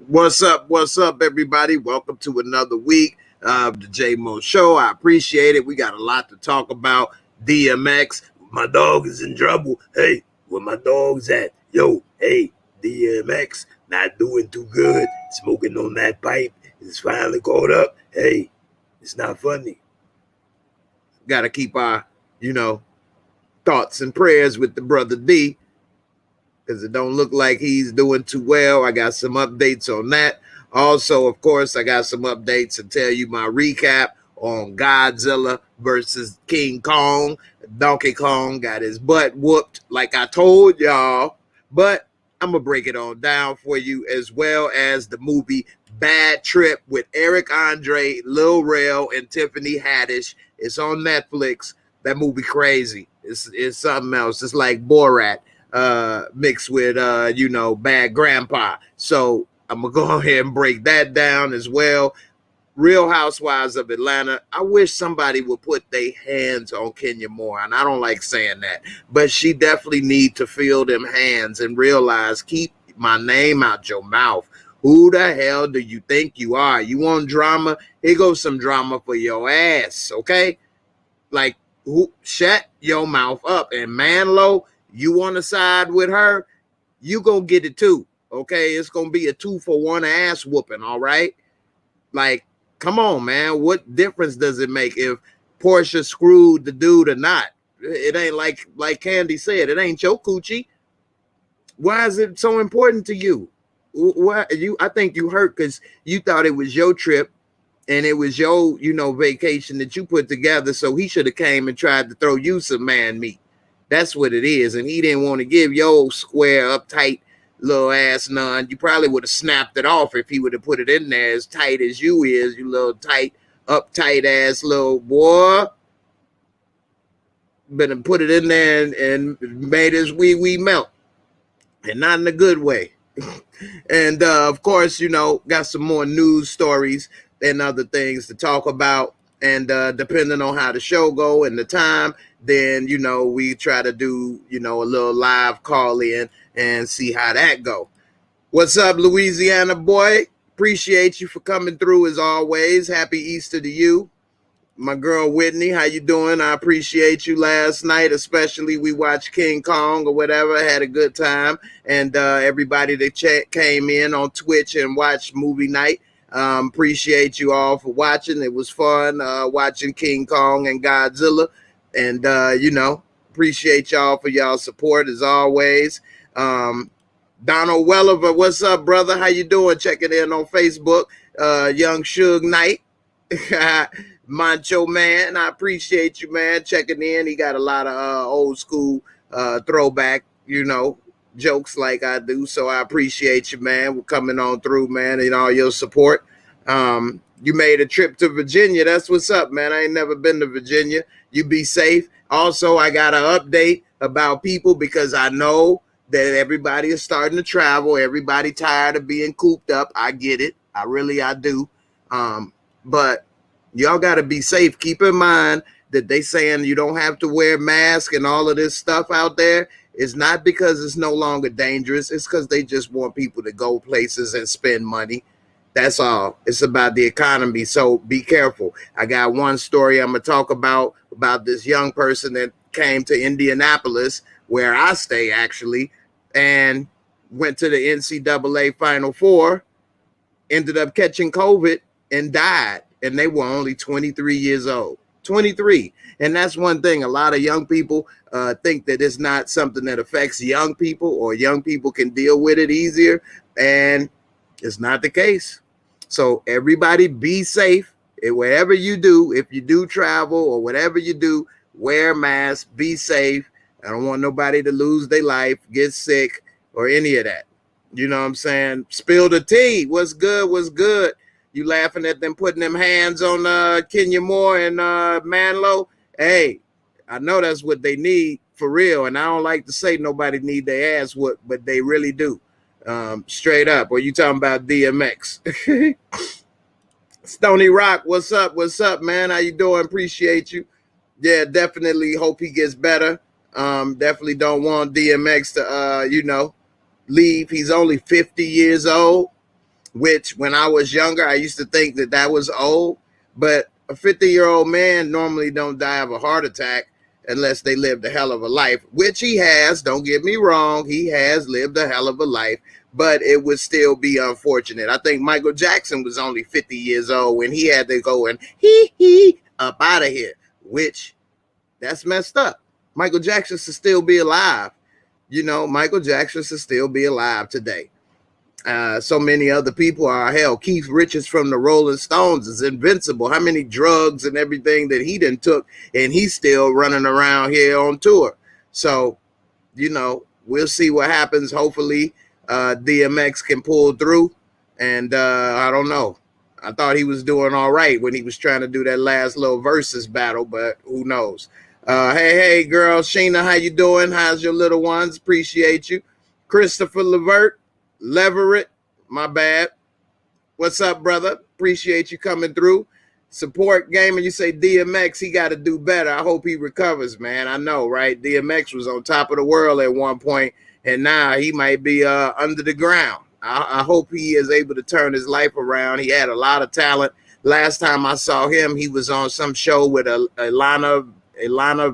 What's up, everybody? Welcome to another week of the JMO Show. I appreciate it. We got a lot to talk about. DMX, my dog is in trouble. Hey, where my dog's at? Yo, hey, DMX, not doing too good. Smoking on that pipe. It's finally caught up. Hey, it's not funny. Got to keep our, thoughts and prayers with the brother D, because it don't look like he's doing too well. I got some updates on that. Also, of course, I got some updates to tell you my recap on Godzilla versus King Kong. Donkey Kong got his butt whooped like I told y'all, but I'm going to break it on down for you, as well as the movie Bad Trip with Eric Andre, Lil Rel, and Tiffany Haddish. It's on Netflix. That movie crazy. It's something else. It's like Borat mixed with Bad Grandpa. So I'm gonna go ahead and break that down as well. Real Housewives of Atlanta. I wish somebody would put their hands on Kenya Moore, and I don't like saying that, but she definitely need to feel them hands and realize, keep my name out your mouth. Who the hell do you think you are? You want drama? Here goes some drama for your ass, okay? Like, shut your mouth up. And Manlow, you want to side with her, you gonna get it too, okay? It's gonna be a 2-for-1 ass whooping, all right? Like, come on, man. What difference does it make if Portia screwed the dude or not? It ain't like Candy said, it ain't your coochie. Why is it so important to you? I think you hurt because you thought it was your trip and it was your, vacation that you put together, so he should have came and tried to throw you some man meat. That's what it is. And he didn't want to give your square, uptight little ass none. You probably would have snapped it off if he would have put it in there as tight as you is, you little tight, uptight ass little boy. Better put it in there and made his wee melt. And not in a good way. And of course, got some more news stories and other things to talk about. And depending on how the show go and the time, then, we try to do, a little live call in and see how that go. What's up, Louisiana boy? Appreciate you for coming through as always. Happy Easter to you. My girl Whitney, how you doing? I appreciate you last night, especially we watched King Kong or whatever, had a good time. And everybody that came in on Twitch and watched movie night, appreciate you all for watching. It was fun watching King Kong and Godzilla. And, appreciate y'all for y'all support as always. Donald Welliver, what's up, brother? How you doing? Checking in on Facebook. Young Suge Knight. Mancho Man, I appreciate you, man, checking in. He got a lot of old school throwback, jokes like I do. So I appreciate you, man. We're coming on through, man, and all your support. You made a trip to Virginia. That's what's up, man. I ain't never been to Virginia. You be safe. Also, I got an update about people because I know that everybody is starting to travel. Everybody tired of being cooped up. I get it. I do. But y'all got to be safe. Keep in mind that they saying you don't have to wear masks and all of this stuff out there. It's not because it's no longer dangerous. It's because they just want people to go places and spend money. That's all. It's about the economy. So be careful. I got one story I'm going to talk about this young person that came to Indianapolis, where I stay actually, and went to the NCAA Final Four, ended up catching COVID and died. And they were only 23 years old. 23. And that's one thing. A lot of young people think that it's not something that affects young people, or young people can deal with it easier. And it's not the case. So everybody be safe. Whatever you do, if you do travel or whatever you do, wear a mask, be safe. I don't want nobody to lose their life, get sick, or any of that. You know what I'm saying? Spill the tea. What's good? What's good? You laughing at them putting them hands on Kenya Moore and Manlow? Hey, I know that's what they need for real. And I don't like to say nobody need their ass whooped, but they really do. Straight up. Or you talking about DMX? Stony Rock, what's up? What's up, man? How you doing? Appreciate you. yeah, definitely hope he gets better. Definitely don't want DMX to, leave. He's only 50 years old, which when I was younger, I used to think that that was old. But a 50-year-old man normally don't die of a heart attack unless they lived a hell of a life, which he has. Don't get me wrong. He has lived a hell of a life, but it would still be unfortunate. I think Michael Jackson was only 50 years old when he had to go and up out of here, which that's messed up. Michael Jackson should still be alive. Michael Jackson should still be alive today. So many other people are. Hell, Keith Richards from the Rolling Stones is invincible. How many drugs and everything that he done took, and he's still running around here on tour. So, we'll see what happens. Hopefully, DMX can pull through. And I don't know. I thought he was doing all right when he was trying to do that last little versus battle, but who knows? Hey, girl, Sheena, how you doing? How's your little ones? Appreciate you. Christopher Leverett, my bad. What's up, brother? Appreciate you coming through. Support Gamer, you say DMX, he got to do better. I hope he recovers, man. I know, right? DMX was on top of the world at one point, and now he might be under the ground. I hope he is able to turn his life around. He had a lot of talent. Last time I saw him, he was on some show with Ilana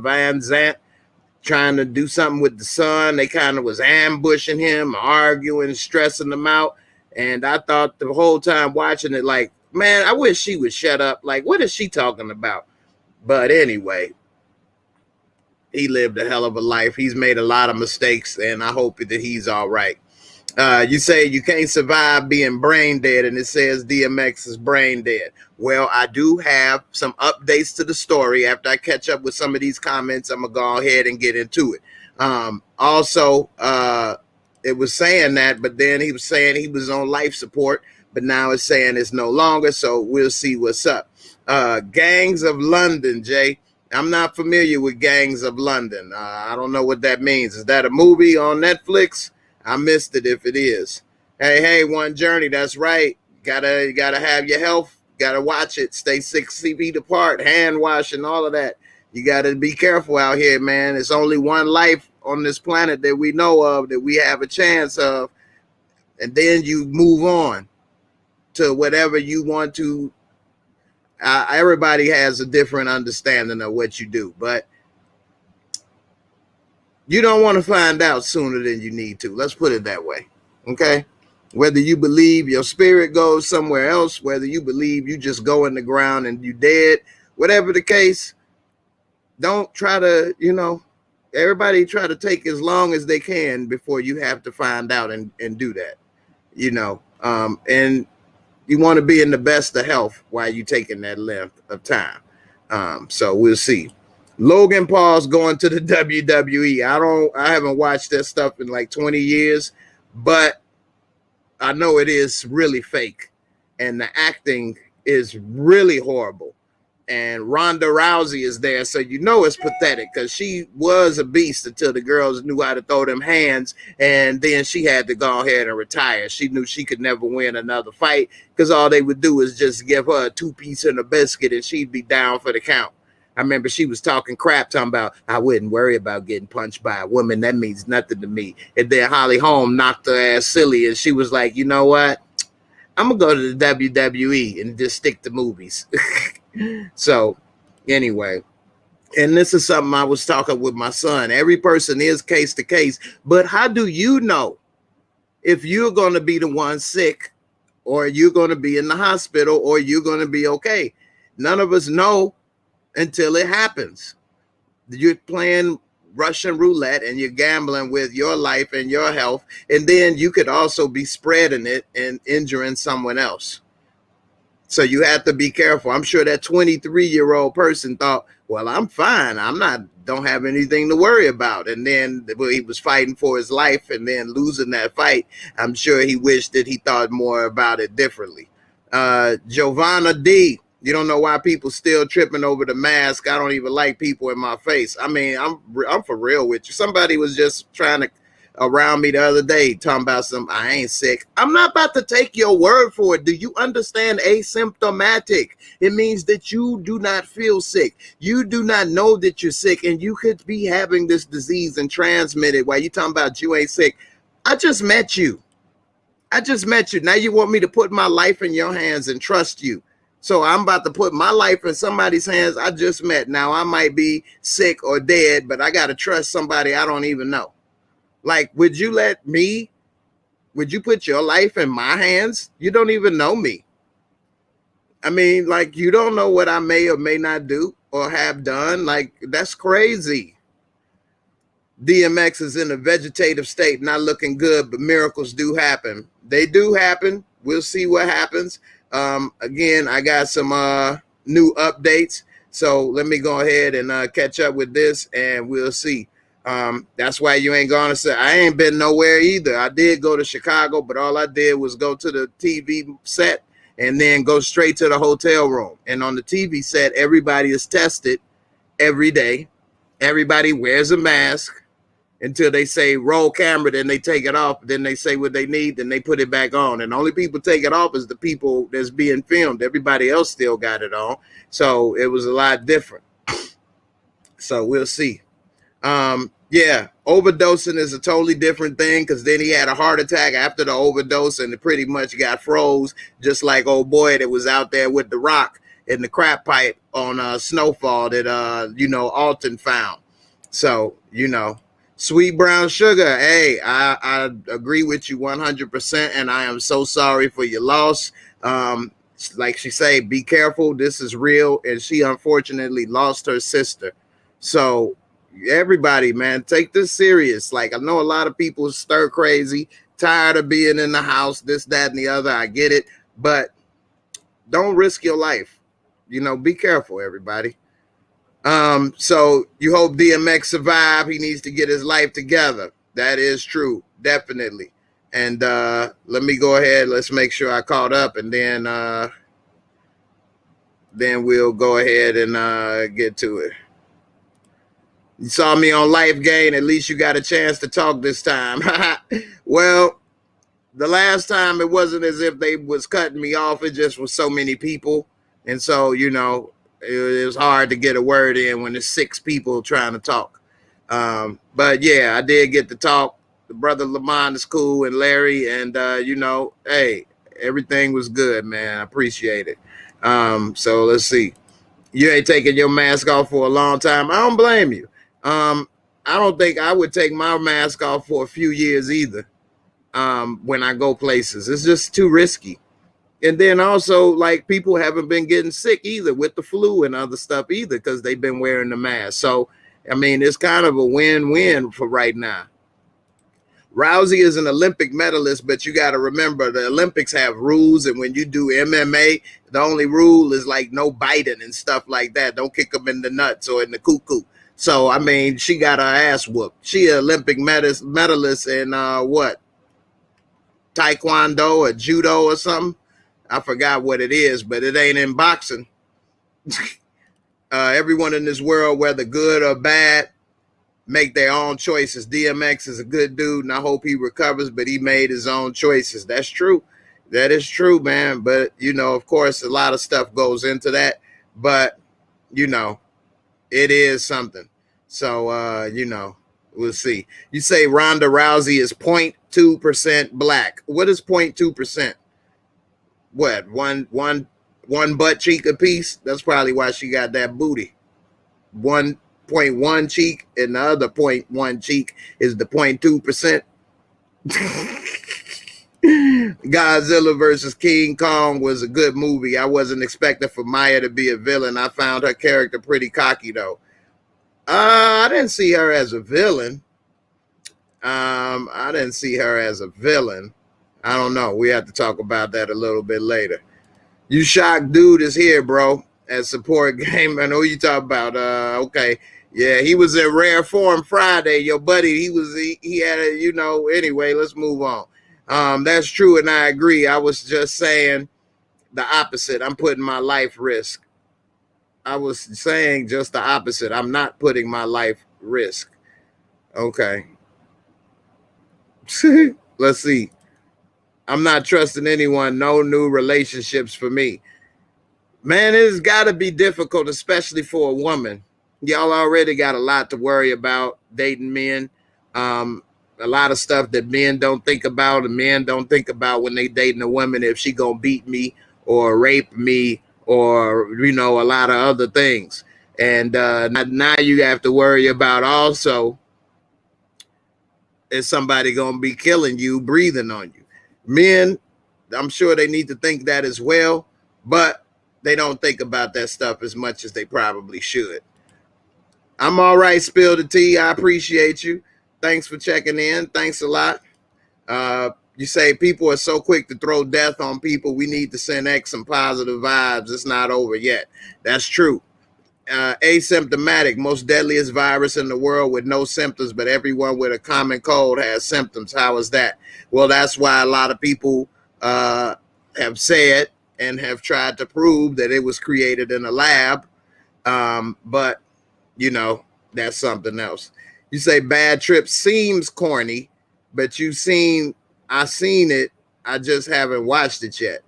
Van Zant, trying to do something with the son. They kind of was ambushing him, arguing, stressing him out. And I thought the whole time watching it, like, man, I wish she would shut up. Like, what is she talking about? But anyway, he lived a hell of a life. He's made a lot of mistakes, and I hope that he's all right. You say you can't survive being brain dead, and it says DMX is brain dead. Well, I do have some updates to the story. After I catch up with some of these comments, I'm going to go ahead and get into it. Also, it was saying that, but then he was saying he was on life support, but now it's saying it's no longer, so we'll see what's up. Gangs of London, Jay. I'm not familiar with Gangs of London. I don't know what that means. Is that a movie on Netflix? I missed it if it is. Hey, One Journey, that's right. Gotta have your health. Gotta watch it. Stay 6 feet apart. Hand washing, all of that. You gotta be careful out here, man. It's only one life on this planet that we know of, that we have a chance of. And then you move on to whatever you want to. Everybody has a different understanding of what you do, but you don't want to find out sooner than you need to. Let's put it that way. Okay? Whether you believe your spirit goes somewhere else, whether you believe you just go in the ground and you dead, whatever the case, don't try to, everybody try to take as long as they can before you have to find out and do that, and you want to be in the best of health while you're taking that length of time. So we'll see. Logan Paul's going to the WWE. I haven't watched that stuff in like 20 years, but I know it is really fake, and the acting is really horrible. And Ronda Rousey is there, so it's pathetic, because she was a beast until the girls knew how to throw them hands, and then she had to go ahead and retire. She knew she could never win another fight, because all they would do is just give her a 2-piece and a biscuit, and she'd be down for the count. I remember she was talking crap, talking about, I wouldn't worry about getting punched by a woman. That means nothing to me. And then Holly Holm knocked her ass silly, and she was like, you know what? I'm going to go to the WWE and just stick to movies. So, anyway, and this is something I was talking with my son. Every person is case to case, but how do you know if you're going to be the one sick, or you're going to be in the hospital, or you're going to be okay? None of us know until it happens. You're playing Russian roulette, and you're gambling with your life and your health, and then you could also be spreading it and injuring someone else. So you have to be careful. I'm sure that 23-year-old person thought, well, I'm fine. Don't have anything to worry about. And then he was fighting for his life, and then losing that fight, I'm sure he wished that he thought more about it differently. Giovanna D, you don't know why people still tripping over the mask. I don't even like people in my face. I mean, I'm for real with you. Somebody was just trying to around me the other day talking about I ain't sick. I'm not about to take your word for it. Do you understand asymptomatic? It means that you do not feel sick. You do not know that you're sick, and you could be having this disease and transmit it while you talking about you ain't sick. I just met you. I just met you. Now you want me to put my life in your hands and trust you. So I'm about to put my life in somebody's hands I just met. Now I might be sick or dead, but I got to trust somebody I don't even know. Like, would you put your life in my hands? You don't even know me. I mean, like, you don't know what I may or may not do or have done. Like, that's crazy. DMX is in a vegetative state, not looking good, but miracles do happen. They do happen. We'll see what happens. Again, I got some new updates. So let me go ahead and catch up with this, and we'll see. That's why you ain't gonna say I ain't been nowhere either. I did go to Chicago, but all I did was go to the TV set and then go straight to the hotel room. And on the TV set, everybody is tested every day. Everybody wears a mask until they say roll camera, then they take it off, then they say what they need, then they put it back on. And the only people take it off is the people that's being filmed. Everybody else still got it on. So it was a lot different. So we'll see. Yeah, overdosing is a totally different thing, because then he had a heart attack after the overdose and it pretty much got froze, just like old boy that was out there with the rock in the crap pipe on Snowfall that Alton found. So, sweet brown sugar. Hey, I agree with you 100%, and I am so sorry for your loss. Like she say, be careful. This is real, and she unfortunately lost her sister. So everybody, man, take this serious. Like, I know a lot of people stir crazy, tired of being in the house, this, that, and the other. I get it, but don't risk your life. Be careful, everybody. So you hope DMX survive. He needs to get his life together. That is true, definitely. And let me go ahead. Let's make sure I caught up, and then we'll go ahead and get to it. You saw me on Life Gain. At least you got a chance to talk this time. Well, the last time it wasn't as if they was cutting me off. It just was so many people. And so, it was hard to get a word in when there's 6 people trying to talk. But yeah, I did get to talk. The brother Lamont is cool, and Larry, and hey, everything was good, man. I appreciate it. So let's see. You ain't taking your mask off for a long time. I don't blame you. I don't think I would take my mask off for a few years either. When I go places, it's just too risky. And then also, like, people haven't been getting sick either with the flu and other stuff either, because they've been wearing the mask. So, I mean, it's kind of a win-win for right now. Rousey is an Olympic medalist, but you got to remember the Olympics have rules. And when you do MMA, the only rule is like no biting and stuff like that. Don't kick them in the nuts or in the cuckoo. So, I mean, she got her ass whooped. She an Olympic medalist in what? Taekwondo or judo or something. I forgot what it is, but it ain't in boxing. Everyone in this world, whether good or bad, make their own choices. DMX is a good dude, and I hope he recovers, but he made his own choices. That's true. That is true, man. But, of course, a lot of stuff goes into that. But, it is something. So, we'll see. You say Ronda Rousey is 0.2% black. What is 0.2%? What, one butt cheek a piece? That's probably why she got that booty. 1.1 cheek, and the other 0.1 cheek is the 0.2%. Godzilla versus King Kong was a good movie. I wasn't expecting for Maya to be a villain. I found her character pretty cocky, though. I didn't see her as a villain. I didn't see her as a villain. I don't know. We have to talk about that a little bit later. You Shock Dude is here, bro, at Support Game. I know you talk about. Okay. Yeah, he was in rare form Friday. Your buddy, he had a, anyway, let's move on. That's true, and I agree. I was just saying the opposite. I'm putting my life risk. I was saying just the opposite. I'm not putting my life risk. Okay. Let's see. I'm not trusting anyone. No new relationships for me. Man, it's got to be difficult, especially for a woman. Y'all already got a lot to worry about dating men. A lot of stuff that men don't think about, and men don't think about when they dating a woman, if she gonna beat me or rape me or a lot of other things. And now you have to worry about also, is somebody gonna be killing you, breathing on you? Men, I'm sure they need to think that as well, but they don't think about that stuff as much as they probably should. I'm all right, Spill the Tea. I appreciate you. Thanks for checking in. Thanks a lot. You say people are so quick to throw death on people. We need to send X some positive vibes. It's not over yet. That's true. Asymptomatic, most deadliest virus in the world with no symptoms, but everyone with a common cold has symptoms. How is that? Well, that's why a lot of people have said and have tried to prove that it was created in a lab. But that's something else. You say Bad Trip seems corny, but I seen it. I just haven't watched it yet.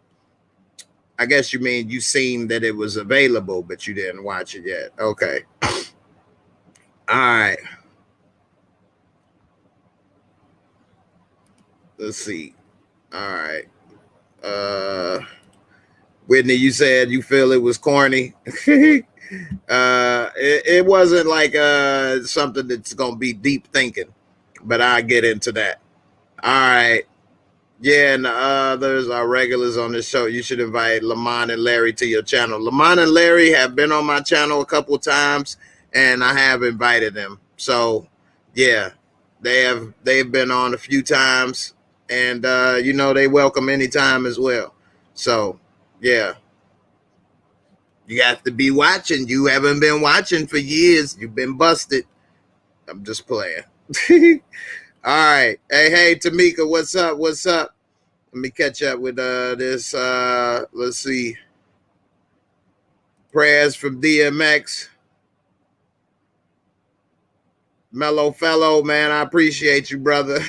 I guess you mean you seen that it was available, but you didn't watch it yet. Okay. All right. Let's see. All right. Whitney, you said you feel it was corny. It wasn't like something that's gonna be deep thinking, but I'll get into that. All right. Yeah, and the others are regulars on this show. You should invite Lamont and Larry to your channel. Lamont and Larry have been on my channel a couple times, and I have invited them. So, yeah, they've been on a few times, and they welcome anytime as well. So, yeah, you have to be watching. You haven't been watching for years. You've been busted. I'm just playing. All right. Hey, Tamika, what's up? What's up? Let me catch up with this. Let's see. Prayers from DMX. Mellow fellow, man. I appreciate you, brother.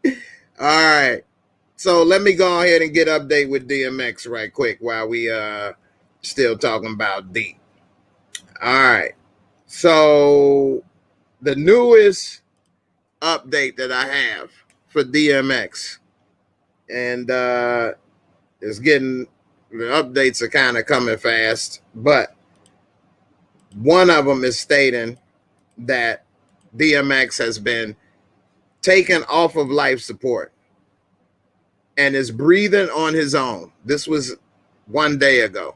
All right. So let me go ahead and get update with DMX right quick while we still talking about D. All right. So the newest update that I have for DMX, and it's getting, the updates are kind of coming fast, but one of them is stating that DMX has been taken off of life support and is breathing on his own. This was 1 day ago.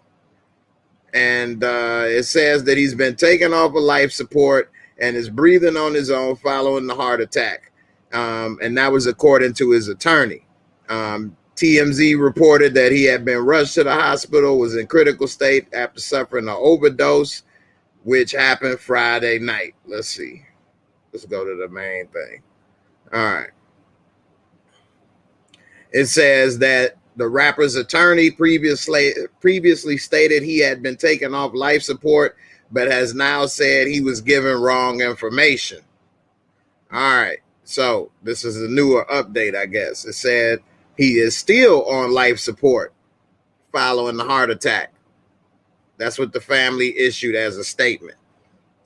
And it says that he's been taken off of life support and is breathing on his own following the heart attack. And that was according to his attorney. TMZ reported that he had been rushed to the hospital, was in critical state after suffering an overdose, which happened Friday night. Let's see. Let's go to the main thing. All right. It says that the rapper's attorney previously stated he had been taken off life support, but has now said he was given wrong information. All right. So this is a newer update, I guess. It said he is still on life support following the heart attack. That's what the family issued as a statement.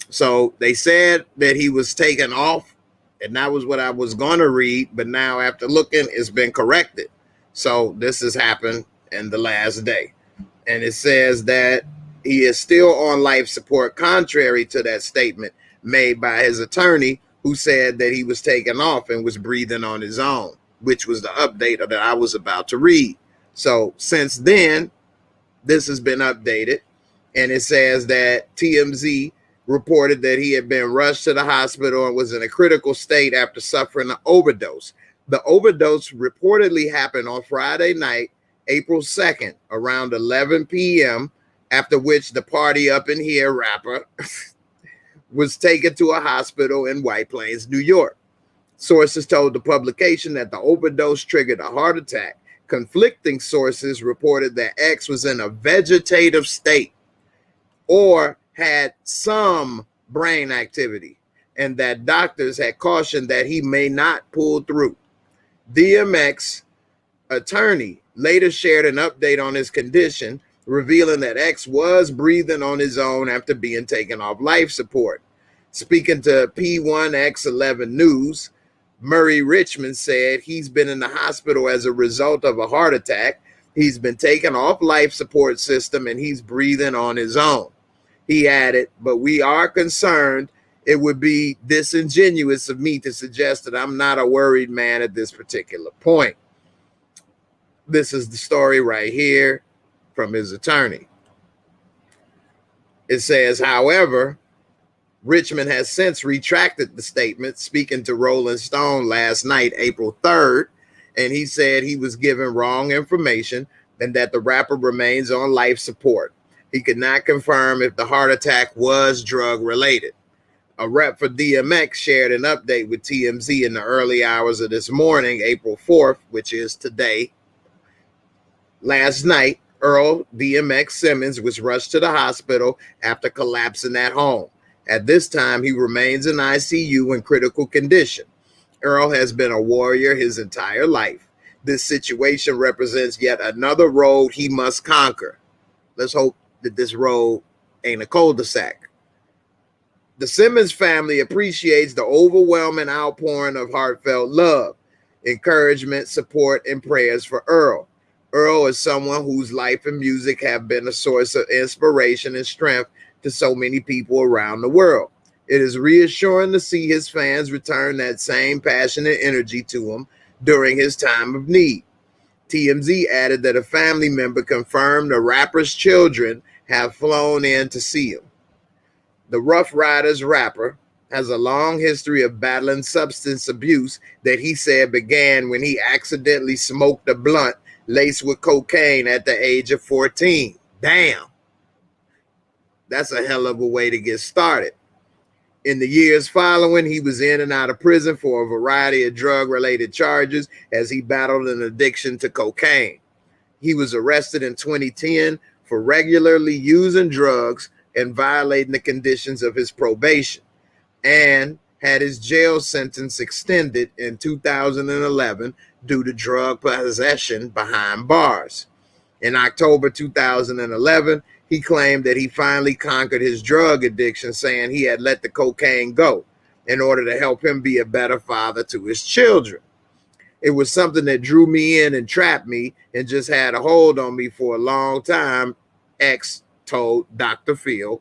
So they said that he was taken off, and that was what I was going to read. But now after looking, it's been corrected. So this has happened in the last day. And it says that he is still on life support, contrary to that statement made by his attorney, who said that he was taken off and was breathing on his own, which was the update that I was about to read. So since then, this has been updated. And it says that TMZ reported that he had been rushed to the hospital and was in a critical state after suffering an overdose. The overdose reportedly happened on Friday night, April 2nd, around 11 p.m., after which the Party Up in Here rapper was taken to a hospital in White Plains, New York. Sources told the publication that the overdose triggered a heart attack. Conflicting sources reported that X was in a vegetative state or had some brain activity, and that doctors had cautioned that he may not pull through. DMX attorney later shared an update on his condition, revealing that X was breathing on his own after being taken off life support. Speaking to P1X11 News, Murray Richmond said he's been in the hospital as a result of a heart attack. He's been taken off life support system and he's breathing on his own. He added, but we are concerned. It would be disingenuous of me to suggest that I'm not a worried man at this particular point. This is the story right here from his attorney. It says, however, Richmond has since retracted the statement, speaking to Rolling Stone last night, April 3rd, and he said he was given wrong information and that the rapper remains on life support. He could not confirm if the heart attack was drug-related. A rep for DMX shared an update with TMZ in the early hours of this morning, April 4th, which is today. Last night, Earl DMX Simmons was rushed to the hospital after collapsing at home. At this time, he remains in ICU in critical condition. Earl has been a warrior his entire life. This situation represents yet another road he must conquer. Let's hope that this road ain't a cul-de-sac. The Simmons family appreciates the overwhelming outpouring of heartfelt love, encouragement, support, and prayers for Earl. Earl is someone whose life and music have been a source of inspiration and strength to so many people around the world. It is reassuring to see his fans return that same passionate energy to him during his time of need. TMZ added that a family member confirmed the rapper's children have flown in to see him. The Rough Riders rapper has a long history of battling substance abuse that he said began when he accidentally smoked a blunt laced with cocaine at the age of 14. Damn. That's a hell of a way to get started. In the years following, he was in and out of prison for a variety of drug-related charges as he battled an addiction to cocaine. He was arrested in 2010 for regularly using drugs and violating the conditions of his probation, and had his jail sentence extended in 2011 due to drug possession behind bars. In October 2011, he claimed that he finally conquered his drug addiction, saying he had let the cocaine go in order to help him be a better father to his children. It was something that drew me in and trapped me and just had a hold on me for a long time, X told Dr. Phil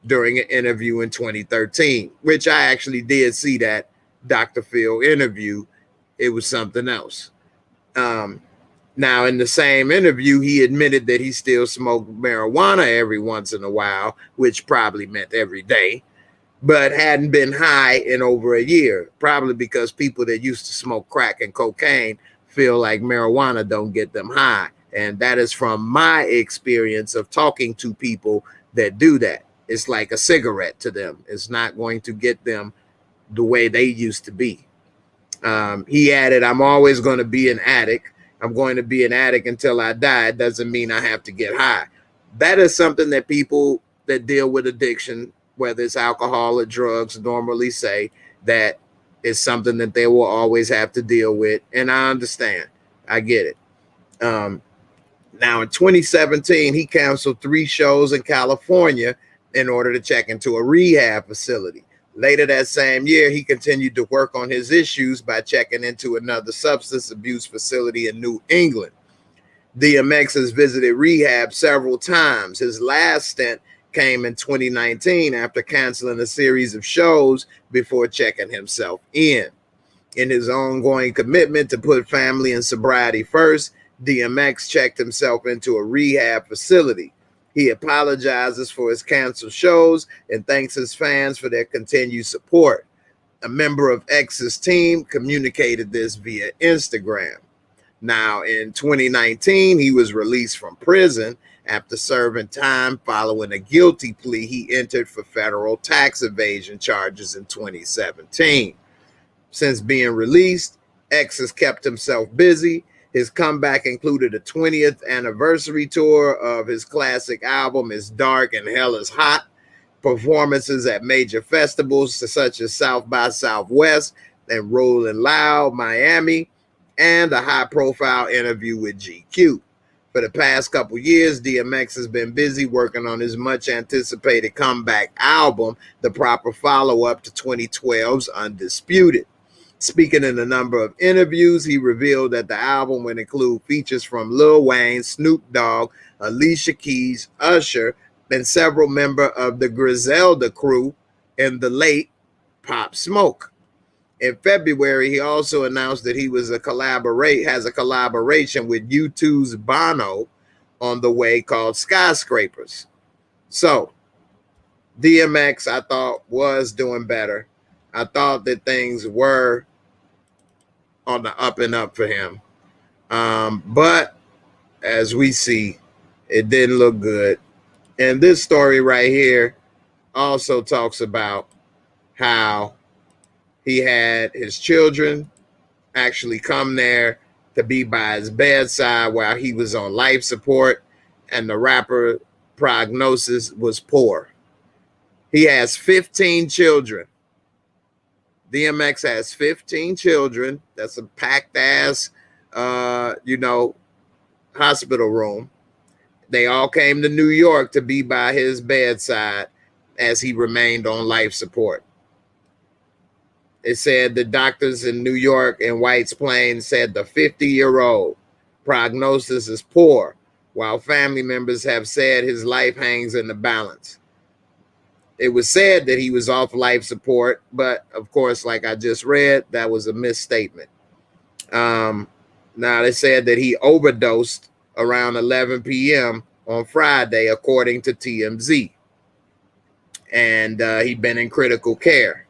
during an interview in 2013, which I actually did see that Dr. Phil interview. It was something else. Now, in the same interview, he admitted that he still smoked marijuana every once in a while, which probably meant every day, but hadn't been high in over a year, probably because people that used to smoke crack and cocaine feel like marijuana don't get them high. And that is from my experience of talking to people that do that. It's like a cigarette to them. It's not going to get them the way they used to be. He added, I'm always going to be an addict. I'm going to be an addict until I die. It doesn't mean I have to get high. That is something that people that deal with addiction, whether it's alcohol or drugs, normally say that it's something that they will always have to deal with. And I understand. I get it. Now, in 2017, he canceled 3 shows in California in order to check into a rehab facility. Later that same year, he continued to work on his issues by checking into another substance abuse facility in New England. DMX has visited rehab several times. His last stint came in 2019 after canceling a series of shows before checking himself in. In his ongoing commitment to put family and sobriety first, DMX checked himself into a rehab facility. He apologizes for his canceled shows and thanks his fans for their continued support. A member of X's team communicated this via Instagram. Now, in 2019, he was released from prison after serving time following a guilty plea he entered for federal tax evasion charges in 2017. Since being released, X has kept himself busy. His comeback included a 20th anniversary tour of his classic album, It's Dark and Hell is Hot, performances at major festivals such as South by Southwest and Rollin' Loud, Miami, and a high-profile interview with GQ. For the past couple years, DMX has been busy working on his much-anticipated comeback album, the proper follow-up to 2012's Undisputed. Speaking in a number of interviews, he revealed that the album would include features from Lil Wayne, Snoop Dogg, Alicia Keys, Usher, and several members of the Griselda crew and the late Pop Smoke. In February, he also announced that he has a collaboration with U2's Bono on the way called Skyscrapers. So, DMX, I thought, was doing better. I thought that things were on the up and up for him. But as we see, it didn't look good. And this story right here also talks about how he had his children actually come there to be by his bedside while he was on life support, and the rapper prognosis was poor. He has 15 children. DMX has 15 children. That's a packed ass, hospital room. They all came to New York to be by his bedside as he remained on life support. It said the doctors in New York and White's Plains said the 50-year-old prognosis is poor, while family members have said his life hangs in the balance. It was said that he was off life support, but of course, like I just read, that was a misstatement. Now, they said that he overdosed around 11 p.m. on Friday, according to TMZ. And he'd been in critical care.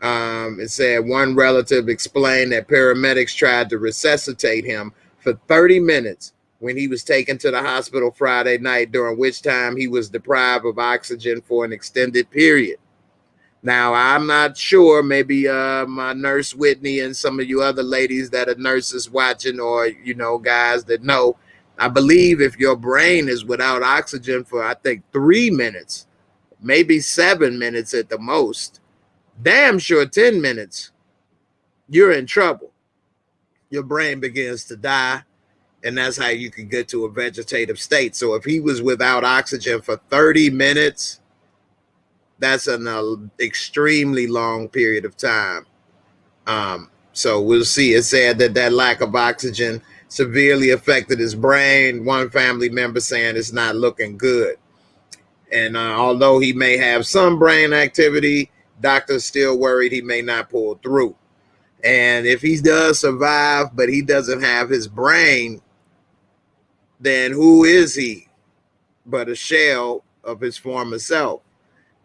It said one relative explained that paramedics tried to resuscitate him for 30 minutes when he was taken to the hospital Friday night, during which time he was deprived of oxygen for an extended period. Now, I'm not sure, maybe my nurse Whitney and some of you other ladies that are nurses watching, or, guys that know, I believe if your brain is without oxygen for, I think, 3 minutes, maybe 7 minutes at the most, damn sure 10 minutes, you're in trouble. Your brain begins to die, and that's how you can get to a vegetative state. So if he was without oxygen for 30 minutes, that's an extremely long period of time. So we'll see. It said that lack of oxygen severely affected his brain. One family member saying it's not looking good. And although he may have some brain activity, doctors still worried he may not pull through. And if he does survive, but he doesn't have his brain, then who is he but a shell of his former self?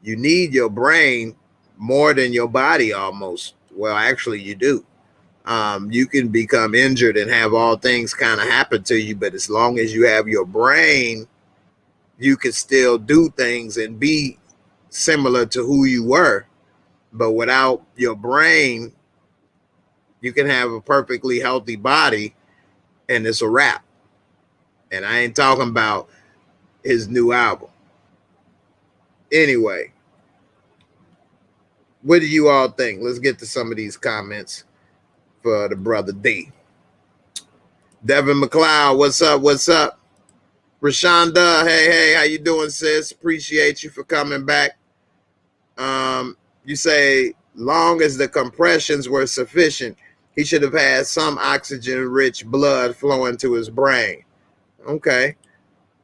You need your brain more than your body almost. Well, actually, you do. You can become injured and have all things kind of happen to you, but as long as you have your brain, you can still do things and be similar to who you were. But without your brain, you can have a perfectly healthy body and it's a wrap. And I ain't talking about his new album. Anyway, what do you all think? Let's get to some of these comments for the brother D. Devin McLeod, what's up? What's up? Rashonda, hey, how you doing, sis? Appreciate you for coming back. You say, long as the compressions were sufficient, he should have had some oxygen-rich blood flowing to his brain. Okay.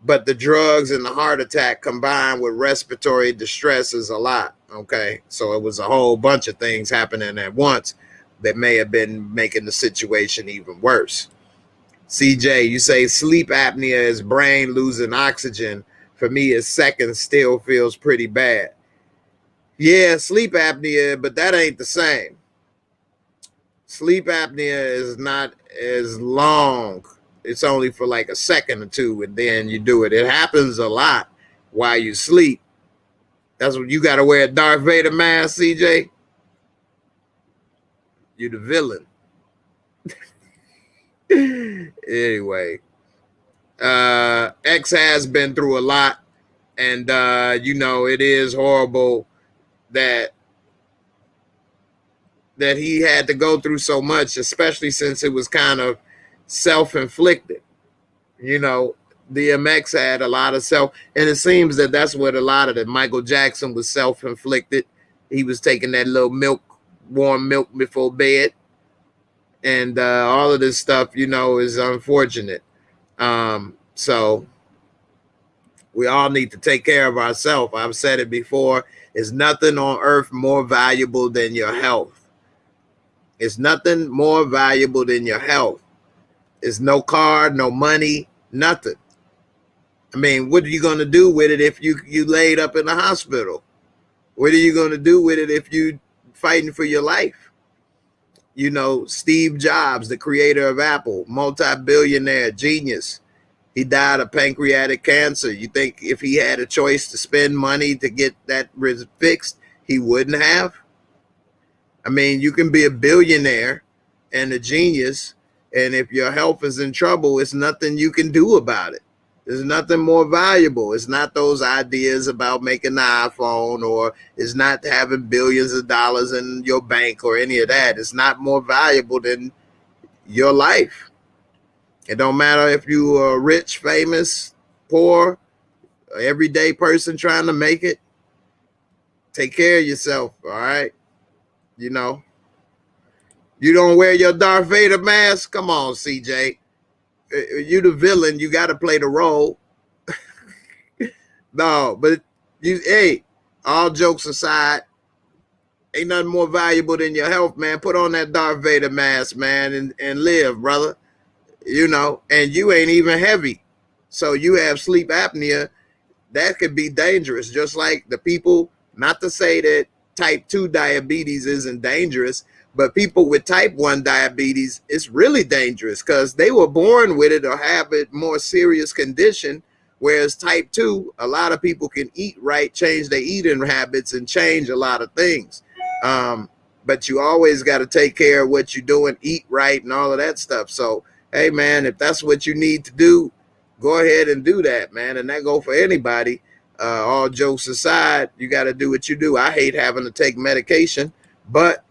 But the drugs and the heart attack combined with respiratory distress is a lot. Okay. So it was a whole bunch of things happening at once that may have been making the situation even worse. CJ, you say sleep apnea is brain losing oxygen. For me, a second still feels pretty bad. Yeah, sleep apnea, but that ain't the same. Sleep apnea is not as long. It's only for like a second or two, and then you do it. It happens a lot while you sleep. That's what you got to wear a Darth Vader mask, CJ. You're the villain. Anyway, X has been through a lot, and it is horrible that that he had to go through so much, especially since it was kind of self-inflicted. You know, DMX had a lot of self, and it seems that that's what a lot of it. Michael Jackson was self-inflicted. He was taking that little milk, warm milk before bed, and all of this stuff, you know, is unfortunate. So we all need to take care of ourselves. I've said it before. There's nothing on earth more valuable than your health. It's nothing more valuable than your health. There's no car, no money, nothing. I mean, what are you going to do with it if you laid up in the hospital? What are you going to do with it if you fighting for your life? You know, Steve Jobs, the creator of Apple, multi-billionaire, genius. He died of pancreatic cancer. You think if he had a choice to spend money to get that fixed, he wouldn't have? I mean, you can be a billionaire and a genius, and if your health is in trouble, it's nothing you can do about it. There's nothing more valuable. It's not those ideas about making the iPhone, or it's not having billions of dollars in your bank or any of that. It's not more valuable than your life. It don't matter if you are rich, famous, poor, everyday person trying to make it. Take care of yourself, all right? You know, you don't wear your Darth Vader mask? Come on, CJ. You the villain, you got to play the role. No, but hey, all jokes aside, ain't nothing more valuable than your health, man. Put on that Darth Vader mask, man, and live, brother. You know, and you ain't even heavy. So you have sleep apnea. That could be dangerous. Just like the people, not to say that type 2 diabetes isn't dangerous, but people with type 1 diabetes, it's really dangerous because they were born with it or have a more serious condition. Whereas type 2, a lot of people can eat right, change their eating habits, and change a lot of things. But you always got to take care of what you're doing, eat right, and all of that stuff. So, hey, man, if that's what you need to do, go ahead and do that, man. And that go for anybody. All jokes aside, you got to do what you do. I hate having to take medication, but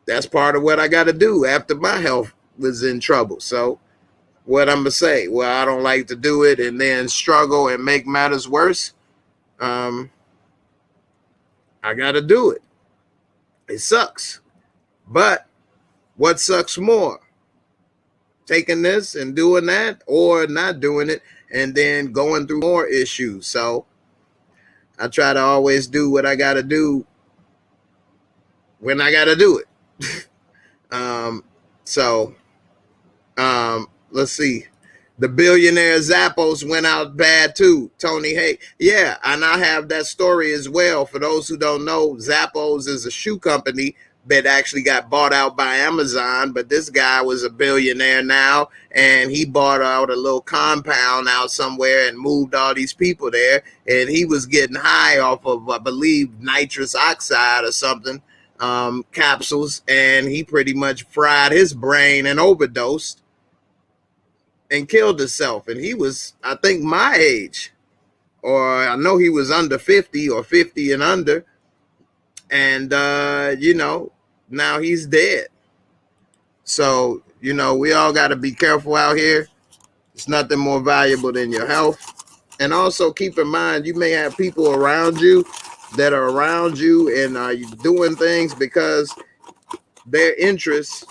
that's part of what I got to do after my health was in trouble. So what I'm going to say, well, I don't like to do it and then struggle and make matters worse. I got to do it. It sucks. But what sucks more? Taking this and doing that, or not doing it and then going through more issues. So I try to always do what I got to do when I got to do it. Let's see. The billionaire Zappos went out bad too. Tony Hay. Yeah, and I have that story as well. For those who don't know, Zappos is a shoe company that actually got bought out by Amazon, but this guy was a billionaire now, and he bought out a little compound out somewhere and moved all these people there, and he was getting high off of, I believe, nitrous oxide or something, capsules, and he pretty much fried his brain and overdosed and killed himself. And he was, I think, my age, or I know he was under 50 or 50 and under. And, you know, now he's dead. So, you know, we all got to be careful out here. It's nothing more valuable than your health. And also keep in mind, you may have people around you that are around you and are doing things because their interest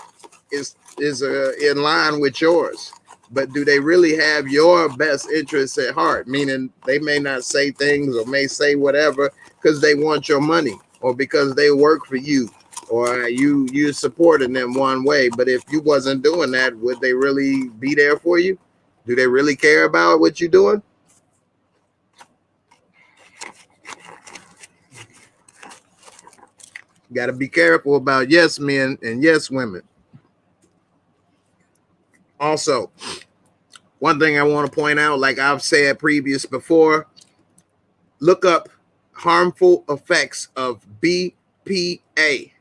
is in line with yours. But do they really have your best interests at heart? Meaning they may not say things or may say whatever because they want your money or because they work for you or you're supporting them one way. But if you wasn't doing that, would they really be there for you? Do they really care about what you're doing? You got to be careful about yes men and yes women. Also, one thing I want to point out, like I've said before, look up harmful effects of BPA.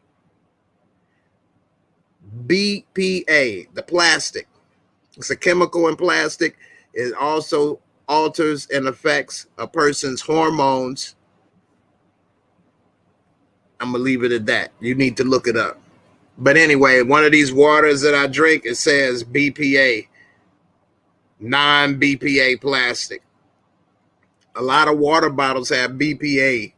BPA, the plastic. It's a chemical in plastic. It also alters and affects a person's hormones. I'm going to leave it at that. You need to look it up. But anyway, one of these waters that I drink, it says BPA, non-BPA plastic. A lot of water bottles have BPA.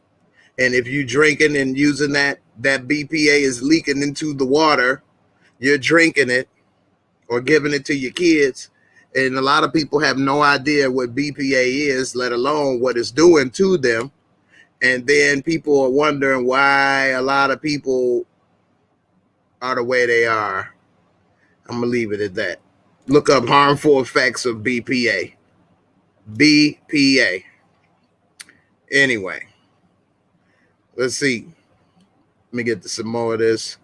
And if you drinking and using that BPA is leaking into the water, you're drinking it or giving it to your kids. And a lot of people have no idea what BPA is, let alone what it's doing to them. And then people are wondering why a lot of people are the way they are. I'm going to leave it at that. Look up harmful effects of BPA. BPA. Anyway, let's see. Let me get to some more of this.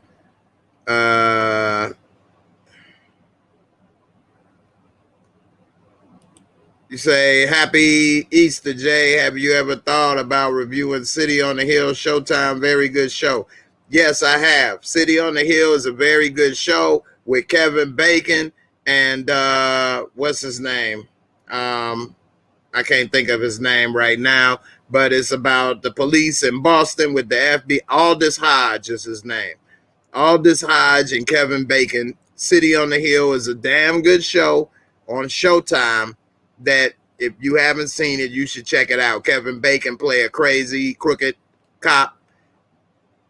You say, happy Easter, Jay. Have you ever thought about reviewing City on the Hill? Showtime, very good show. Yes, I have. City on the Hill is a very good show with Kevin Bacon and what's his name? I can't think of his name right now, but it's about the police in Boston with the FBI. Aldous Hodge is his name. Aldous Hodge and Kevin Bacon. City on the Hill is a damn good show on Showtime that if you haven't seen it, you should check it out. Kevin Bacon play a crazy, crooked cop,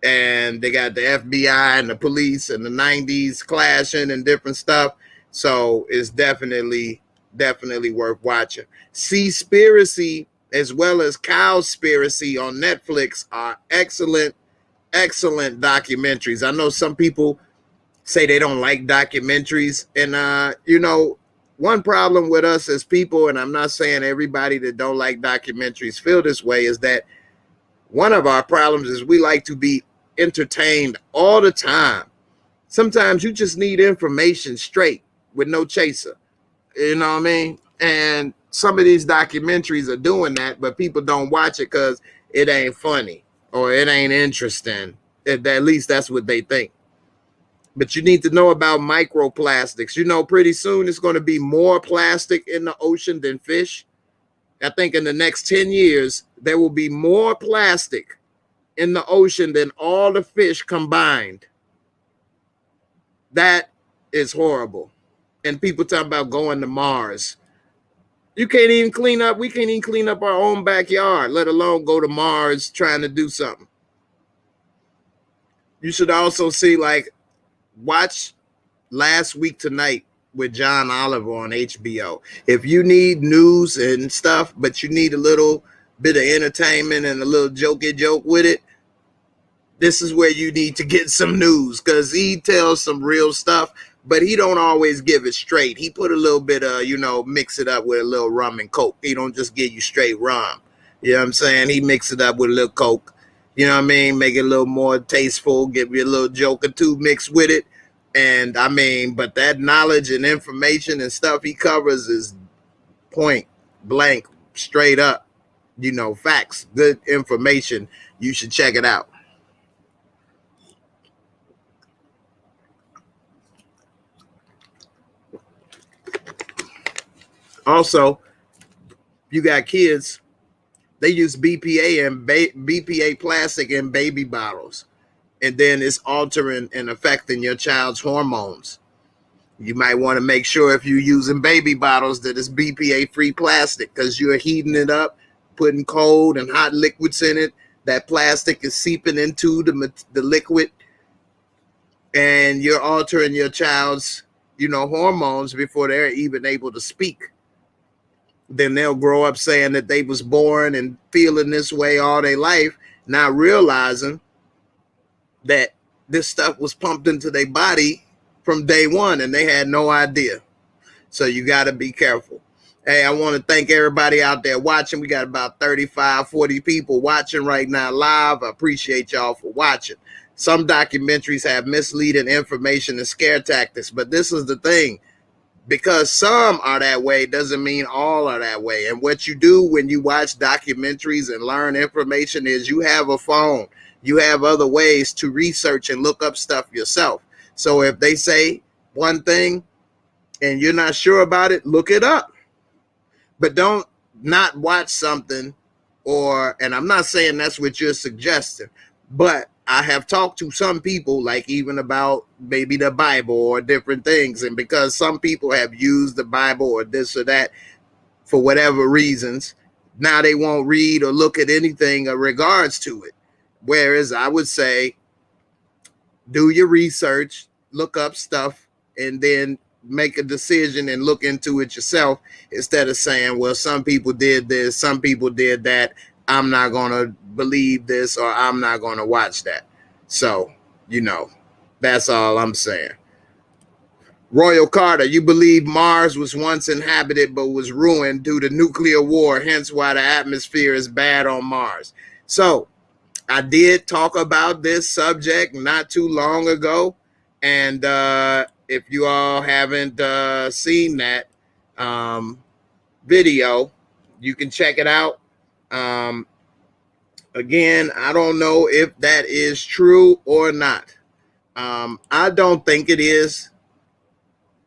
and they got the FBI and the police and the 90s clashing and different stuff. So it's definitely worth watching. Seaspiracy as well as Cowspiracy on Netflix are excellent documentaries. I know some people say they don't like documentaries, and one problem with us as people, and I'm not saying everybody that don't like documentaries feel this way, is that one of our problems is we like to be entertained all the time. Sometimes you just need information straight with no chaser. You know what I mean? And some of these documentaries are doing that, but people don't watch it because it ain't funny or it ain't interesting. At least that's what they think. But you need to know about microplastics. Pretty soon it's going to be more plastic in the ocean than fish. I think in the next 10 years, there will be more plastic in the ocean than all the fish combined. That is horrible. And people talk about going to Mars. We can't even clean up our own backyard, let alone go to Mars trying to do something. You should also see, watch Last Week Tonight with John Oliver on HBO. If you need news and stuff, but you need a little bit of entertainment and a little joke with it, this is where you need to get some news, because he tells some real stuff, but he don't always give it straight. He put a little bit of, mix it up with a little rum and coke. He don't just give you straight rum. You know what I'm saying? He mix it up with a little coke. You know what I mean? Make it a little more tasteful, give you a little joke or two mixed with it. And but that knowledge and information and stuff he covers is point blank, straight up, facts, good information. You should check it out. Also, you got kids, they use BPA and BPA plastic in baby bottles. And then it's altering and affecting your child's hormones. You might want to make sure if you're using baby bottles that it's BPA-free plastic, because you're heating it up, putting cold and hot liquids in it. That plastic is seeping into the liquid, and you're altering your child's, hormones before they're even able to speak. Then they'll grow up saying that they was born and feeling this way all their life, not realizing that this stuff was pumped into their body from day one and they had no idea. So you got to be careful. Hey, I want to thank everybody out there watching. We got about 35, 40 people watching right now live. I appreciate y'all for watching. Some documentaries have misleading information and scare tactics, but this is the thing. Because some are that way doesn't mean all are that way. And what you do when you watch documentaries and learn information is you have a phone. You have other ways to research and look up stuff yourself. So if they say one thing and you're not sure about it, look it up. But don't not watch something and I'm not saying that's what you're suggesting, but I have talked to some people, like even about maybe the Bible or different things. And because some people have used the Bible or this or that for whatever reasons, now they won't read or look at anything in regards to it. Whereas I would say, do your research, look up stuff, and then make a decision and look into it yourself, instead of saying, well, some people did this, some people did that, I'm not going to believe this, or I'm not going to watch that. So, that's all I'm saying. Royal Carter, you believe Mars was once inhabited but was ruined due to nuclear war, hence why the atmosphere is bad on Mars. So I did talk about this subject not too long ago, and if you all haven't seen that video, you can check it out. Again, I don't know if that is true or not. I don't think it is.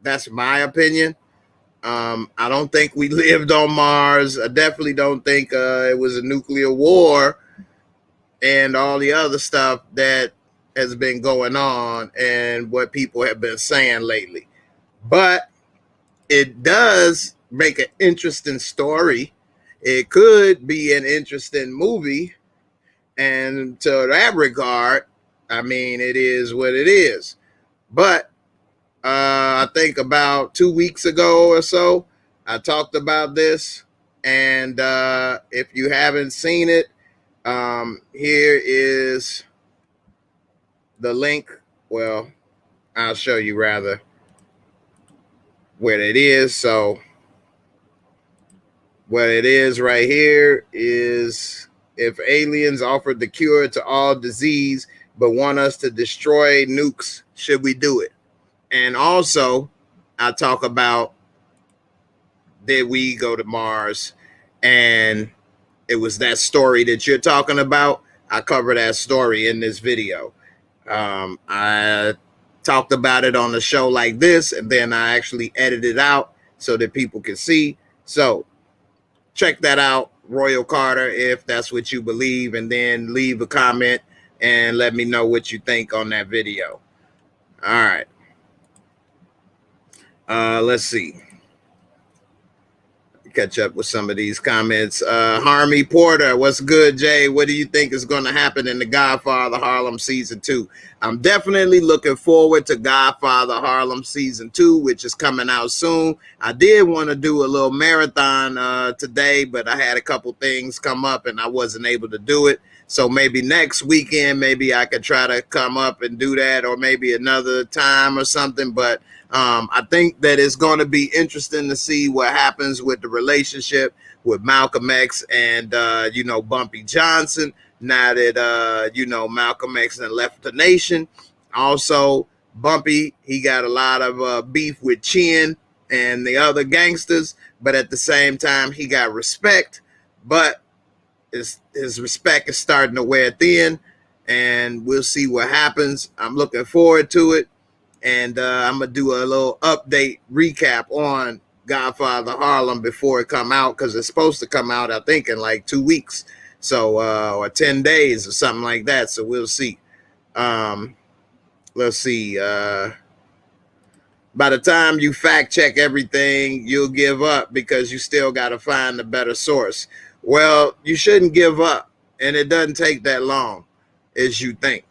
That's my opinion. I don't think we lived on Mars. I definitely don't think it was a nuclear war and all the other stuff that has been going on and what people have been saying lately. But it does make an interesting story. It could be an interesting movie. And to that regard, I mean, it is what it is. But I think about 2 weeks ago or so, I talked about this. And if you haven't seen it, here is the link. Well, I'll show you rather where it is. So what it is right here is, if aliens offered the cure to all disease but want us to destroy nukes, should we do it? And also, I talk about, did we go to Mars? And it was that story that you're talking about. I cover that story in this video. I talked about it on the show like this, and then I actually edited it out so that people can see. So check that out, Royal Carter, if that's what you believe, and then leave a comment and let me know what you think on that video. All right. Let's see. Catch up with some of these comments. Harmy Porter, what's good, Jay? What do you think is going to happen in The Godfather Harlem Season 2? I'm definitely looking forward to Godfather Harlem Season 2, which is coming out soon. I did want to do a little marathon today, but I had a couple things come up and I wasn't able to do it. So maybe next weekend, maybe I could try to come up and do that, or maybe another time or something. But I think that it's going to be interesting to see what happens with the relationship with Malcolm X and, Bumpy Johnson, now that, Malcolm X and left the nation. Also, Bumpy, he got a lot of beef with Chin and the other gangsters, but at the same time, he got respect, but his respect is starting to wear thin, and we'll see what happens. I'm looking forward to it. And I'm going to do a little update recap on Godfather Harlem before it come out, because it's supposed to come out, I think, in like 2 weeks. So, or 10 days or something like that. So we'll see. Let's see. By the time you fact check everything, you'll give up because you still got to find a better source. Well, you shouldn't give up. And it doesn't take that long as you think.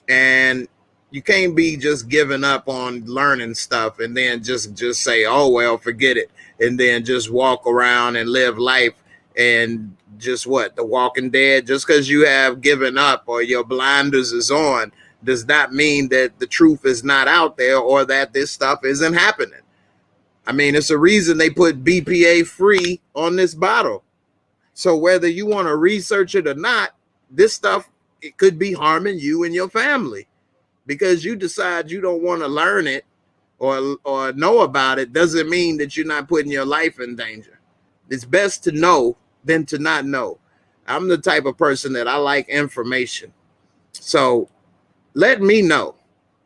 And you can't be just giving up on learning stuff and then just say, oh, well, forget it. And then just walk around and live life and just The Walking Dead. Just because you have given up or your blinders is on does not mean that the truth is not out there or that this stuff isn't happening. I mean, it's a reason they put BPA free on this bottle. So whether you want to research it or not, this stuff, it could be harming you and your family. Because you decide you don't want to learn it or know about it doesn't mean that you're not putting your life in danger. It's best to know than to not know. I'm the type of person that I like information. So let me know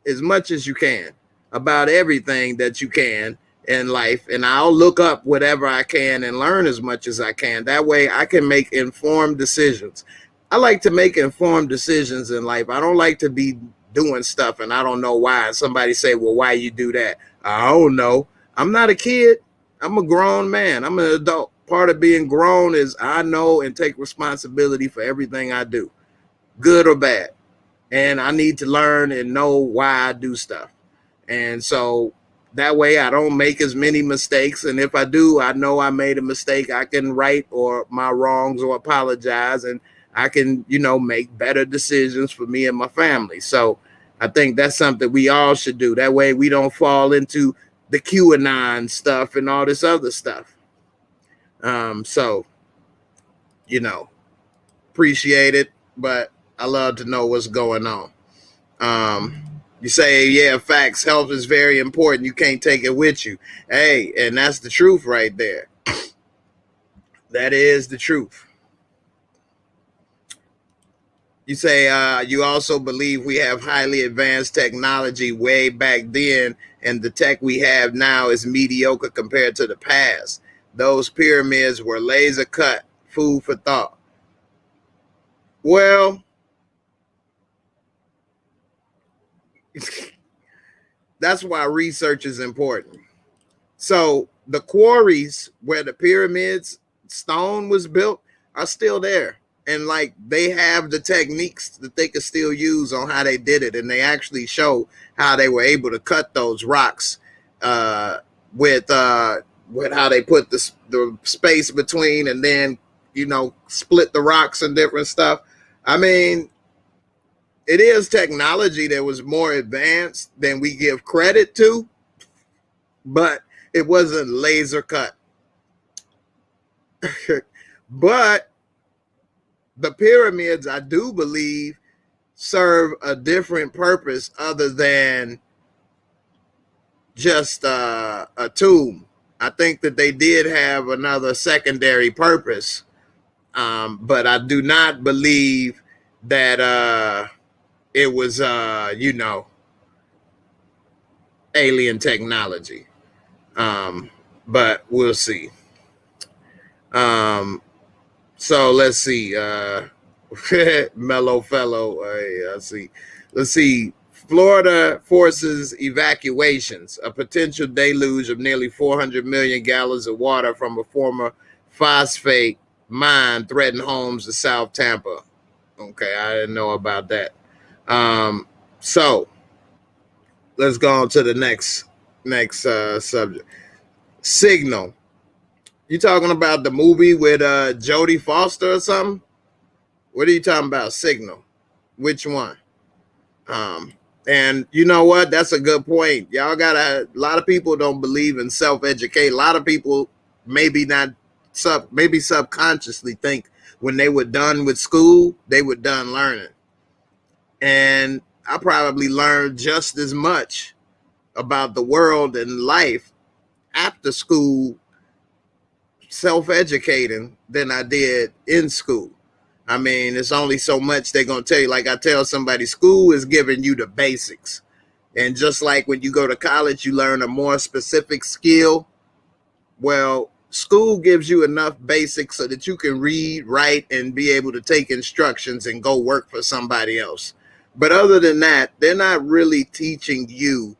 as much as you can about everything that you can in life, and I'll look up whatever I can and learn as much as I can. That way I can make informed decisions. I like to make informed decisions in life. I don't like to be doing stuff and I don't know why. Somebody say, well, why you do that? I don't know. I'm not a kid. I'm a grown man. I'm an adult. Part of being grown is I know and take responsibility for everything I do, good or bad. And I need to learn and know why I do stuff. And so that way I don't make as many mistakes. And if I do, I know I made a mistake. I can right or my wrongs or apologize, and I can, make better decisions for me and my family. So I think that's something we all should do. That way we don't fall into the QAnon stuff and all this other stuff. So, appreciate it, but I love to know what's going on. You say, yeah, facts, health is very important. You can't take it with you. Hey, and that's the truth right there. That is the truth. You say you also believe we have highly advanced technology way back then, and the tech we have now is mediocre compared to the past. Those pyramids were laser cut. Food for thought. Well, that's why research is important. So the quarries where the pyramids stone was built are still there. And like they have the techniques that they could still use on how they did it. And they actually show how they were able to cut those rocks with how they put the space between and then, split the rocks and different stuff. I mean, it is technology that was more advanced than we give credit to, but it wasn't laser cut. But the pyramids, I do believe, serve a different purpose other than just a tomb. I think that they did have another secondary purpose, but I do not believe that it was, alien technology. But we'll see. So let's see. Mellow fellow. I see. Let's see. Florida forces evacuations. A potential deluge of nearly 400 million gallons of water from a former phosphate mine threatened homes in South Tampa. Okay, I didn't know about that. So let's go on to the next subject. Signal. You talking about the movie with Jodie Foster or something? What are you talking about? Signal. Which one? And you know what? That's a good point. Y'all got a lot of people don't believe in self-educate. A lot of people maybe subconsciously think when they were done with school, they were done learning. And I probably learned just as much about the world and life after school self-educating than I did in school. I mean, it's only so much they're going to tell you. Like I tell somebody, school is giving you the basics. And just like when you go to college, you learn a more specific skill. Well, school gives you enough basics so that you can read, write, and be able to take instructions and go work for somebody else. But other than that, they're not really teaching you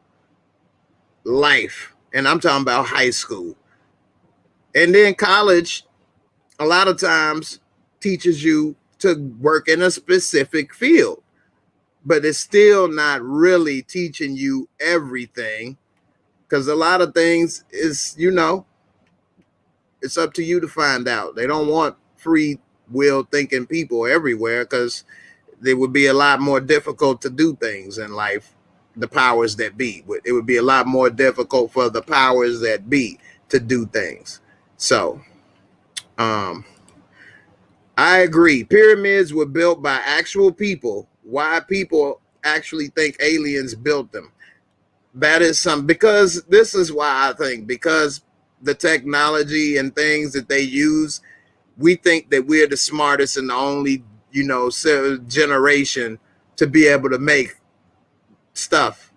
life. And I'm talking about high school. And then college, a lot of times, teaches you to work in a specific field. But it's still not really teaching you everything. Because a lot of things is, it's up to you to find out. They don't want free will thinking people everywhere because it would be a lot more difficult to do things in life. The powers that be. It would be a lot more difficult for the powers that be to do things. So, I agree. Pyramids were built by actual people. Why people actually think aliens built them? That is something, because this is why I think, because the technology and things that they use, we think that we're the smartest and the only, generation to be able to make stuff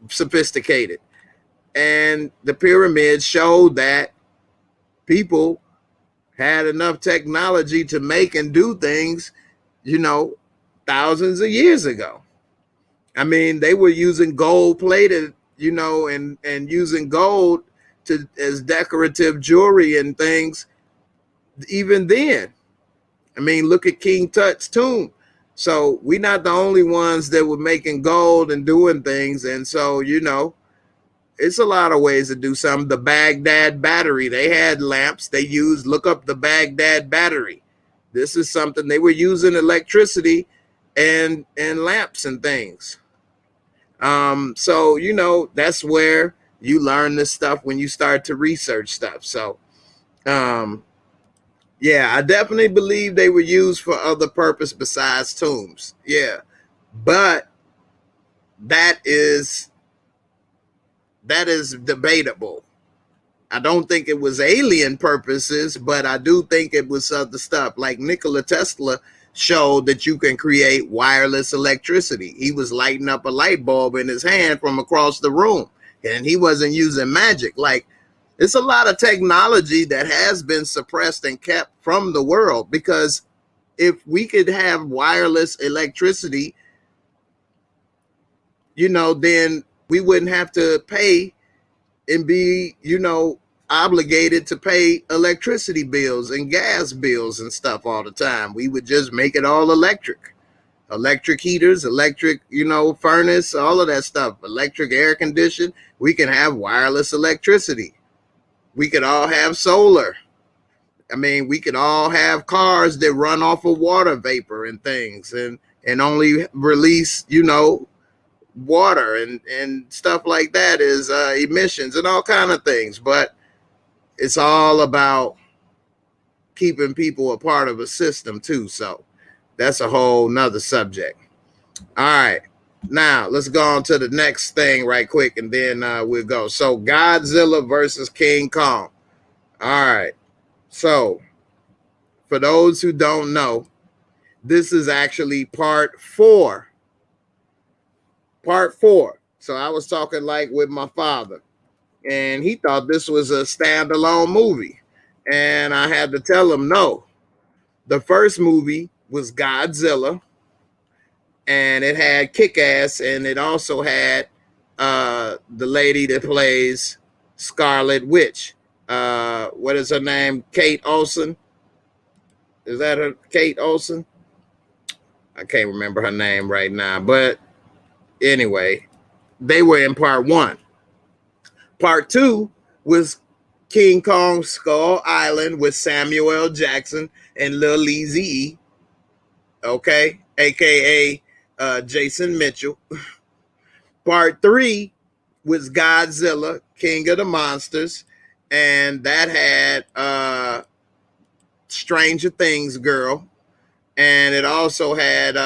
sophisticated. And the pyramids showed that people had enough technology to make and do things you know, thousands of years ago. I mean, they were using gold plated, you know, and using gold to as decorative jewelry and things even then. I mean, look at King Tut's tomb. So we're not the only ones that were making gold and doing things. And so, you know, it's a lot of ways to do something. The Baghdad battery, they had lamps they used. Look up the Baghdad battery. This is something they were using electricity and lamps and things. So, you know, that's where you learn this stuff when you start to research stuff. So, yeah, I definitely believe they were used for other purpose besides tombs. Yeah, but that is debatable. I don't think it was alien purposes, but I do think it was other stuff. Like Nikola Tesla showed that you can create wireless electricity. He was lighting up a light bulb in his hand from across the room, and he wasn't using magic. Like, it's a lot of technology that has been suppressed and kept from the world, because if we could have wireless electricity, you know, then we wouldn't have to pay and be, you know, obligated to pay electricity bills and gas bills and stuff all the time. We would just make it all electric heaters, electric, you know, furnace, all of that stuff, electric air condition. We can have wireless electricity. We could all have solar. I mean, we could all have cars that run off of water vapor and things, and only release, you know, water and stuff like that is emissions and all kind of things. But it's all about keeping people a part of a system too. So that's a whole nother subject. All right, now let's go on to the next thing right quick, and then we'll go. So Godzilla versus King Kong. All right, so for those who don't know, this is actually part 4. So I was talking like with my father, and he thought this was a standalone movie. And I had to tell him, no. The first movie was Godzilla, and it had Kick-Ass, and it also had the lady that plays Scarlet Witch. What is her name? Kate Olsen? Is that her? Kate Olsen? I can't remember her name right now. But anyway, they were in part 1. Part 2 was King Kong Skull Island with Samuel L. Jackson and Lil Eazy-E, okay, aka Jason Mitchell. Part 3 was Godzilla, King of the Monsters, and that had Stranger Things girl, and it also had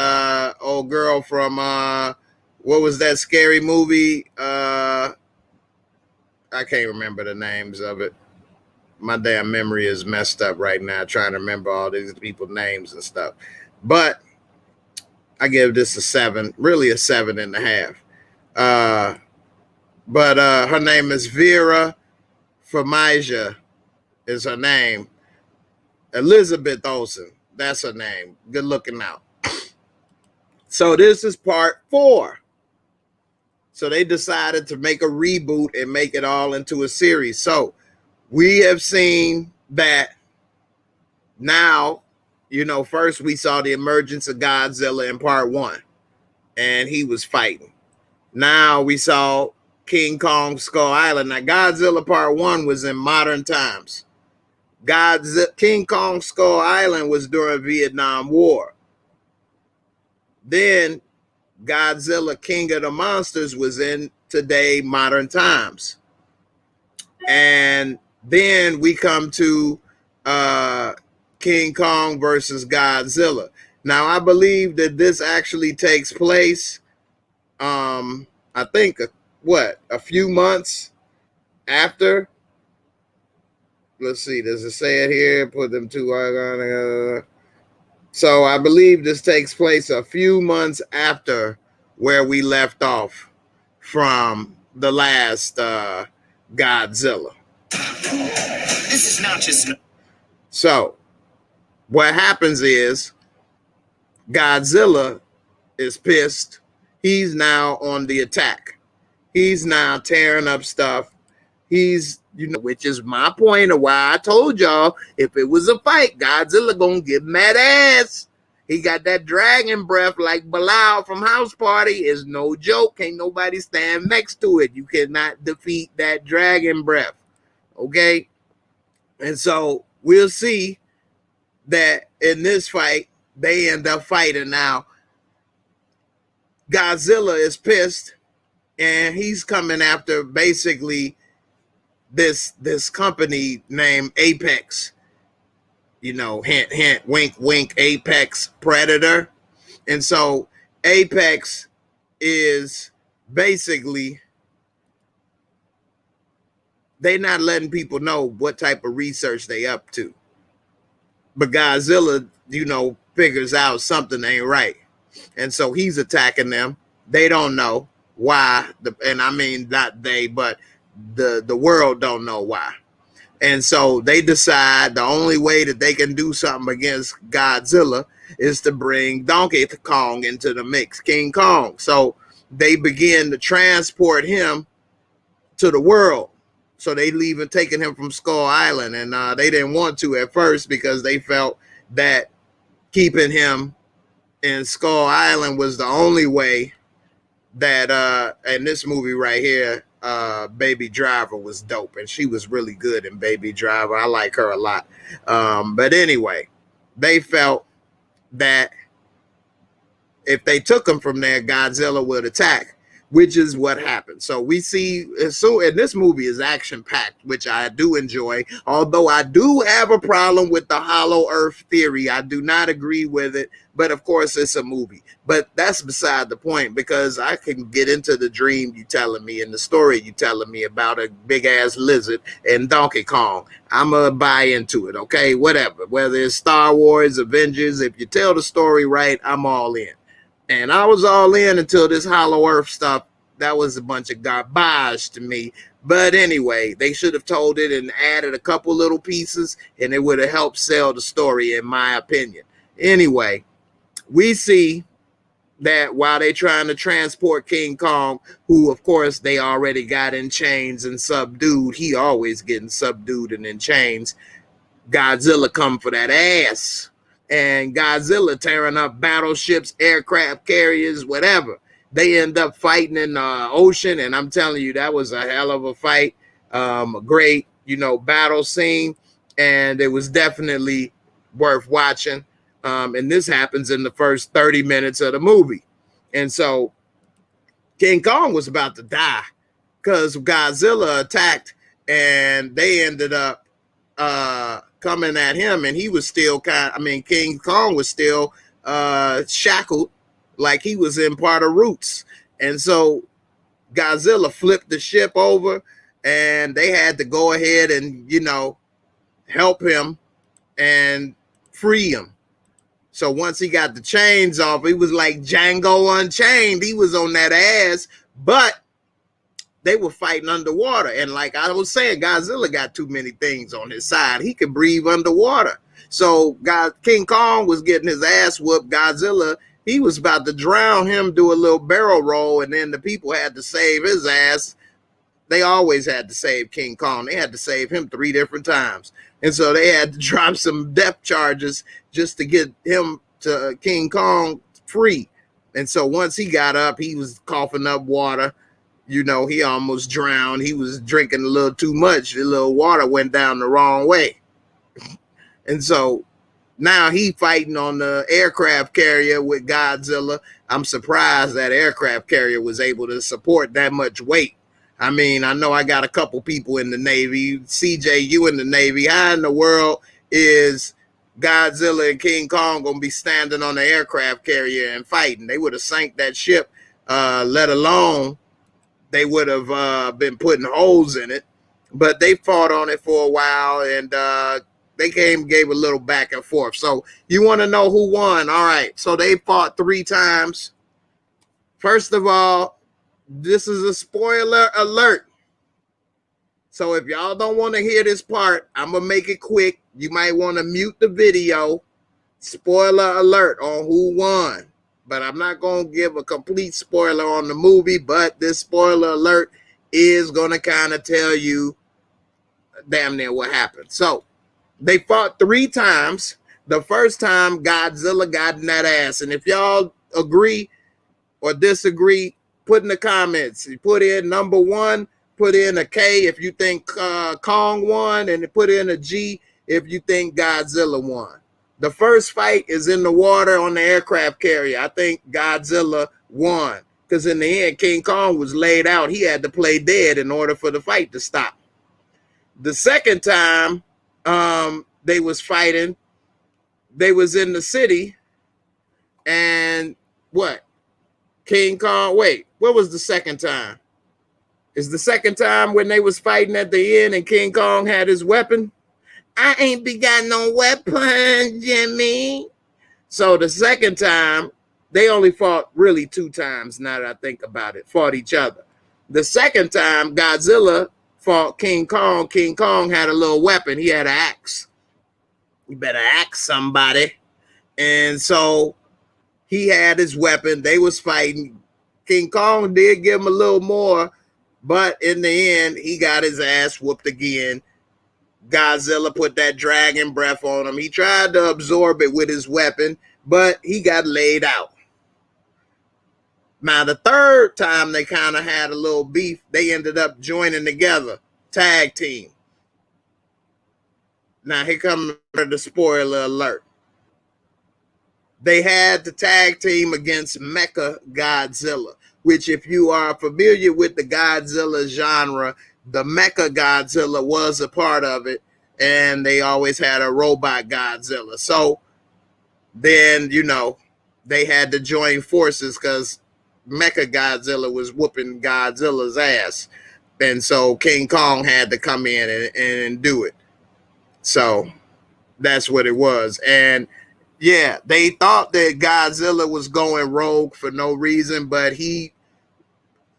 old girl from what was that scary movie? I can't remember the names of it. My damn memory is messed up right now, trying to remember all these people's names and stuff. But I give this a 7, really a 7.5. But her name is Vera Farmiga is her name. Elizabeth Olsen, that's her name. Good looking out. So this is part 4. So they decided to make a reboot and make it all into a series. So we have seen that now. You know, first we saw the emergence of Godzilla in part 1, and he was fighting. Now we saw King Kong Skull Island. Now Godzilla part 1 was in modern times. King Kong Skull Island was during Vietnam War. Then Godzilla King of the Monsters was in today modern times. And then we come to King Kong versus Godzilla. Now I believe that this actually takes place I think a few months after. Let's see, does it say it here? Put them two. So I believe this takes place a few months after where we left off from the last Godzilla. This is not just. So what happens is Godzilla is pissed. He's now on the attack. He's now tearing up stuff. He's, which is my point of why I told y'all, if it was a fight, Godzilla gonna get mad ass. He got that dragon breath like Bilal from House Party. Is no joke. Can't nobody stand next to it. You cannot defeat that dragon breath. Okay? And so we'll see that in this fight, they end up fighting now. Godzilla is pissed, and he's coming after basically this company named Apex. Hint, hint, wink, wink, Apex Predator. And so Apex is basically, they're not letting people know what type of research they up to. But Godzilla, figures out something ain't right. And so he's attacking them. They don't know why. And I mean, not they, but the world don't know why. And so they decide the only way that they can do something against Godzilla is to bring Donkey Kong into the mix, King Kong. So they begin to transport him to the world. So they leaving, taking him from Skull Island. And they didn't want to at first because they felt that keeping him in Skull Island was the only way that, in this movie right here, Baby Driver was dope, and she was really good in Baby Driver. I like her a lot. But anyway, they felt that if they took him from there, Godzilla would attack, which is what happened. So we see, and this movie is action-packed, which I do enjoy, although I do have a problem with the hollow earth theory. I do not agree with it, but of course it's a movie. But that's beside the point, because I can get into the dream you telling me and the story you telling me about a big-ass lizard and Donkey Kong. I'm going to buy into it, okay? Whatever. Whether it's Star Wars, Avengers, if you tell the story right, I'm all in. And I was all in until this Hollow Earth stuff. That was a bunch of garbage to me. But anyway, they should have told it and added a couple little pieces, and it would have helped sell the story, in my opinion. Anyway, we see that while they're trying to transport King Kong, who, of course, they already got in chains and subdued. He always getting subdued and in chains. Godzilla come for that ass. And Godzilla tearing up battleships, aircraft carriers, whatever. They end up fighting in the ocean, and I'm telling you, that was a hell of a fight. A great, battle scene, and it was definitely worth watching. And this happens in the first 30 minutes of the movie. And so King Kong was about to die because Godzilla attacked, and they ended up coming at him, and he was still King Kong was still shackled, like he was in part of Roots. And so Godzilla flipped the ship over, and they had to go ahead and, help him and free him. So once he got the chains off, he was like Django Unchained. He was on that ass, but they were fighting underwater. And like I was saying, Godzilla got too many things on his side. He could breathe underwater. So King Kong was getting his ass whooped. Godzilla, he was about to drown him, do a little barrel roll, and then the people had to save his ass. They always had to save King Kong. They had to save him 3 different times. And so they had to drop some depth charges just to get him to King Kong free. And so once he got up, he was coughing up water. He almost drowned. He was drinking a little too much. The little water went down the wrong way. And so now he fighting on the aircraft carrier with Godzilla. I'm surprised that aircraft carrier was able to support that much weight. I mean, I know I got a couple people in the Navy. CJ, you in the Navy. How in the world is Godzilla and King Kong going to be standing on the aircraft carrier and fighting? They would have sank that ship, let alone they would have been putting holes in it. But they fought on it for a while, and they gave a little back and forth. So you want to know who won? All right. So they fought 3 times. First of all, this is a spoiler alert. So if y'all don't want to hear this part, I'm going to make it quick. You might want to mute the video spoiler alert on who won. But I'm not going to give a complete spoiler on the movie, but this spoiler alert is going to kind of tell you damn near what happened. So they fought 3 times. The first time, Godzilla got in that ass. And if y'all agree or disagree, put in the comments. You put in number 1, put in a K if you think Kong won, and put in a G if you think Godzilla won. The first fight is in the water on the aircraft carrier. I think Godzilla won because in the end, King Kong was laid out. He had to play dead in order for the fight to stop. The second time they was fighting, they was in the city, and what? King Kong, wait, what was the second time? Is the second time when they was fighting at the end and King Kong had his weapon? I ain't be got no weapon, Jimmy. So the second time, they only fought really 2 times, now that I think about it, fought each other. The second time, Godzilla fought King Kong. King Kong had a little weapon. He had an axe. You better axe somebody. And so he had his weapon. They was fighting. King Kong did give him a little more, but in the end, he got his ass whooped again. Godzilla put that dragon breath on him. He tried to absorb it with his weapon, but he got laid out. Now, the third time they kind of had a little beef, they ended up joining together, tag team. Now, here comes the spoiler alert. They had the tag team against Mecha Godzilla, which if you are familiar with the Godzilla genre, the Mecha Godzilla was a part of it, and they always had a robot Godzilla. So then, you know, they had to join forces because Mecha Godzilla was whooping Godzilla's ass. And so King Kong had to come in and do it. So that's what it was. And yeah, they thought that Godzilla was going rogue for no reason, but he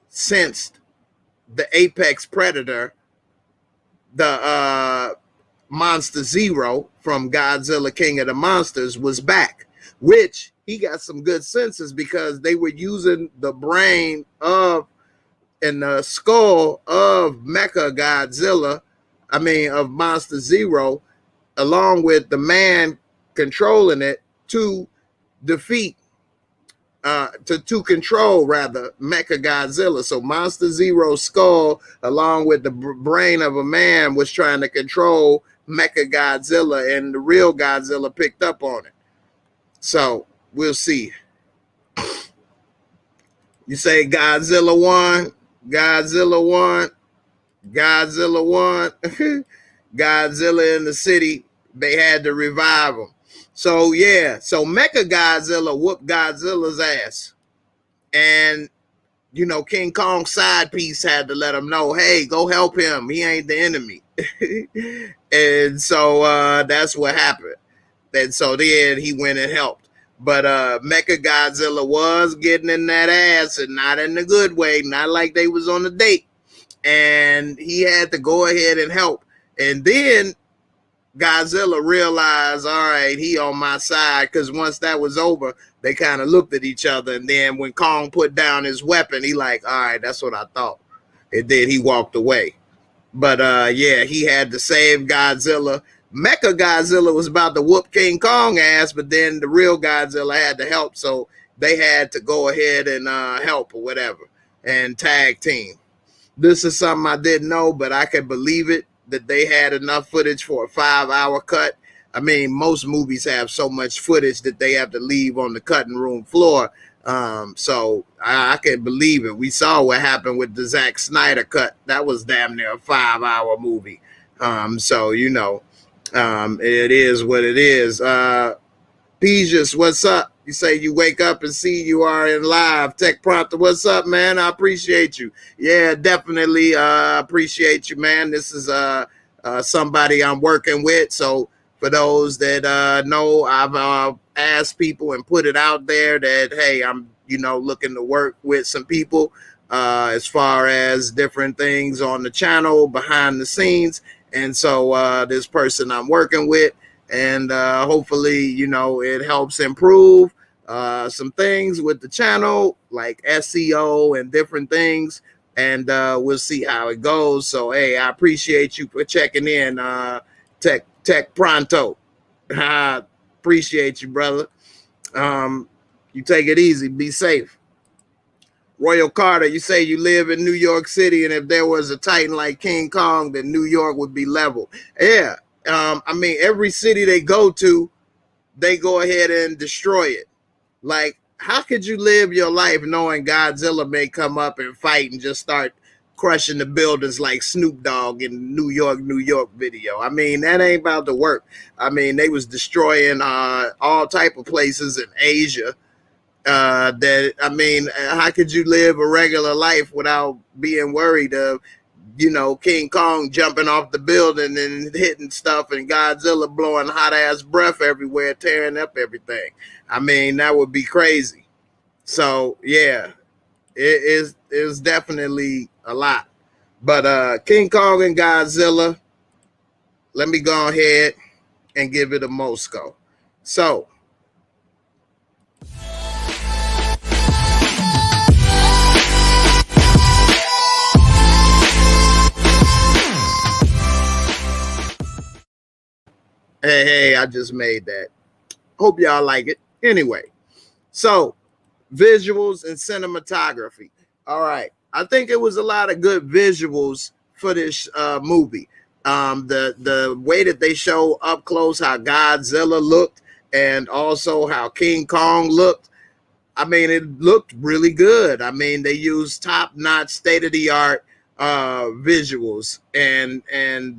sensed the apex predator, the Monster Zero from Godzilla King of the Monsters, was back, which he got some good senses because they were using the brain of and the skull of Mecha Godzilla, of Monster Zero, along with the man controlling it to defeat to control rather Mecha Godzilla. So Monster Zero's skull along with the brain of a man was trying to control Mecha Godzilla, and the real Godzilla picked up on it. So we'll see. You say Godzilla won, Godzilla won, Godzilla won. Godzilla in the city, they had to revive him. So yeah, so Mecha Godzilla whooped Godzilla's ass. And, you know, King Kong's side piece had to let him know, hey, go help him. He ain't the enemy. And so that's what happened. And so then he went and helped. But Mecha Godzilla was getting in that ass, and not in a good way, not like they was on a date. And he had to go ahead and help. And then Godzilla realized, all right, he on my side, because once that was over, they kind of looked at each other. And then when Kong put down his weapon, he like, all right, that's what I thought. And then he walked away. But yeah, he had to save Godzilla. Mecha Godzilla was about to whoop King Kong ass, but then the real Godzilla had to help. So they had to go ahead and help or whatever and tag team. This is something I didn't know, but I can believe it, that they had enough footage for a 5-hour cut. I mean, most movies have so much footage that they have to leave on the cutting room floor. So I can believe it. We saw what happened with the Zack Snyder cut. That was damn near a 5-hour movie. So, you know, it is what it is. Peaches, what's up? You say you wake up and see you are in live. Tech Prompter, what's up, man? I appreciate you. Yeah, definitely appreciate you, man. This is somebody I'm working with. So for those that know, I've asked people and put it out there that, hey, I'm, you know, looking to work with some people as far as different things on the channel, behind the scenes. And so this person I'm working with, and hopefully, you know, it helps improve some things with the channel, like SEO and different things. And we'll see how it goes. So, hey, I appreciate you for checking in, Tech Pronto. I appreciate you, brother. You take it easy. Be safe. Royal Carter, you say you live in New York City, and if there was a titan like King Kong, then New York would be level. Yeah. I mean, every city they go to, they go ahead and destroy it. Like, how could you live your life knowing Godzilla may come up and fight and just start crushing the buildings like Snoop Dogg in New York video? I mean, that ain't about to work. I mean, they was destroying all type of places in Asia. That, I mean, how could you live a regular life without being worried of, you know, King Kong jumping off the building and hitting stuff and Godzilla blowing hot ass breath everywhere, tearing up everything? I mean, that would be crazy. So yeah, it is definitely a lot. But King Kong and Godzilla, let me go ahead and give it a Moscow. So hey, I just made that. Hope y'all like it. Anyway, so visuals and cinematography. All right. I think it was a lot of good visuals for this movie. The way that they show up close how Godzilla looked and also how King Kong looked. I mean, it looked really good. I mean, they used top-notch, state-of-the-art visuals, and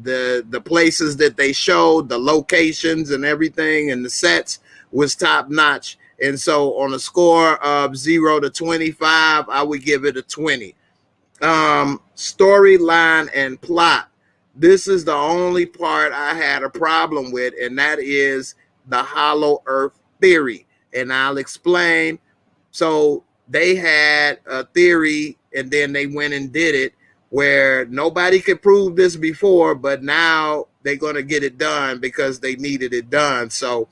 the places that they showed, the locations and everything, and the sets was top-notch. And so on a score of 0 to 25, I would give it a 20. Storyline and plot. This is the only part I had a problem with, and that is the hollow earth theory. And I'll explain. So they had a theory, and then they went and did it, where nobody could prove this before, but now they're going to get it done because they needed it done. So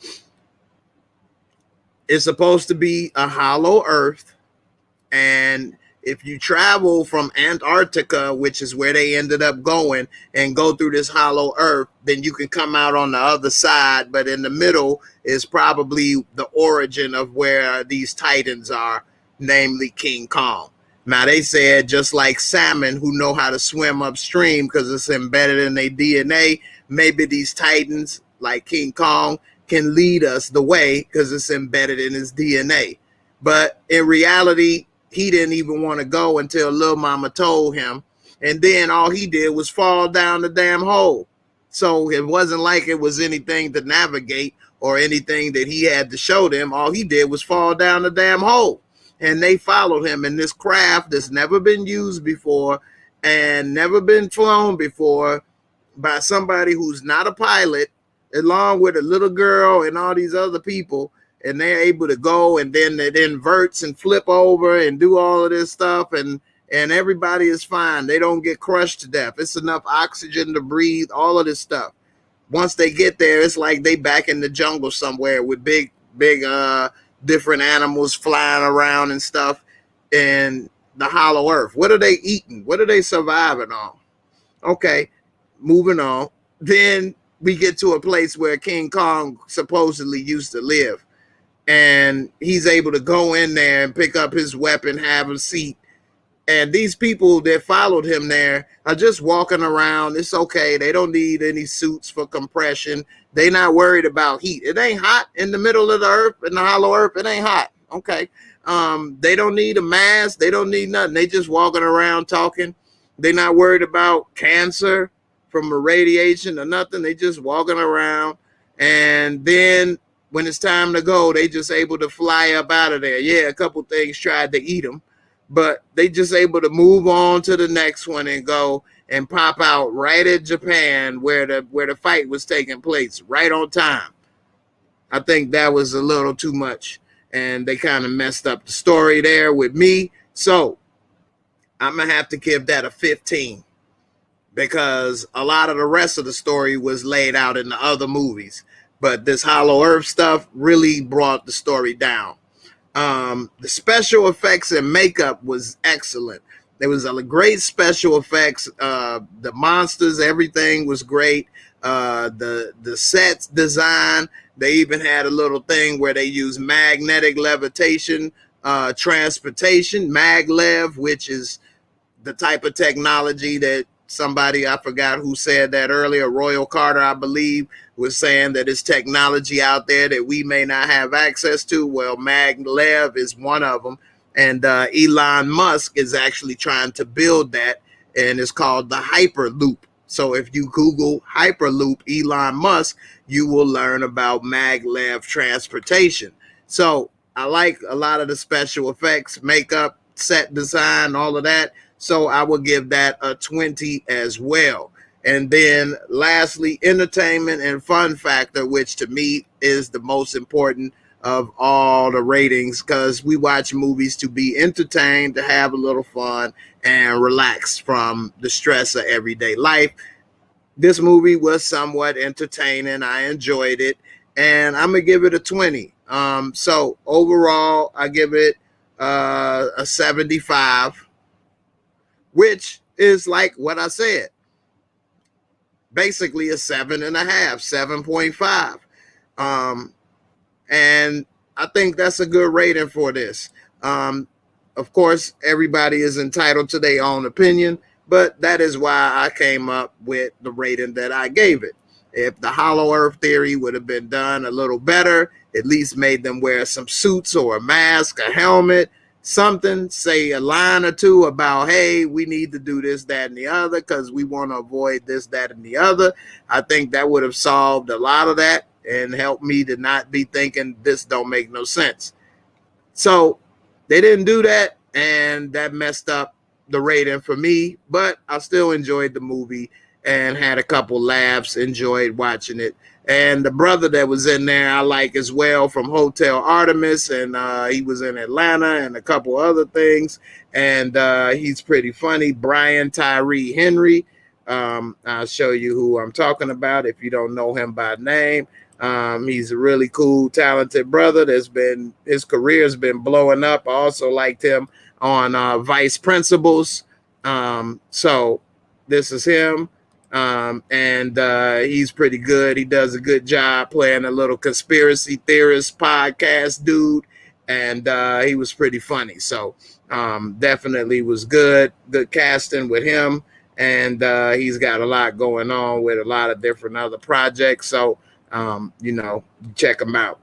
it's supposed to be a hollow earth, and if you travel from Antarctica, which is where they ended up going, and go through this hollow earth, then you can come out on the other side. But in the middle is probably the origin of where these titans are, namely King Kong. Now, they said just like salmon who know how to swim upstream because it's embedded in their DNA, maybe these titans like King Kong can lead us the way because it's embedded in his DNA. But in reality, he didn't even want to go until Lil Mama told him. And then all he did was fall down the damn hole. So it wasn't like it was anything to navigate or anything that he had to show them. All he did was fall down the damn hole. And they followed him in this craft that's never been used before and never been flown before by somebody who's not a pilot, along with a little girl and all these other people. And they're able to go, and then it inverts and flip over and do all of this stuff, and everybody is fine. They don't get crushed to death. It's enough oxygen to breathe, all of this stuff. Once they get there, it's like they back in the jungle somewhere with big different animals flying around and stuff, and the hollow earth. What are they eating? What are they surviving on? Okay, moving on. Then we get to a place where King Kong supposedly used to live. And he's able to go in there and pick up his weapon, have a seat. And these people that followed him there are just walking around. It's okay. They don't need any suits for compression. They're not worried about heat. It ain't hot in the middle of the earth, in the hollow earth. It ain't hot. Okay. They don't need a mask. They don't need nothing. They just walking around talking. They're not worried about cancer from irradiation or nothing. They just walking around. And then when it's time to go, they just able to fly up out of there. Yeah, a couple things tried to eat them, but they just able to move on to the next one and go and pop out right at Japan where the fight was taking place, right on time. I think that was a little too much, and they kind of messed up the story there with me. So I'm going to have to give that a 15 because a lot of the rest of the story was laid out in the other movies. but this Hollow Earth stuff really brought the story down. The special effects and makeup was excellent. There was a great special effects. The monsters, everything was great. The sets design, they even had a little thing where they used magnetic levitation, transportation, maglev, which is the type of technology that somebody, I forgot who said that earlier, Royal Carter, I believe, was saying that it's technology out there that we may not have access to. Well, maglev is one of them. And Elon Musk is actually trying to build that, and it's called the Hyperloop. So if you Google Hyperloop Elon Musk, you will learn about maglev transportation. So I like a lot of the special effects, makeup, set design, all of that. So I will give that a 20 as well. And then lastly, entertainment and fun factor, which to me is the most important of all the ratings, because we watch movies to be entertained, to have a little fun, and relax from the stress of everyday life. This movie was somewhat entertaining. I enjoyed it, and I'm gonna give it a 20. So overall, I give it a 75, which is like what I said, basically a 7.5, 7.5. And I think that's a good rating for this. Of course, everybody is entitled to their own opinion, but that is why I came up with the rating that I gave it. If the Hollow Earth theory would have been done a little better, at least made them wear some suits or a mask, a helmet, something, say a line or two about, hey, we need to do this, that, and the other because we want to avoid this, that, and the other. I think that would have solved a lot of that and helped me to not be thinking this don't make no sense. So they didn't do that, and that messed up the rating for me, but I still enjoyed the movie and had a couple laughs, enjoyed watching it. And the brother that was in there I like as well, from Hotel Artemis, and he was in Atlanta and a couple other things, and he's pretty funny. Brian Tyree Henry. I'll show you who I'm talking about if you don't know him by name. He's a really cool, talented brother. His career has been blowing up. I also liked him on Vice Principals. So this is him. And he's pretty good. He does a good job playing a little conspiracy theorist podcast dude. And he was pretty funny. So definitely was good casting with him. And he's got a lot going on with a lot of different other projects. So, check him out.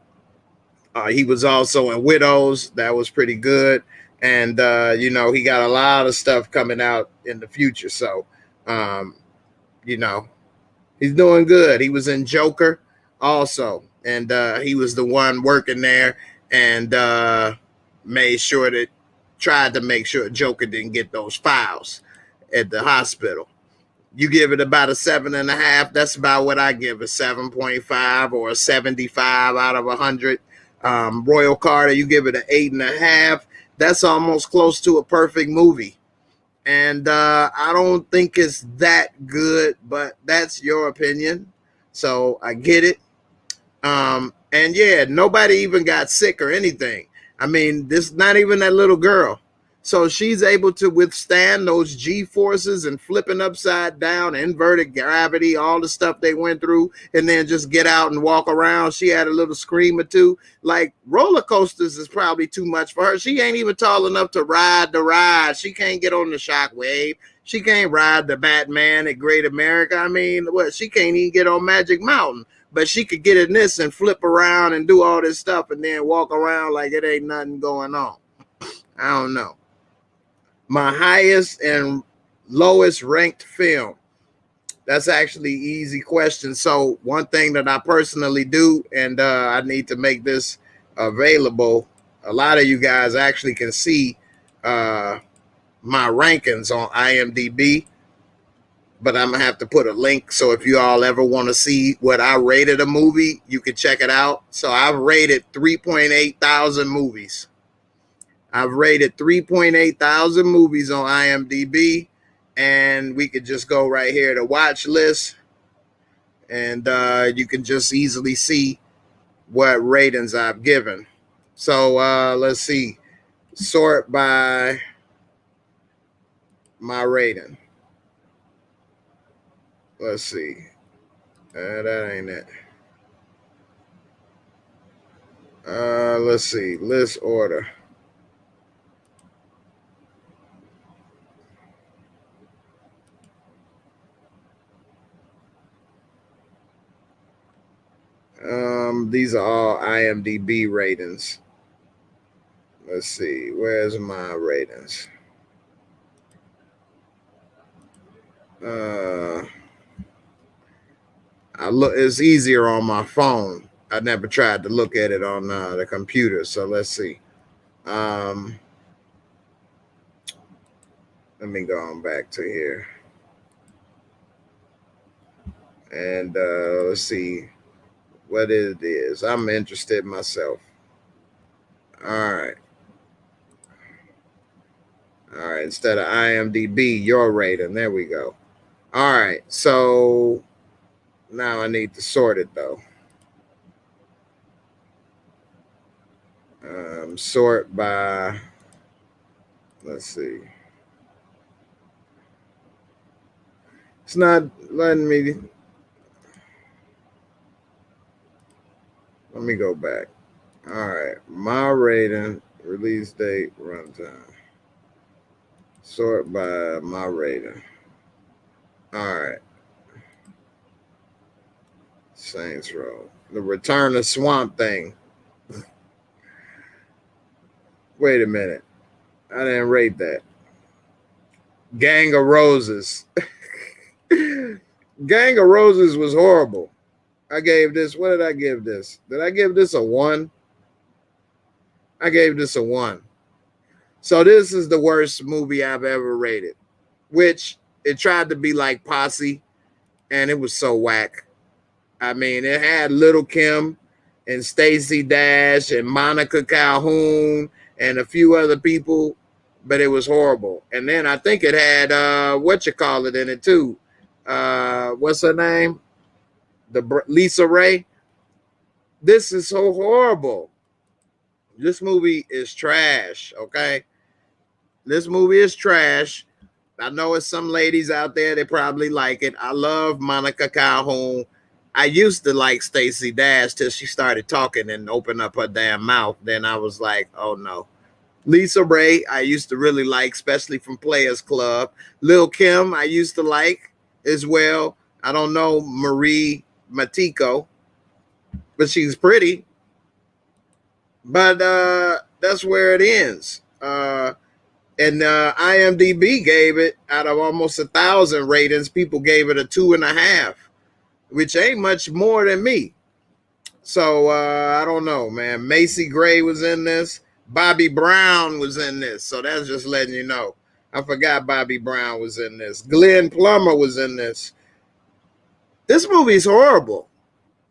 He was also in Widows. That was pretty good. And, he got a lot of stuff coming out in the future. So, he's doing good. He was in Joker also. And he was the one working there and tried to make sure Joker didn't get those files at the hospital. You give it about a 7.5. That's about what I give, a 7.5 or a 75 out of 100. Royal Carter, you give it an 8.5. That's almost close to a perfect movie. And I don't think it's that good, but that's your opinion. So I get it. And yeah, nobody even got sick or anything. I mean, this not even that little girl. So she's able to withstand those G forces and flipping upside down, inverted gravity, all the stuff they went through, and then just get out and walk around. She had a little scream or two. Like, roller coasters is probably too much for her. She ain't even tall enough to ride the ride. She can't get on the Shockwave. She can't ride the Batman at Great America. I mean, she can't even get on Magic Mountain. But she could get in this and flip around and do all this stuff and then walk around like it ain't nothing going on. I don't know. My highest and lowest ranked film. That's actually an easy question. So one thing that I personally do, and I need to make this available, a lot of you guys actually can see my rankings on IMDb, but I'm going to have to put a link. So if you all ever want to see what I rated a movie, you can check it out. So I've rated 3.8 thousand movies. I've rated 3.8 thousand movies on IMDb, and we could just go right here to watch list, and you can just easily see what ratings I've given. So let's see, sort by my rating. Let's see. That ain't it. Let's see. List order. These are all IMDb ratings. Let's see. Where's my ratings? I look. It's easier on my phone. I never tried to look at it on the computer. So let's see. Let me go on back to here. And let's see what it is. I'm interested myself. All right. All right. Instead of IMDb, your rating. There we go. All right. So now I need to sort it though. Sort by, let's see. It's not letting me. Let me go back. All right. My rating, release date, runtime. Sort by my rating. All right. Saints Row. The Return of Swamp Thing. Wait a minute. I didn't rate that. Gang of Roses. Gang of Roses was horrible. I gave this, what did I give this? Did I give this a 1? I gave this a 1. So this is the worst movie I've ever rated, which it tried to be like Posse, and it was so whack. I mean, it had Little Kim and Stacey Dash and Monica Calhoun and a few other people, but it was horrible. And then I think it had whatchamacallit in it too. What's her name? Lisa Ray. This is so horrible. This movie is trash, okay? This movie is trash. I know it's some ladies out there that probably like it. I love Monica Calhoun. I used to like Stacey Dash till she started talking and opened up her damn mouth. Then I was like, oh no. Lisa Ray, I used to really like, especially from Players Club. Lil Kim, I used to like as well. I don't know Marie Matiko, but she's pretty. But that's where it ends. And IMDb gave it, out of almost 1,000 ratings, people gave it a 2.5, which ain't much more than me. So I don't know, man. Macy Gray was in this. Bobby Brown was in this. So that's just letting you know. I forgot Bobby Brown was in this. Glenn Plummer was in this. This movie's horrible.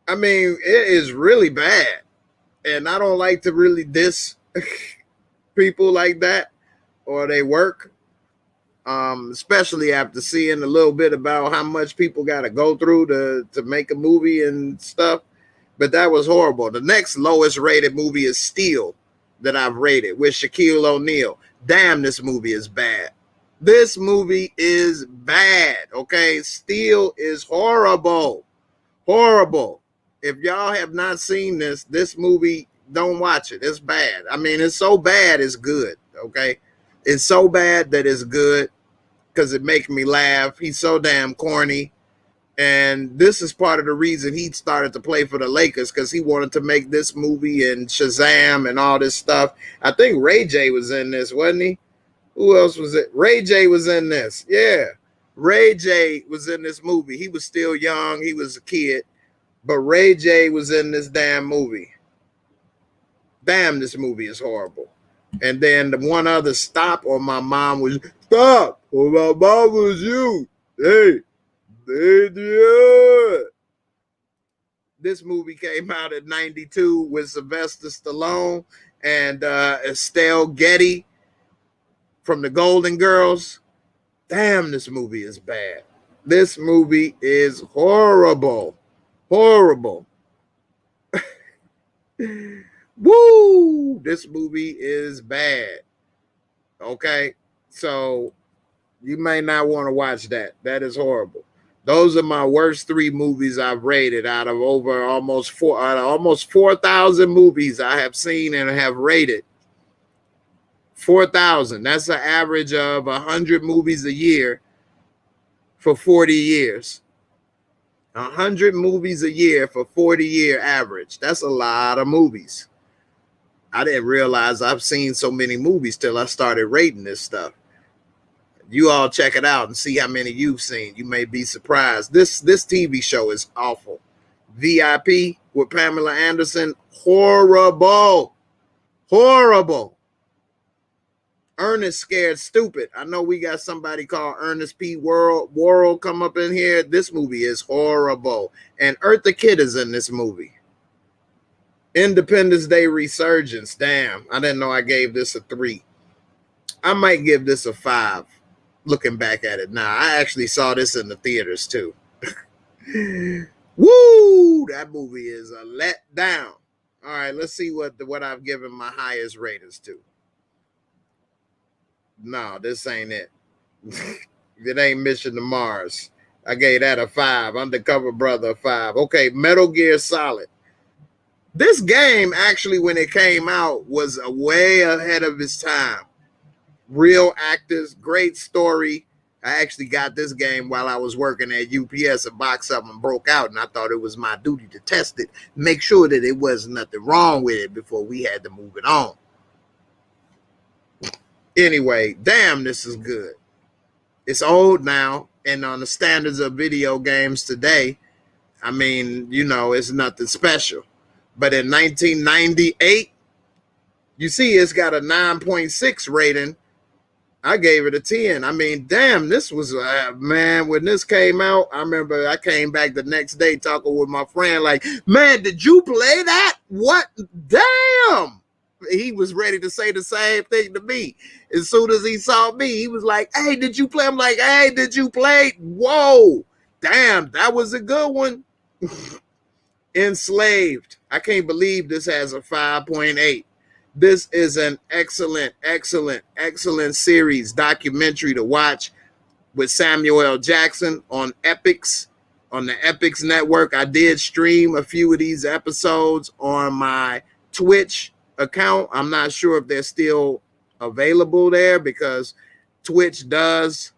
I mean, it is really bad. And I don't like to really diss people like that or they work, especially after seeing a little bit about how much people got to go through to make a movie and stuff. But that was horrible. The next lowest rated movie is Steel that I've rated with Shaquille O'Neal. Damn, this movie is bad. This movie is bad, okay? Steel is horrible. Horrible. If y'all have not seen this movie, don't watch it. It's bad. I mean, it's so bad it's good, okay? It's so bad that it's good because it makes me laugh. He's so damn corny. And this is part of the reason he started to play for the Lakers, because he wanted to make this movie and Shazam and all this stuff. I think Ray J was in this, wasn't he? Who else was it? Ray J was in this. Yeah. Ray J was in this movie. He was still young. He was a kid. But Ray J was in this damn movie. Damn, this movie is horrible. And then the one other stop on my mom was, stop, on my mom was you. Hey. This movie came out in '92 with Sylvester Stallone and Estelle Getty from the Golden Girls. Damn, this movie is bad. This movie is horrible. Horrible. Woo! This movie is bad. Okay. So you may not want to watch that. That is horrible. Those are my worst 3 movies I've rated out of over almost 4,000 movies I have seen and have rated. 4,000. That's an average of 100 movies a year for 40 years. 100 movies a year for 40-year average. That's a lot of movies. I didn't realize I've seen so many movies till I started rating this stuff. You all check it out and see how many you've seen. You may be surprised. This TV show is awful. VIP with Pamela Anderson, horrible. Horrible. Ernest Scared Stupid. I know we got somebody called Ernest P. Worrell come up in here. This movie is horrible. And Eartha Kitt is in this movie. Independence Day Resurgence. Damn, I didn't know I gave this a 3. I might give this a 5. Looking back at it now, I actually saw this in the theaters too. Woo! That movie is a letdown. All right, let's see what I've given my highest ratings to. No, this ain't it. It ain't Mission to Mars. I gave that a 5. Undercover Brother a 5. Okay, Metal Gear Solid. This game, actually, when it came out, was way ahead of its time. Real actors, great story. I actually got this game while I was working at UPS. A box of them broke out, and I thought it was my duty to test it, make sure that it wasn't nothing wrong with it before we had to move it on. Anyway, damn, this is good. It's old now, and on the standards of video games today, I mean, you know, it's nothing special. But in 1998, you see it's got a 9.6 rating. I gave it a 10. I mean, damn, this was, man, when this came out, I remember I came back the next day talking with my friend like, man, did you play that? What? Damn. He was ready to say the same thing to me. As soon as he saw me, he was like, hey, did you play? I'm like, hey, did you play? Whoa, damn, that was a good one. Enslaved. I can't believe this has a 5.8. This is an excellent, excellent, excellent series, documentary to watch with Samuel L. Jackson on Epix, on the Epix network. I did stream a few of these episodes on my Twitch account. I'm not sure if they're still available there because Twitch does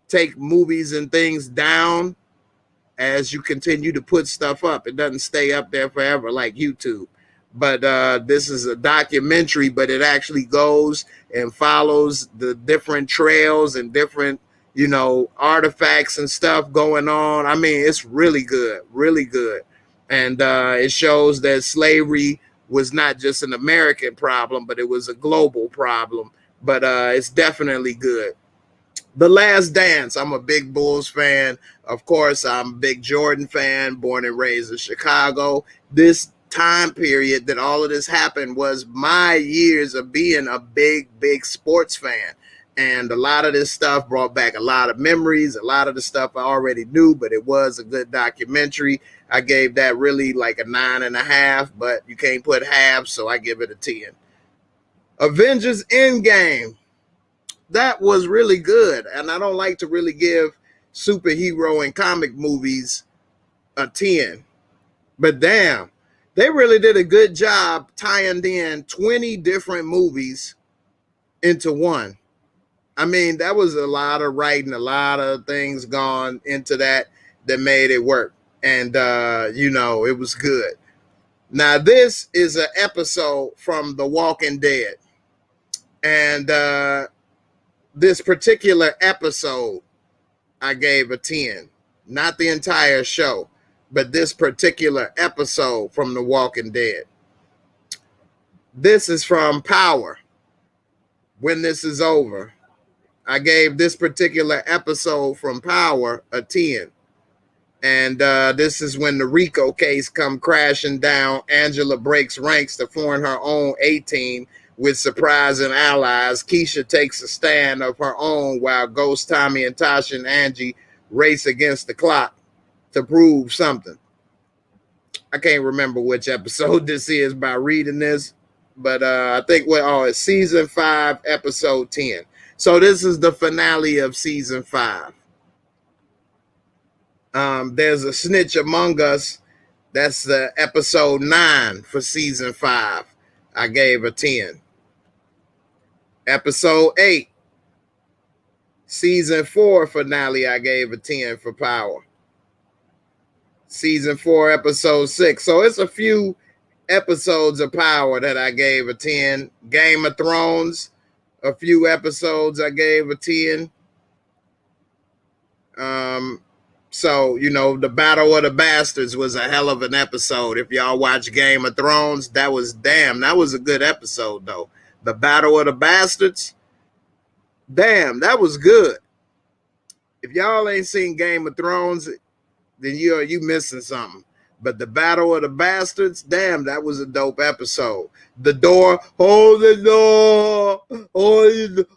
take movies and things down as you continue to put stuff up. It doesn't stay up there forever like YouTube. But this is a documentary, but it actually goes and follows the different trails and different, you know, artifacts and stuff going on. I mean, it's really good, really good. And it shows that slavery was not just an American problem, but it was a global problem. But it's definitely good. The Last Dance. I'm a big Bulls fan. Of course, I'm a big Jordan fan, born and raised in Chicago. This time period that all of this happened was my years of being a big sports fan. And a lot of this stuff brought back a lot of memories. A lot of the stuff I already knew, but it was a good documentary. I gave that really like a 9.5, but you can't put half, so I give it a 10. Avengers Endgame. That was really good. And I don't like to really give superhero and comic movies a 10. But damn, they really did a good job tying in 20 different movies into one. I mean, that was a lot of writing, a lot of things gone into that made it work. And, you know, it was good. Now, this is an episode from The Walking Dead. And this particular episode, I gave a 10. Not the entire show, but this particular episode from The Walking Dead. This is from Power. When This Is Over. I gave this particular episode from Power a 10. And this is when the Rico case come crashing down. Angela breaks ranks to form her own A-team with surprising allies. Keisha takes a stand of her own while Ghost, Tommy, and Tasha and Angie race against the clock to prove something. I can't remember which episode this is by reading this, but I think it's season 5, episode 10. So this is the finale of season 5. There's a snitch among us. That's the episode 9 for season 5. I gave a 10. Episode 8, season 4 finale, I gave a 10 for Power. Season 4, episode 6. So it's a few episodes of Power that I gave a 10. Game of Thrones, a few episodes I gave a 10. So, the Battle of the Bastards was a hell of an episode. If y'all watch Game of Thrones, that was a good episode, though. The Battle of the Bastards, damn, that was good. If y'all ain't seen Game of Thrones, then you missing something. But the Battle of the Bastards, damn, that was a dope episode. The door, hold the door, hold the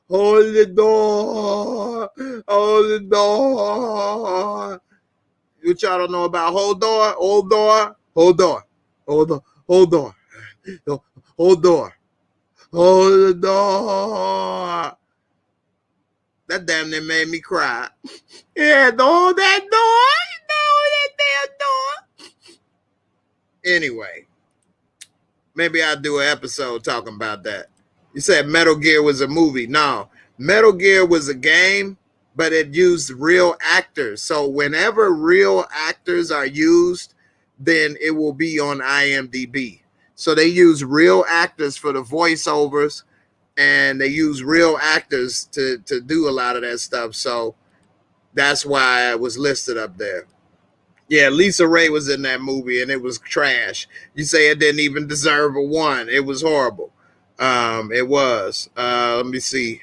door, hold the door. What y'all don't know about hold door, hold door, hold door, hold door, hold door, hold door, hold the door. That damn near made me cry. Yeah, hold that door, hold that damn door. Anyway, maybe I'll do an episode talking about that. You said Metal Gear was a movie. No, Metal Gear was a game, but it used real actors. So whenever real actors are used, then it will be on IMDb. So they use real actors for the voiceovers, and they use real actors to do a lot of that stuff. So that's why it was listed up there. Yeah, Lisa Ray was in that movie, and it was trash. You say it didn't even deserve a 1. It was horrible. It was. Let me see.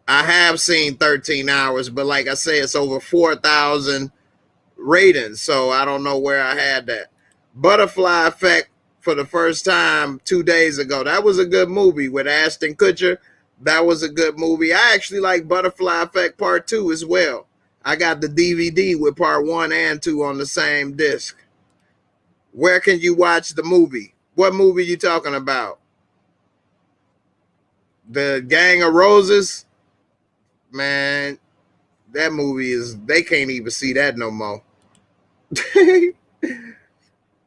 I have seen 13 Hours, but like I say, it's over 4,000 ratings, so I don't know where I had that. Butterfly Effect for the first time 2 days ago. That was a good movie with Ashton Kutcher. That was a good movie. I actually like Butterfly Effect Part 2 as well. I got the DVD with Part 1 and 2 on the same disc. Where can you watch the movie? What movie you talking about? The Gang of Roses? Man, that movie they can't even see that no more.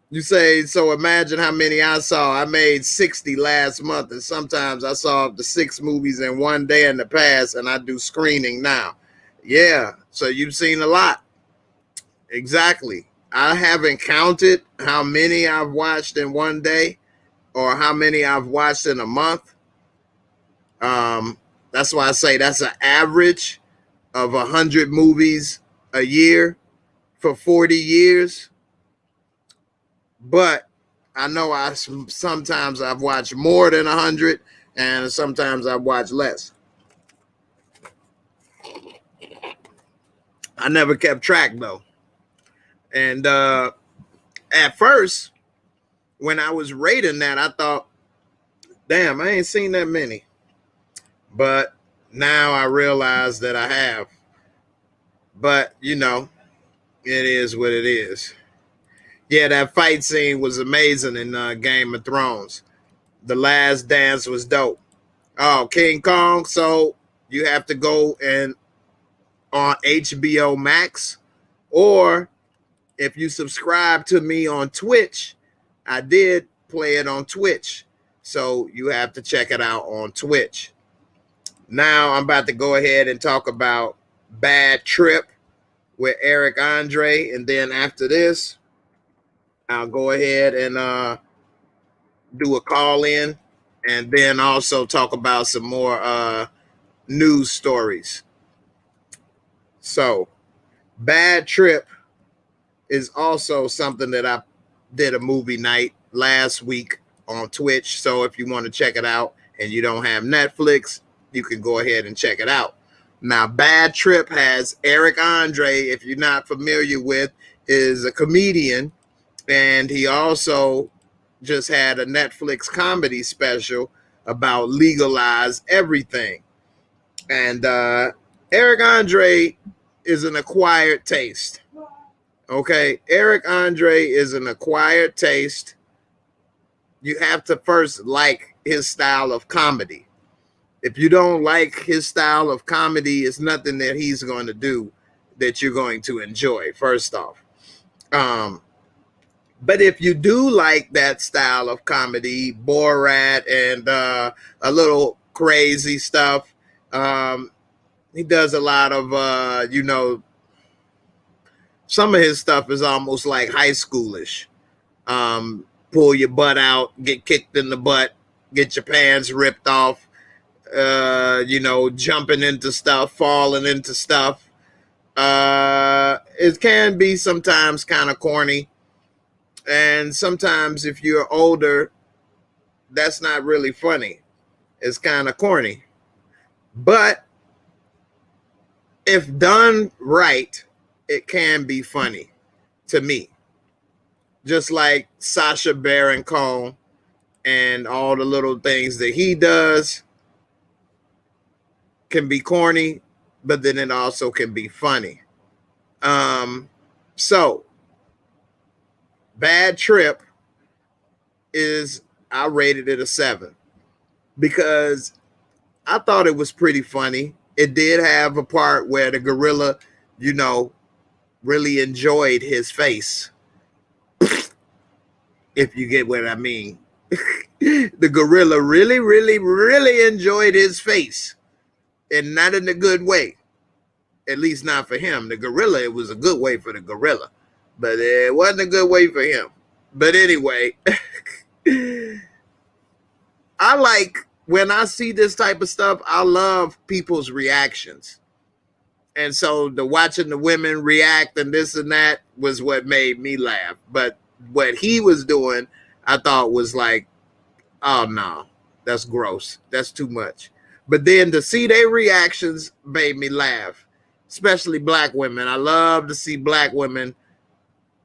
You say, so imagine how many I saw. I made 60 last month, and sometimes I saw up to 6 movies in one day in the past, and I do screening now. Yeah, so you've seen a lot. Exactly. I haven't counted how many I've watched in one day or how many I've watched in a month. That's why I say that's an average of 100 movies a year for 40 years. But I know sometimes I've watched more than 100, and sometimes I've watched less. I never kept track, though. And at first, when I was rating that, I thought, damn, I ain't seen that many. But now I realize that I have. But, it is what it is. Yeah, that fight scene was amazing in Game of Thrones. The Last Dance was dope. Oh, King Kong. So you have to go and on HBO Max, or if you subscribe to me on Twitch, I did play it on Twitch. So you have to check it out on Twitch. Now I'm about to go ahead and talk about Bad Trip with Eric Andre. And then after this, I'll go ahead and do a call in, and then also talk about some more news stories. So Bad Trip is also something that I did a movie night last week on Twitch. So if you want to check it out and you don't have Netflix, you can go ahead and check it out. Now, Bad Trip has Eric Andre, if you're not familiar with, is a comedian, and he also just had a Netflix comedy special about legalize everything. And Eric Andre is an acquired taste. Okay, Eric Andre is an acquired taste. You have to first like his style of comedy. If you don't like his style of comedy, it's nothing that he's going to do that you're going to enjoy, first off. Um, but if you do like that style of comedy, Borat and a little crazy stuff, um, he does a lot of, some of his stuff is almost like high schoolish. Pull your butt out, get kicked in the butt, get your pants ripped off, jumping into stuff, falling into stuff. It can be sometimes kind of corny. And sometimes if you're older, that's not really funny. It's kind of corny. But if done right, it can be funny to me. Just like Sacha Baron Cohen and all the little things that he does can be corny, but then it also can be funny. So Bad Trip is, I rated it a 7 because I thought it was pretty funny. It did have a part where the gorilla, really enjoyed his face. If you get what I mean. The gorilla really, really, really enjoyed his face. And not in a good way. At least not for him. The gorilla, it was a good way for the gorilla. But it wasn't a good way for him. But anyway, I like, when I see this type of stuff, I love people's reactions. And so watching the women react and this and that was what made me laugh. But what he was doing, I thought was like, oh no, that's gross. That's too much. But then to see their reactions made me laugh, especially black women. I love to see black women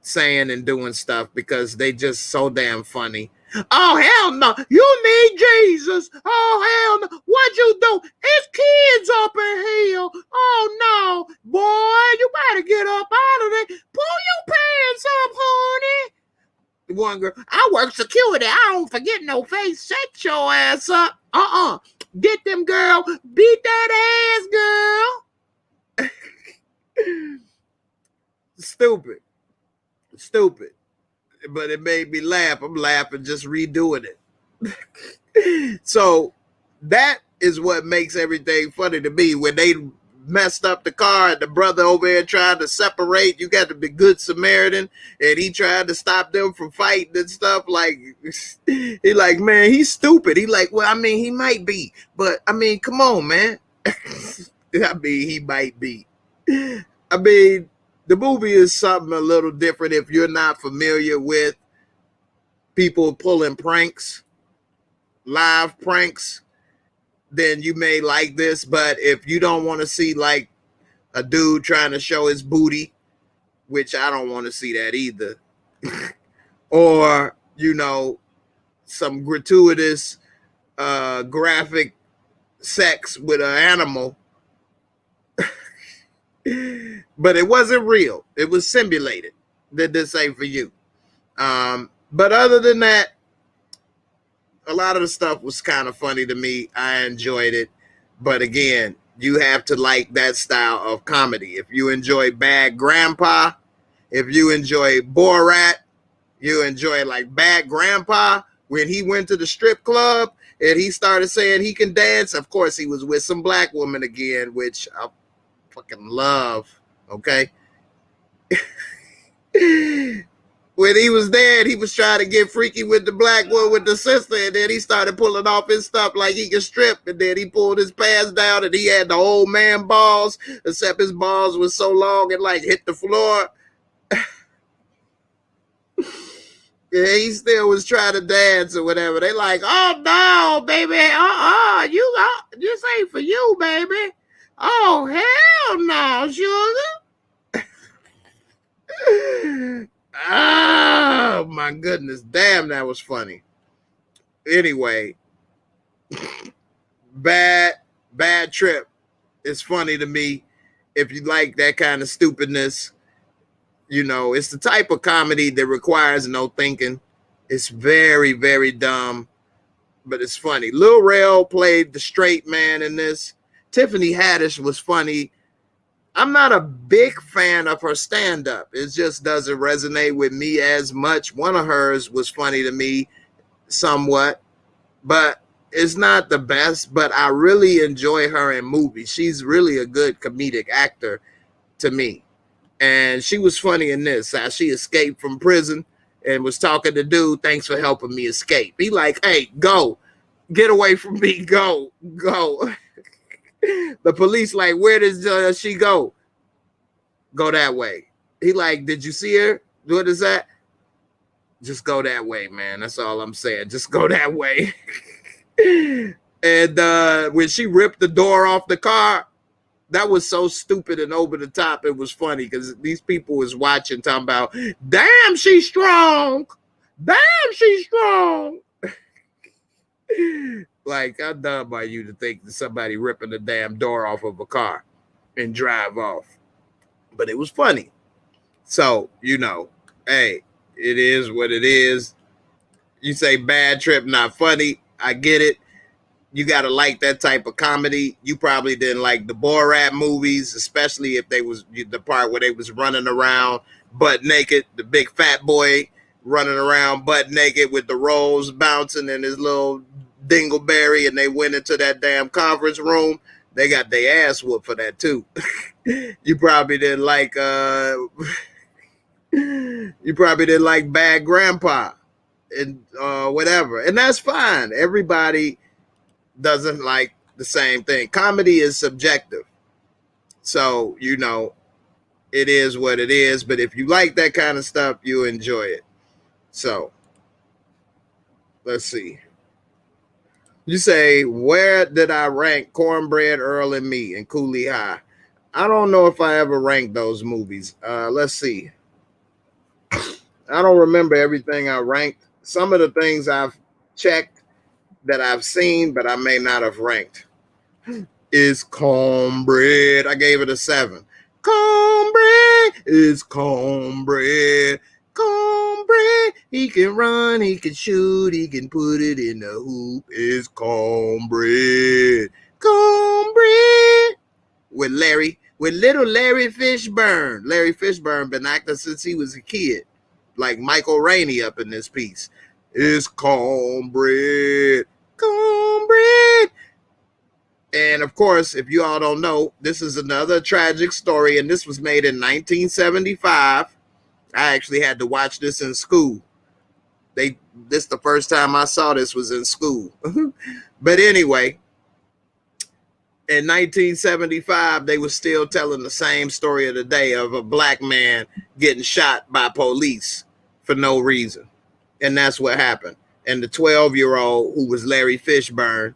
saying and doing stuff because they just so damn funny. Oh, hell no. You need Jesus. Oh, hell no. What you do? It's kids up in here. Oh, no. Boy, you better get up out of there. Pull your pants up, honey. One girl, I work security. I don't forget no face. Shut your ass up. Get them, girl. Beat that ass, girl. Stupid. But it made me laugh. I'm laughing just redoing it. So that is what makes everything funny to me. When they messed up the car and the brother over there tried to separate, you got to be good Samaritan, and he tried to stop them from fighting and stuff. Like, he like, man, he's stupid. He like, well, I mean, he might be, but I mean, come on, man. I mean, he might be. I mean, the movie is something a little different if you're not familiar with people pulling pranks, live pranks. Then you may like this. But if you don't want to see like a dude trying to show his booty, which I don't want to see that either, or, some gratuitous graphic sex with an animal, but it wasn't real. It was simulated. That this ain't for you. But other than that, a lot of the stuff was kind of funny to me. I enjoyed it. But again, you have to like that style of comedy. If you enjoy Bad Grandpa, if you enjoy Borat, you enjoy like Bad Grandpa, when he went to the strip club and he started saying he can dance. Of course, he was with some black woman again, which I fucking love. Okay. When he was there and he was trying to get freaky with the black one with the sister, and then he started pulling off his stuff like he could strip, and then he pulled his pants down and he had the old man balls, except his balls was so long and like hit the floor. Yeah, he still was trying to dance or whatever. They like, oh no, baby, this ain't for you, baby. Oh hell no, sugar. Oh my goodness, damn, that was funny. Anyway, bad trip is funny to me. If you like that kind of stupidness, You know, it's the type of comedy that requires no thinking. It's very, very dumb, but it's funny. Lil Rel played the straight man in this. Tiffany Haddish was funny. I'm not a big fan of her stand-up. It just doesn't resonate with me as much. One of hers was funny to me somewhat, but it's not the best. But I really enjoy her in movies. She's really a good comedic actor to me. And she was funny in this. How she escaped from prison and was talking to dude, thanks for helping me escape. He like, hey, go. Get away from me. Go. The police like, where does she go? Go that way. He like, did you see her? What is that? Just go that way, man. That's all I'm saying. Just go that way. And when she ripped the door off the car, that was so stupid and over the top. It was funny because these people was watching, talking about, damn, she's strong. Damn, she's strong. Like, I'm dumb by you to think that somebody ripping the damn door off of a car and drive off. But it was funny. So, you know, hey, it is what it is. You say Bad Trip not funny. I get it. You got to like that type of comedy. You probably didn't like the Borat movies, especially if they was the part where they was running around butt naked, the big fat boy running around butt naked with the rolls bouncing in his little dingleberry, and they went into that damn conference room. They got their ass whooped for that too. You probably didn't like Bad Grandpa and whatever. And that's fine. Everybody doesn't like the same thing. Comedy is subjective. So, you know, it is what it is. But if you like that kind of stuff, you enjoy it. So, let's see. You say, where did I rank Cornbread, Earl, and Me and Cooley High? I don't know if I ever ranked those movies. Let's see. I don't remember everything I ranked. Some of the things I've checked that I've seen, but I may not have ranked, is Cornbread. I gave it a 7. Cornbread is cornbread. Cornbread. He can run, he can shoot, he can put it in the hoop. Is cornbread. Cornbread. With little Larry Fishburne. Larry Fishburne been acting since he was a kid. Like Michael Rainey up in this piece. Is cornbread. Cornbread. And of course, if you all don't know, this is another tragic story, and this was made in 1975. I actually had to watch this in school. This the first time I saw this was in school. But anyway, in 1975, they were still telling the same story of the day of a black man getting shot by police for no reason. And that's what happened. And the 12-year-old, who was Larry Fishburne,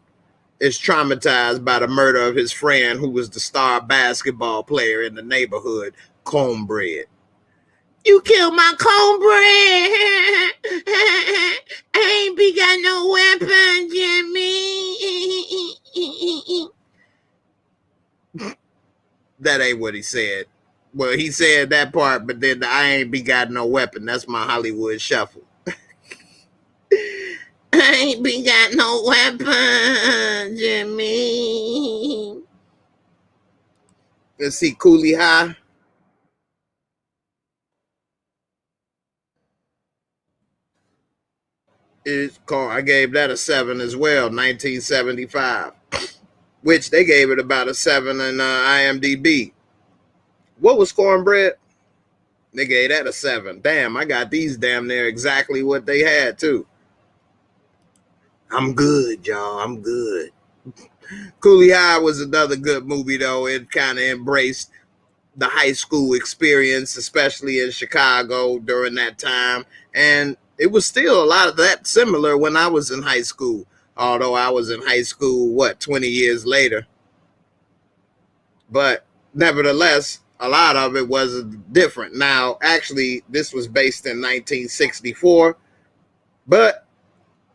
is traumatized by the murder of his friend, who was the star basketball player in the neighborhood, Cornbread. You killed my cornbread. I ain't be got no weapon, Jimmy. That ain't what he said. Well, he said that part, but then the I ain't be got no weapon. That's my Hollywood shuffle. I ain't be got no weapon, Jimmy. Let's see, Cooley High. It's called, I gave that a 7 as well, 1975, which they gave it about a 7 in IMDb. What was Cornbread? They gave that a 7. Damn, I got these damn near exactly what they had too. I'm good, y'all. I'm good. Cooley High was another good movie, though. It kind of embraced the high school experience, especially in Chicago during that time. And it was still a lot of that similar when I was in high school, although I was in high school, 20 years later. But nevertheless, a lot of it was different. Now, actually, this was based in 1964, but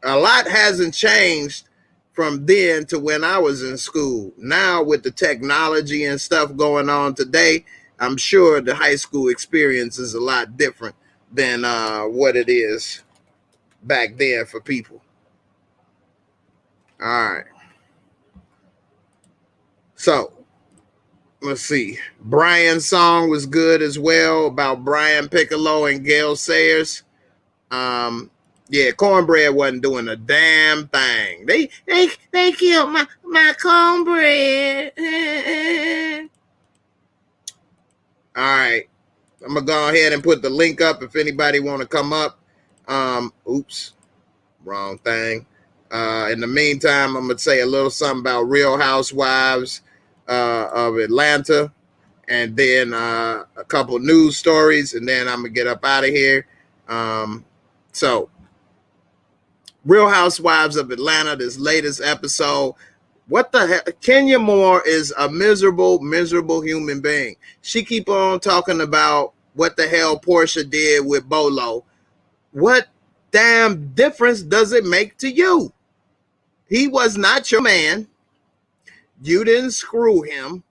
a lot hasn't changed from then to when I was in school. Now, with the technology and stuff going on today, I'm sure the high school experience is a lot different than what it is back then for people. All right. So let's see. Brian's song was good as well about Brian Piccolo and Gail Sayers. Yeah, Cornbread wasn't doing a damn thing. They killed my cornbread. All right. I'm gonna go ahead and put the link up if anybody want to come up. Oops, wrong thing. In the meantime, I'm gonna say a little something about Real Housewives of Atlanta, and then a couple news stories, and then I'm gonna get up out of here. So, Real Housewives of Atlanta, this latest episode. What the hell? Kenya Moore is a miserable, miserable human being. She keep on talking about what the hell Portia did with Bolo. What damn difference does it make to you? He was not your man. You didn't screw him.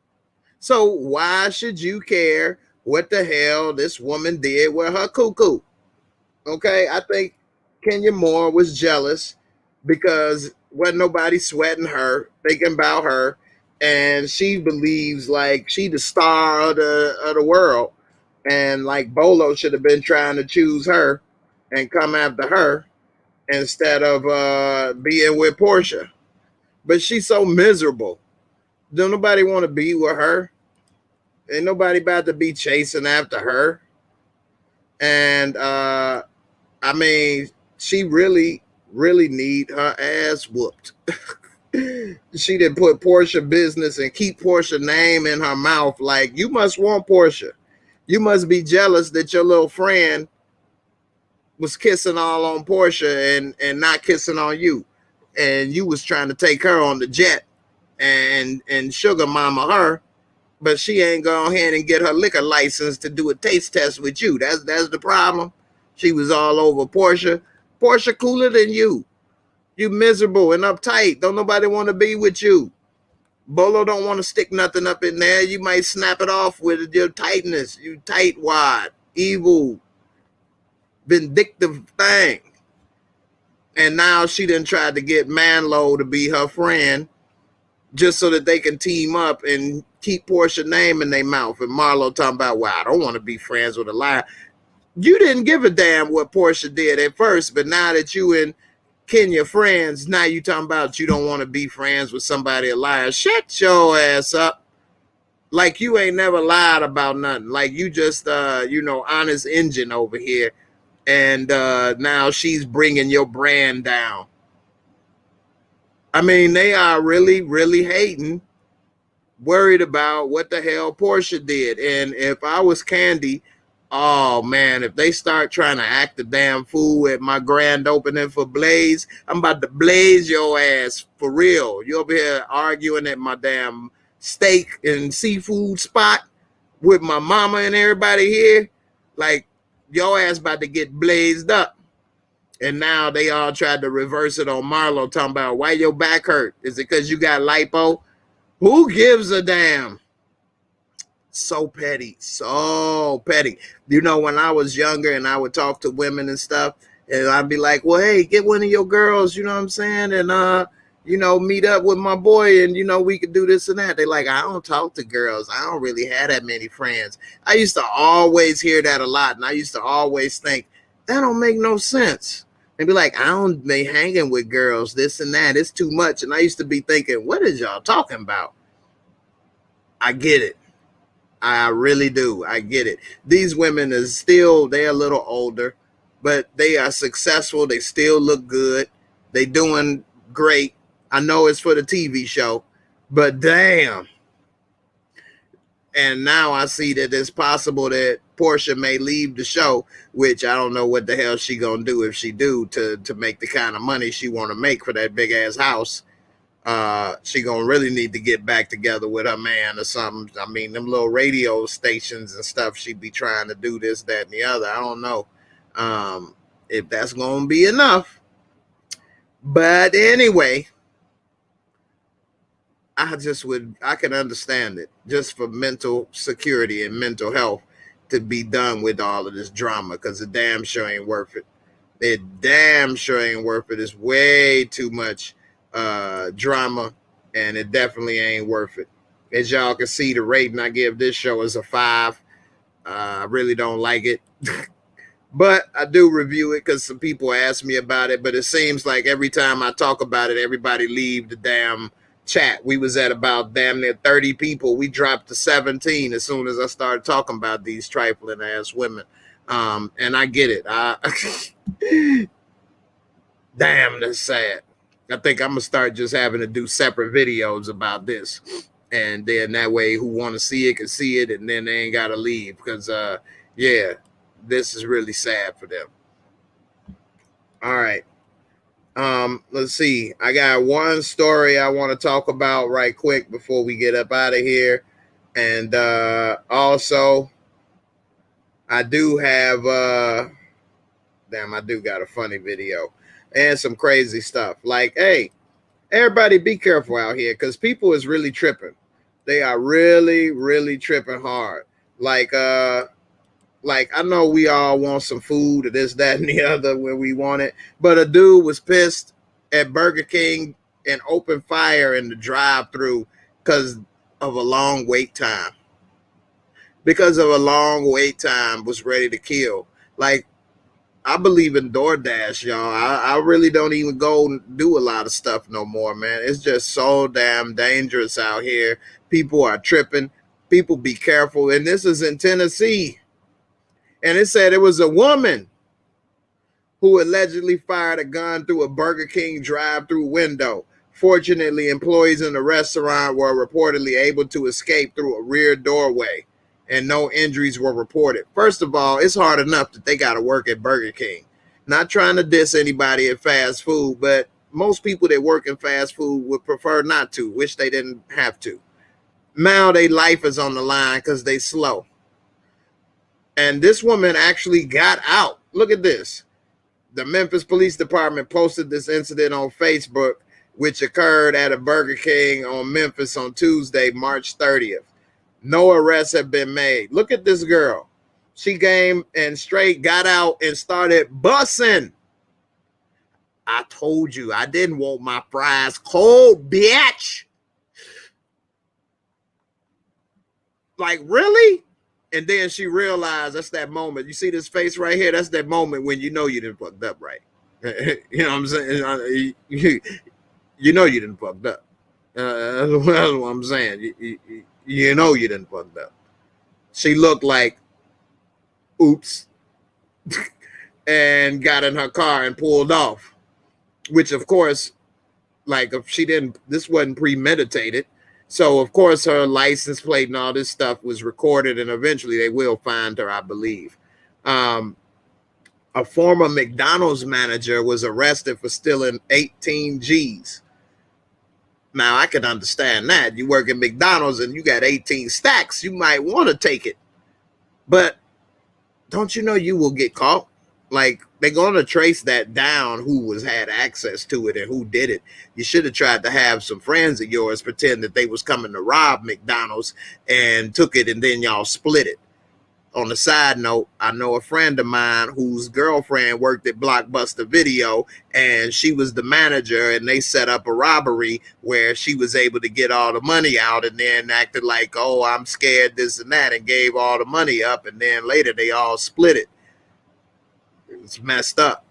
So why should you care what the hell this woman did with her cuckoo? Okay, I think Kenya Moore was jealous because wasn't nobody sweating her, thinking about her, and she believes like she the star of the world, and like Bolo should have been trying to choose her and come after her instead of being with Portia. But she's so miserable. Don't nobody want to be with her. Ain't nobody about to be chasing after her. And I mean, she really, really need her ass whooped. She didn't put Portia business and keep Portia name in her mouth. Like, you must want Portia. You must be jealous that your little friend was kissing all on Portia and not kissing on you. And you was trying to take her on the jet and sugar mama her, but she ain't go ahead and get her liquor license to do a taste test with you. That's the problem. She was all over Portia. Portia cooler than you. You miserable and uptight. Don't nobody want to be with you. Bolo don't want to stick nothing up in there. You might snap it off with your tightness. You tightwad, evil, vindictive thing. And now she done tried to get Manlow to be her friend just so that they can team up and keep Portia's name in their mouth. And Marlo talking about, well, I don't want to be friends with a liar. You didn't give a damn what Portia did at first, but now that you and Kenya friends, now you talking about you don't want to be friends with somebody a liar. Shut your ass up. Like you ain't never lied about nothing. Like you just, honest engine over here. And now she's bringing your brand down. I mean, they are really, really hating, worried about what the hell Portia did. And if I was Candy, oh man, if they start trying to act a damn fool at my grand opening for Blaze, I'm about to blaze your ass for real. You over here arguing at my damn steak and seafood spot with my mama and everybody here. Like, your ass about to get blazed up. And now they all tried to reverse it on Marlo, talking about why your back hurt. Is it because you got lipo? Who gives a damn? So petty, so petty. You know, when I was younger and I would talk to women and stuff, and I'd be like, well, hey, get one of your girls, you know what I'm saying? And, meet up with my boy and, we could do this and that. They like, I don't talk to girls. I don't really have that many friends. I used to always hear that a lot. And I used to always think, that don't make no sense. They'd be like, I don't be hanging with girls, this and that. It's too much. And I used to be thinking, what is y'all talking about? I get it. I really do. I get it. These women is still, they're a little older, but they are successful. They still look good. They doing great. I know it's for the TV show, but damn. And now I see that it's possible that Portia may leave the show, which I don't know what the hell she gonna do if she do to make the kind of money she want to make for that big ass house. She gonna really need to get back together with her man or something. I mean, them little radio stations and stuff, she be trying to do this, that, and the other. I don't know if that's gonna be enough. But anyway, I can understand it just for mental security and mental health to be done with all of this drama, because it damn sure ain't worth it. It damn sure ain't worth it. It's way too much drama, and it definitely ain't worth it. As y'all can see, the rating I give this show is a 5. I really don't like it. But I do review it because some people ask me about it. But it seems like every time I talk about it, everybody leave the damn chat. We was at about damn near 30 people. We dropped to 17 as soon as I started talking about these trifling ass women. And I get it. Damn, that's sad. I think I'm gonna start just having to do separate videos about this, and then that way, who want to see it can see it, and then they ain't gotta leave, because yeah, this is really sad for them. All right. Let's see. I got one story I want to talk about right quick before we get up out of here. And also I do have I do got a funny video and some crazy stuff. Like, hey, everybody be careful out here, because people is really tripping. They are really, really tripping hard. Like I know we all want some food or this, that, and the other when we want it, but a dude was pissed at Burger King and opened fire in the drive-thru because of a long wait time. Because of a long wait time, was ready to kill. Like, I believe in DoorDash, y'all. I really don't even go and do a lot of stuff no more, man. It's just so damn dangerous out here. People are tripping. People be careful. And this is in Tennessee. And it said it was a woman who allegedly fired a gun through a Burger King drive-through window. Fortunately, employees in the restaurant were reportedly able to escape through a rear doorway, and no injuries were reported. First of all, it's hard enough that they got to work at Burger King. Not trying to diss anybody at fast food, but most people that work in fast food would prefer not to, wish they didn't have to. Now their life is on the line because they slow. And this woman actually got out. Look at this. The Memphis Police Department posted this incident on Facebook, which occurred at a Burger King on Memphis on Tuesday, March 30th. No arrests have been made. Look at this girl. She came and straight got out and started bussing. I told you I didn't want my fries cold, bitch. Like, really? And then she realized, that's that moment. You see this face right here? That's that moment when you know you didn't fucked up right. You know what I'm saying? You know you didn't fucked up. That's what I'm saying. You know you didn't fucked up. She looked like, oops, and got in her car and pulled off. Which, of course, like, if she didn't, this wasn't premeditated. So, of course, her license plate and all this stuff was recorded, and eventually they will find her, I believe. A former McDonald's manager was arrested for stealing 18 G's. Now, I can understand that. You work at McDonald's and you got 18 stacks, you might want to take it. But don't you know you will get caught? Like, they're going to trace that down, who had access to it and who did it. You should have tried to have some friends of yours pretend that they was coming to rob McDonald's and took it, and then y'all split it. On the side note, I know a friend of mine whose girlfriend worked at Blockbuster Video, and she was the manager, and they set up a robbery where she was able to get all the money out and then acted like, oh, I'm scared, this and that, and gave all the money up, and then later they all split it. It's messed up.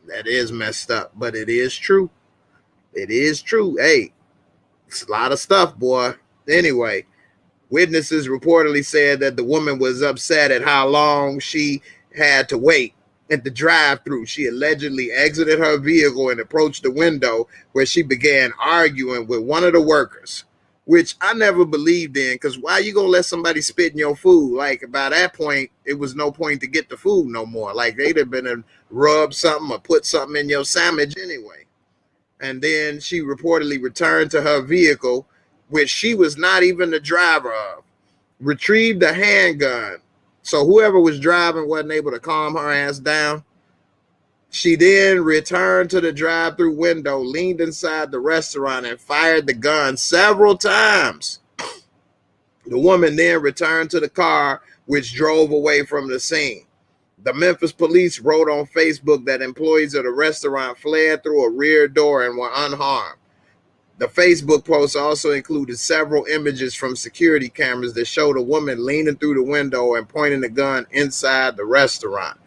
That is messed up, but it is true. It is true. Hey, it's a lot of stuff, boy. Anyway, witnesses reportedly said that the woman was upset at how long she had to wait at the drive-thru. She allegedly exited her vehicle and approached the window, where she began arguing with one of the workers, which I never believed in, because why you gonna let somebody spit in your food? Like, by that point, it was no point to get the food no more. Like, they'd have been and rub something or put something in your sandwich anyway. And then she reportedly returned to her vehicle, which she was not even the driver of, retrieved a handgun. So whoever was driving wasn't able to calm her ass down. She then returned to the drive-through window, leaned inside the restaurant, and fired the gun several times. The woman then returned to the car, which drove away from the scene. The Memphis police wrote on Facebook that employees of the restaurant fled through a rear door and were unharmed. The Facebook post also included several images from security cameras that showed a woman leaning through the window and pointing the gun inside the restaurant.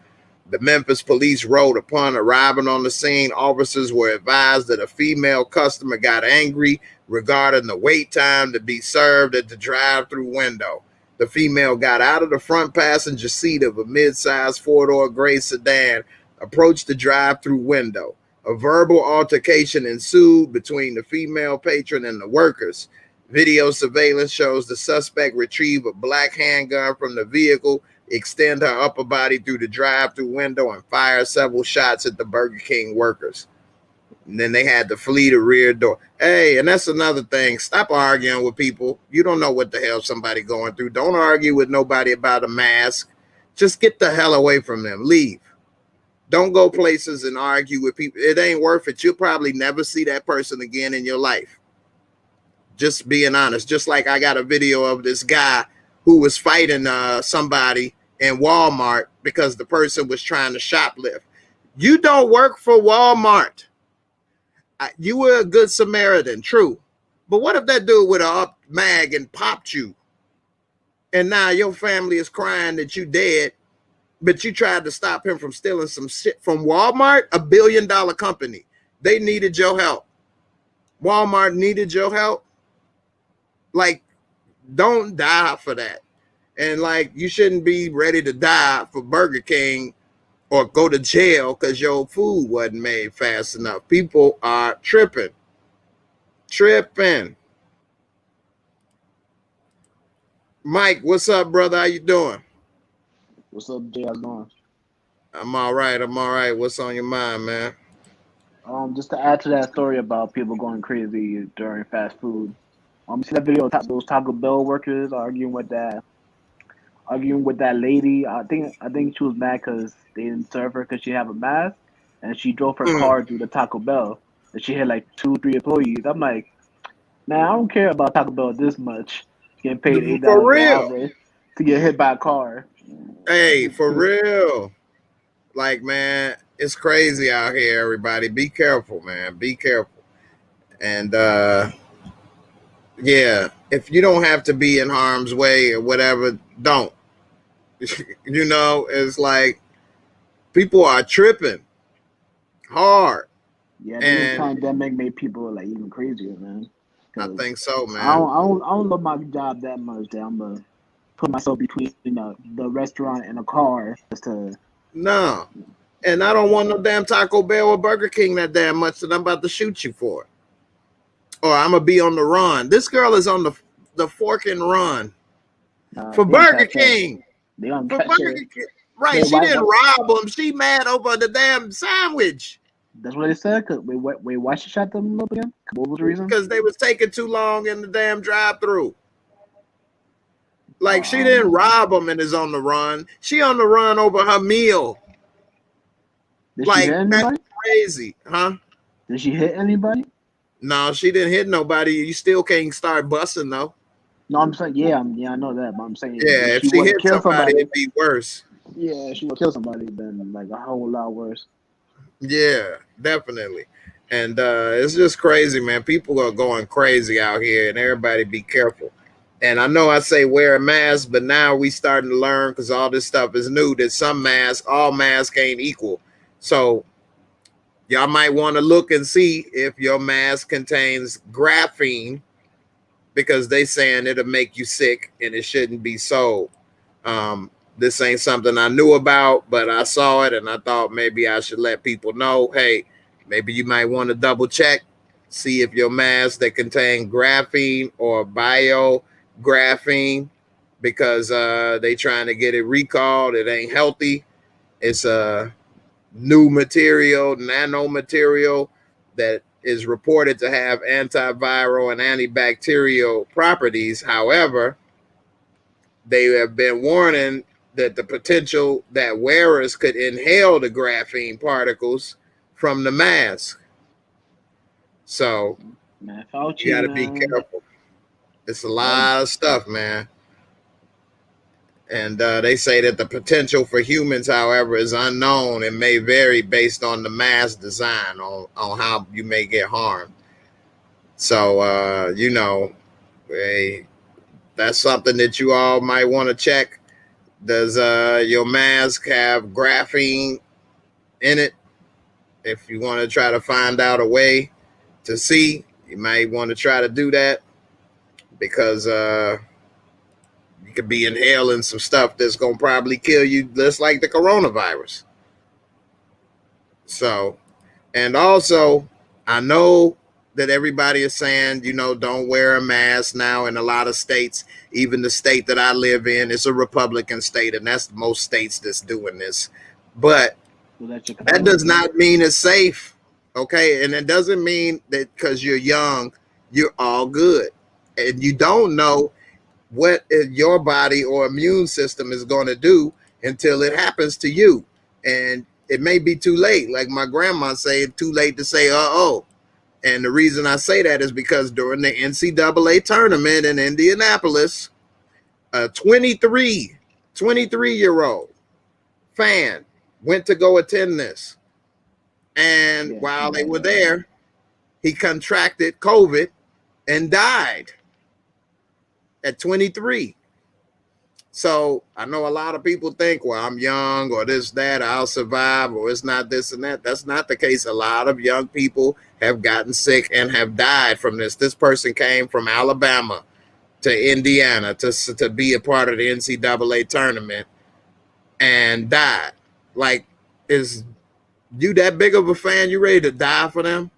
The Memphis police wrote, upon arriving on the scene, officers were advised that a female customer got angry regarding the wait time to be served at the drive-through window. The female got out of the front passenger seat of a mid-sized four-door gray sedan, approached the drive-through window. A verbal altercation ensued between the female patron and the workers. Video surveillance shows the suspect retrieve a black handgun from the vehicle, extend her upper body through the drive-through window, and fire several shots at the Burger King workers. And then they had to flee the rear door. Hey, and that's another thing. Stop arguing with people. You don't know what the hell somebody going through. Don't argue with nobody about a mask. Just get the hell away from them. Leave. Don't go places and argue with people. It ain't worth it. You'll probably never see that person again in your life. Just being honest. Just like I got a video of this guy who was fighting somebody in Walmart because the person was trying to shoplift. You don't work for Walmart. You were a good Samaritan, true. But what if that dude would have up mag and popped you? And now your family is crying that you dead, but you tried to stop him from stealing some shit from Walmart, $1 billion company. They needed your help. Walmart needed your help. Like, don't die for that. And like, you shouldn't be ready to die for Burger King or go to jail because your food wasn't made fast enough. People are tripping. Tripping. Mike, what's up, brother? How you doing? What's up, Jay? How's it going? I'm all right. I'm all right. What's on your mind, man? Just to add to that story about people going crazy during fast food. You see that video of those Taco Bell workers arguing with that lady. I think she was mad because they didn't serve her because she had a mask, and she drove her car through the Taco Bell, and she had like 2-3 employees. I'm like, man, I don't care about Taco Bell this much. Getting paid $8 an hour to get hit by a car. Hey, for real. Like, man, it's crazy out here, everybody. Be careful, man. Be careful. And yeah, if you don't have to be in harm's way or whatever, don't. You know, it's like people are tripping hard. Yeah, the pandemic made people like even crazier, man. I think so, man. I don't love my job that much that I'm gonna put myself between the restaurant and a car just to. No, and I don't want no damn Taco Bell or Burger King that damn much that I'm about to shoot you for it. Or I'm gonna be on the run. This girl is on the fork and run for Burger King. They on for Burger King. Right? She didn't rob them. She mad over the damn sandwich. That's what they said. Wait, why she shot them up again? What was the reason? Because they was taking too long in the damn drive-through. Like she didn't rob them and is on the run. She on the run over her meal. Did like she hit anybody? That's crazy, huh? Did she hit anybody? No, she didn't hit nobody. You still can't start busting though. No, I'm saying yeah, I know that, but I'm saying if she hit somebody, it'd be worse. Yeah, if she would kill somebody, then like a whole lot worse. Yeah, definitely. And it's just crazy, man. People are going crazy out here, and everybody be careful. And I know I say wear a mask, but now we starting to learn because all this stuff is new that all masks ain't equal. So y'all might want to look and see if your mask contains graphene because they saying it'll make you sick and it shouldn't be sold. This ain't something I knew about, but I saw it and I thought maybe I should let people know, hey, maybe you might want to double check, see if your masks that contain graphene or biographene because they trying to get it recalled. It ain't healthy. It's a new material, nano material that is reported to have antiviral and antibacterial properties. However, they have been warning that the potential that wearers could inhale the graphene particles from the mask. So Man, you got Fauci, to be man. careful. It's a lot of stuff, man. And they say that the potential for humans, however, is unknown and may vary based on the mask design on how you may get harmed. So, hey, that's something that you all might want to check. Does your mask have graphene in it? If you want to try to find out a way to see, you might want to try to do that because you could be inhaling some stuff that's going to probably kill you, just like the coronavirus. So, and also, I know that everybody is saying, don't wear a mask now in a lot of states. Even the state that I live in is a Republican state, and that's most states that's doing this. But that does not mean it's safe, okay? And it doesn't mean that because you're young, you're all good. And you don't know what your body or immune system is going to do until it happens to you. And it may be too late. Like my grandma said, too late to say, uh-oh. And the reason I say that is because during the NCAA tournament in Indianapolis, a 23-year-old fan went to go attend this. And while they were there, he contracted COVID and died at 23. So I know a lot of people think, well, I'm young or this, that, I'll survive, or it's not this and that. That's not the case. A lot of young people have gotten sick and have died from this. This person came from Alabama to Indiana to be a part of the NCAA tournament and died. Like, is you that big of a fan? You ready to die for them?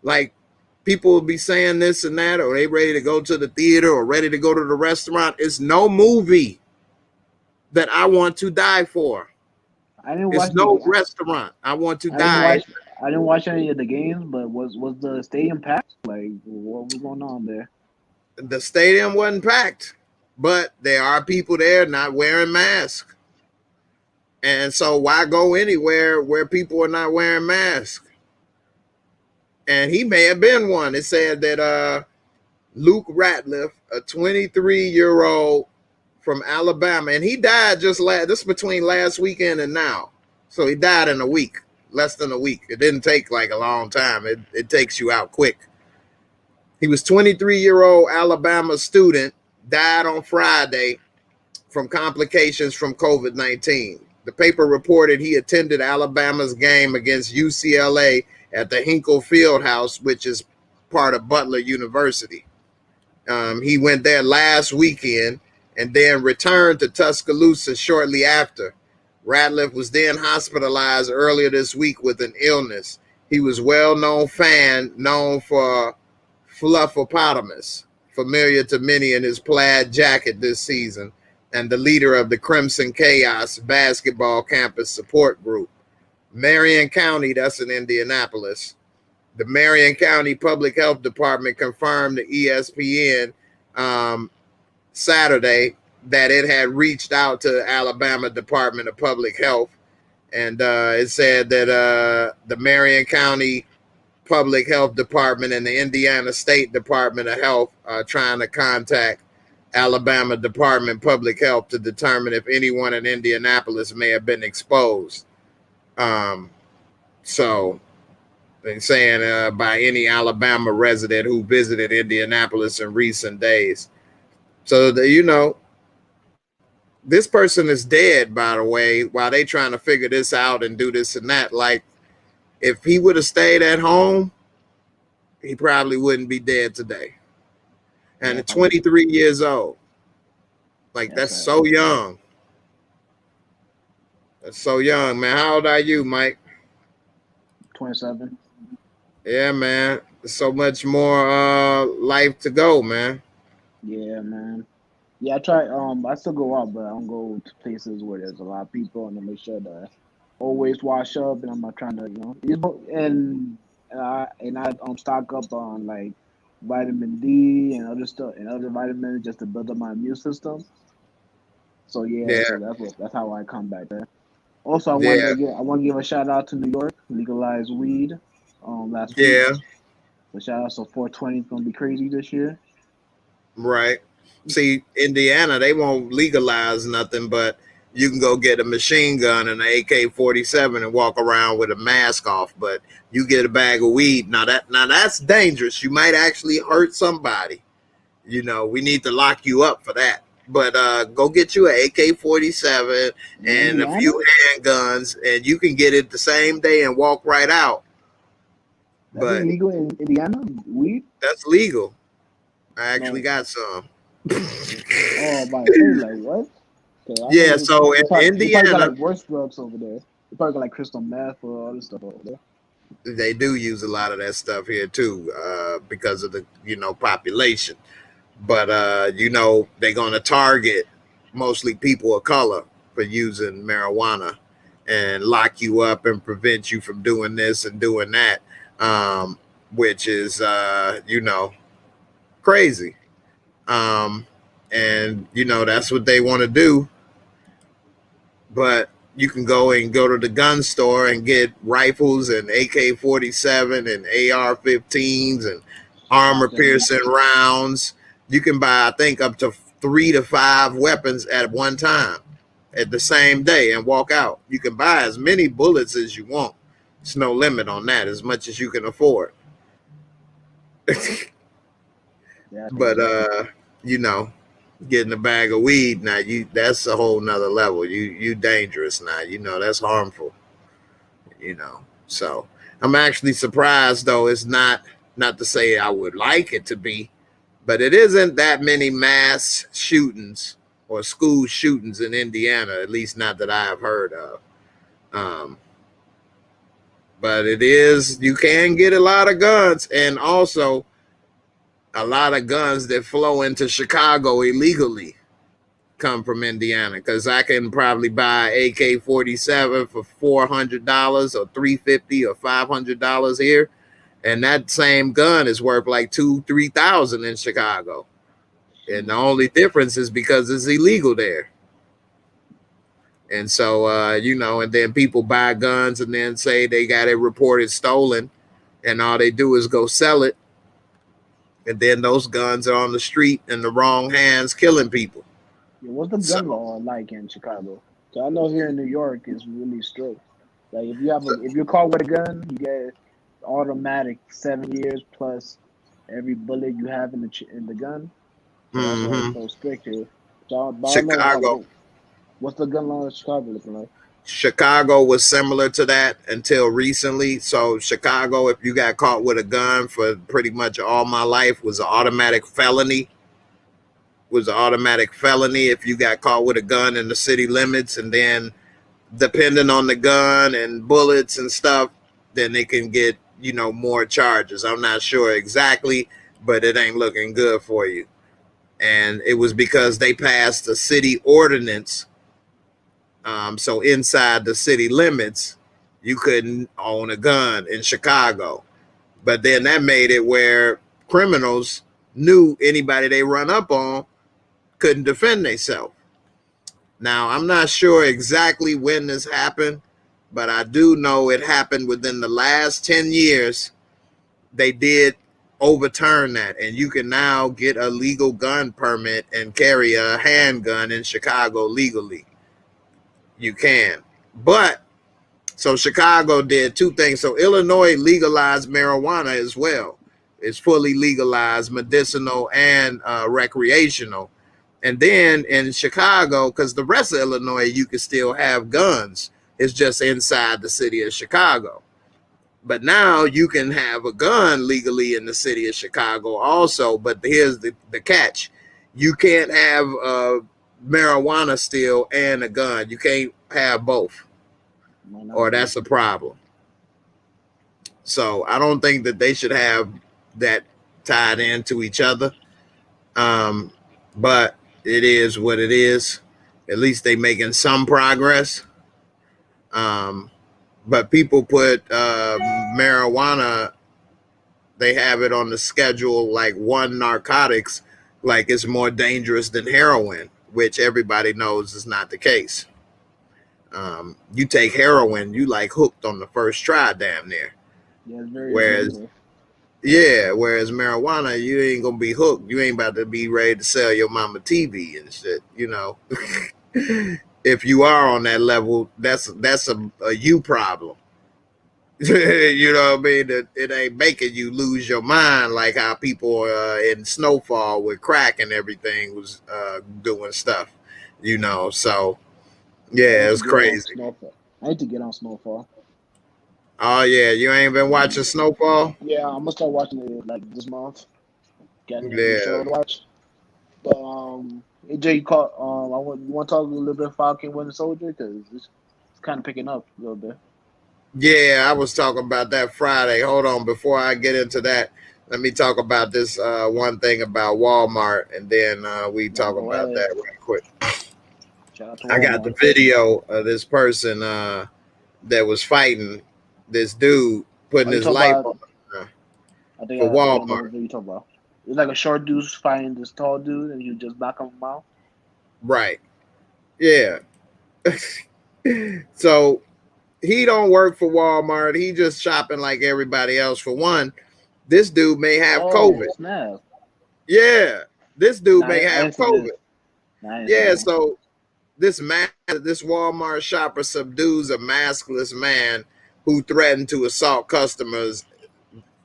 Like, people will be saying this and that, or they ready to go to the theater or ready to go to the restaurant. It's no movie that I want to die for. It's no restaurant I want to die. I didn't watch any of the games, but was the stadium packed? Like, what was going on there? The stadium wasn't packed, but there are people there not wearing masks. And so why go anywhere where people are not wearing masks? And he may have been one. It said that Luke Ratliff, a 23-year-old from Alabama, and he died this is between last weekend and now. So he died in a week, less than a week. It didn't take like a long time. It takes you out quick. He was 23-year-old Alabama student, died on Friday from complications from COVID-19. The paper reported he attended Alabama's game against UCLA at the Hinkle Fieldhouse, which is part of Butler University. He went there last weekend and then returned to Tuscaloosa shortly after. Ratliff was then hospitalized earlier this week with an illness. He was a well-known fan, known for Fluffopotamus, familiar to many in his plaid jacket this season, and the leader of the Crimson Chaos basketball campus support group. Marion County, that's in Indianapolis. The Marion County Public Health Department confirmed to ESPN Saturday that it had reached out to the Alabama Department of Public Health, and it said that the Marion County Public Health Department and the Indiana State Department of Health are trying to contact Alabama Department of Public Health to determine if anyone in Indianapolis may have been exposed. So they're saying by any Alabama resident who visited Indianapolis in recent days. So, this person is dead, by the way, while they trying to figure this out and do this and that. Like, if he would have stayed at home, he probably wouldn't be dead today. And at 23 years old, like, that's so young. That's so young, man. How old are you, Mike? 27. Yeah, man. There's so much more life to go, man. Yeah, man. Yeah, I try. I still go out, but I don't go to places where there's a lot of people, and I make sure to always wash up. And I'm not trying to, and I stock up on like vitamin D and other stuff and other vitamins just to build up my immune system. So yeah, Yeah, so that's how I come back there. Also, yeah, I want to give a shout out to New York, legalized weed, last week. yeah. So shout out, so 420 is gonna be crazy this year. Right. See, Indiana, they won't legalize nothing, but you can go get a machine gun and an AK-47 and walk around with a mask off. But you get a bag of weed. Now that's dangerous. You might actually hurt somebody. You know, we need to lock you up for that. But go get you an AK-47 In and a Indiana, few handguns, and you can get it the same day and walk right out. that's But illegal in Indiana. Weed? that's legal. I actually No. got some. Oh, by the say like what? 'Cause I Yeah, know so in they probably got Indiana, like worse drugs over there. They probably got like crystal meth or all this stuff over there. they do use a lot of that stuff here too, because of the population. But they're going to target mostly people of color for using marijuana and lock you up and prevent you from doing this and doing that, which is crazy. Um, and that's what they want to do. But you can go to the gun store and get rifles and AK-47 and AR-15s and armor Shotgun. piercing rounds. You can buy, I think, up to 3 to 5 weapons at one time at the same day and walk out. You can buy as many bullets as you want. There's no limit on that, as much as you can afford. Yeah, But getting a bag of weed now, that's a whole nother level. You dangerous now. That's harmful. So I'm actually surprised though. It's not to say I would like it to be, but it isn't that many mass shootings or school shootings in Indiana, at least not that I have heard of. Um, but it is, you can get a lot of guns, and also a lot of guns that flow into Chicago illegally come from Indiana, because I can probably buy AK-47 for $400 or $350 or $500 here, and that same gun is worth like 2,000-3,000 in Chicago. And the only difference is because it's illegal there. And so and then people buy guns and then say they got it reported stolen, and all they do is go sell it, and then those guns are on the street in the wrong hands, killing people. Yeah, what's the So gun law like in Chicago? So I know here in New York it's really strict. Like if you're caught with a gun, you get automatic 7 years plus every bullet you have in the gun. So that's why it's mhm. so strict here. So but I don't know Chicago what's the gun law in Chicago looking like. Chicago was similar to that until recently. So Chicago, if you got caught with a gun for pretty much all my life, was an automatic felony. Was an automatic felony if you got caught with a gun in the city limits, and then depending on the gun and bullets and stuff, then they can get more charges. I'm not sure exactly, but it ain't looking good for you. And it was because they passed a city ordinance. So inside the city limits, you couldn't own a gun in Chicago. But then that made it where criminals knew anybody they run up on couldn't defend themselves. Now, I'm not sure exactly when this happened, but I do know it happened within the last 10 years. They did overturn that, and you can now get a legal gun permit and carry a handgun in Chicago legally. You can. But so Chicago did two things. So Illinois legalized marijuana as well. It's fully legalized, medicinal and recreational. And then in Chicago, because the rest of Illinois, you can still have guns. It's just inside the city of Chicago. But now you can have a gun legally in the city of Chicago also. But here's the catch. You can't have marijuana still and a gun. You can't have both, Why not? or that's a problem. So I don't think that they should have that tied into each other. Um, but it is what it is. At least they making some progress. Um, but people put marijuana, they have it on the schedule like one narcotics, like it's more dangerous than heroin, which everybody knows is not the case. You take heroin, you like hooked on the first try, damn near. Yeah, it's very Whereas, addictive. yeah, whereas marijuana, you ain't gonna be hooked. You ain't about to be ready to sell your mama TV and shit. You know, if you are on that level, that's a you problem. You know what I mean? It ain't making you lose your mind like how people in Snowfall with crack and everything was doing stuff. You know, so Yeah, I yeah, need to it's get on crazy. Snowfall. I need to get on Snowfall. Oh yeah, you ain't been watching Snowfall? Yeah, I'm gonna start watching it like this month. Getting a new Yeah, show to watch. But AJ, you caught. You want to talk a little bit of Falcon Winter Soldier because it's kind of picking up a little bit. yeah. I was talking about that Friday. Hold on, before I get into that, let me talk about this one thing about Walmart, and then we Now talk go about ahead. that real quick. Shout out to I got the Walmart. video of this person that was fighting this dude Oh, putting you his talk life about? on for I think I know Walmart. what video you talk about. It's like a short dude fighting this tall dude, and you just knock him out. Right. Yeah. So he don't work for Walmart. He just shopping like everybody else. For one, this dude may have Oh COVID. snap! Yeah. This dude Nah, may I have didn't see this. COVID. Nah, I didn't see Yeah. that. So this Walmart shopper subdues a maskless man who threatened to assault customers.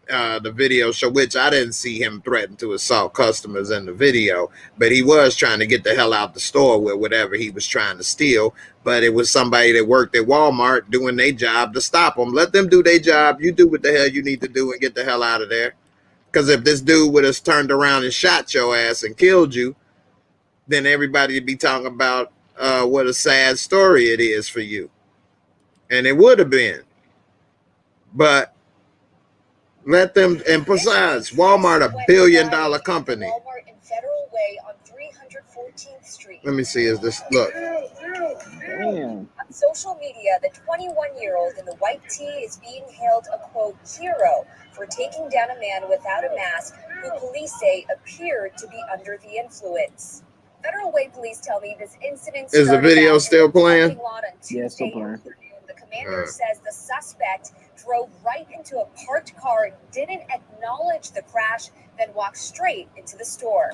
The video show, which I didn't see him threaten to assault customers in the video, but he was trying to get the hell out the store with whatever he was trying to steal. But it was somebody that worked at Walmart doing their job to stop them. Let them do their job. You do what the hell you need to do and get the hell out of there. Because if this dude would have turned around and shot your ass and killed you, then everybody would be talking about what a sad story it is for you. And it would have been. But let them, and besides, Walmart, $1 billion company. Walmart in Federal Way on 314th Street. Let me see, is this, look. Damn. On social media, the 21-year-old in the white tee is being hailed a, quote, hero for taking down a man without a mask who police say appeared to be under the influence. Federal Way police tell me this incident Is the video still playing? Yeah, it's still playing. The commander says the suspect drove right into a parked car, didn't acknowledge the crash, then walked straight into the store.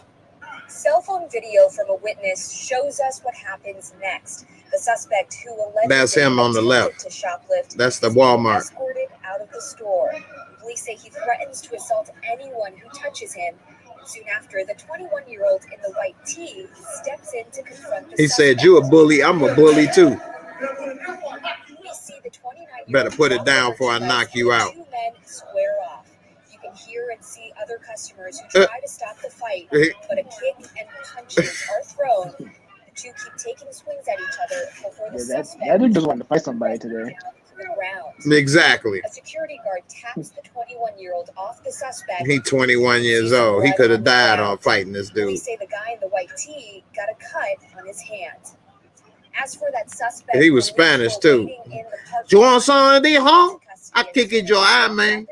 Cell phone video from a witness shows us what happens next. The suspect, who allegedly That's him on the attempted left. to shoplift, That's the is being Walmart. escorted out of the store. Police say he threatens to assault anyone who touches him. And soon after, the 21-year-old in the white tee steps in to confront the He suspect. said, "You a bully, I'm a bully too. We see the 29-year-old Better put it down before I knock you out." Two men square off. You can hear and see other customers who try to stop the fight, but a kick and punches are thrown. The two keep taking swings at each other before the Yeah, suspect that dude just wanted to fight somebody today. down to the ground. Exactly. A security guard taps the 21-year-old off the suspect. He 21 years old. He could have died on fighting this dude. Police say the guy in the white tee got a cut on his hand. As for that suspect, He was Spanish too. You want some of this, huh? I kick it your eye, man.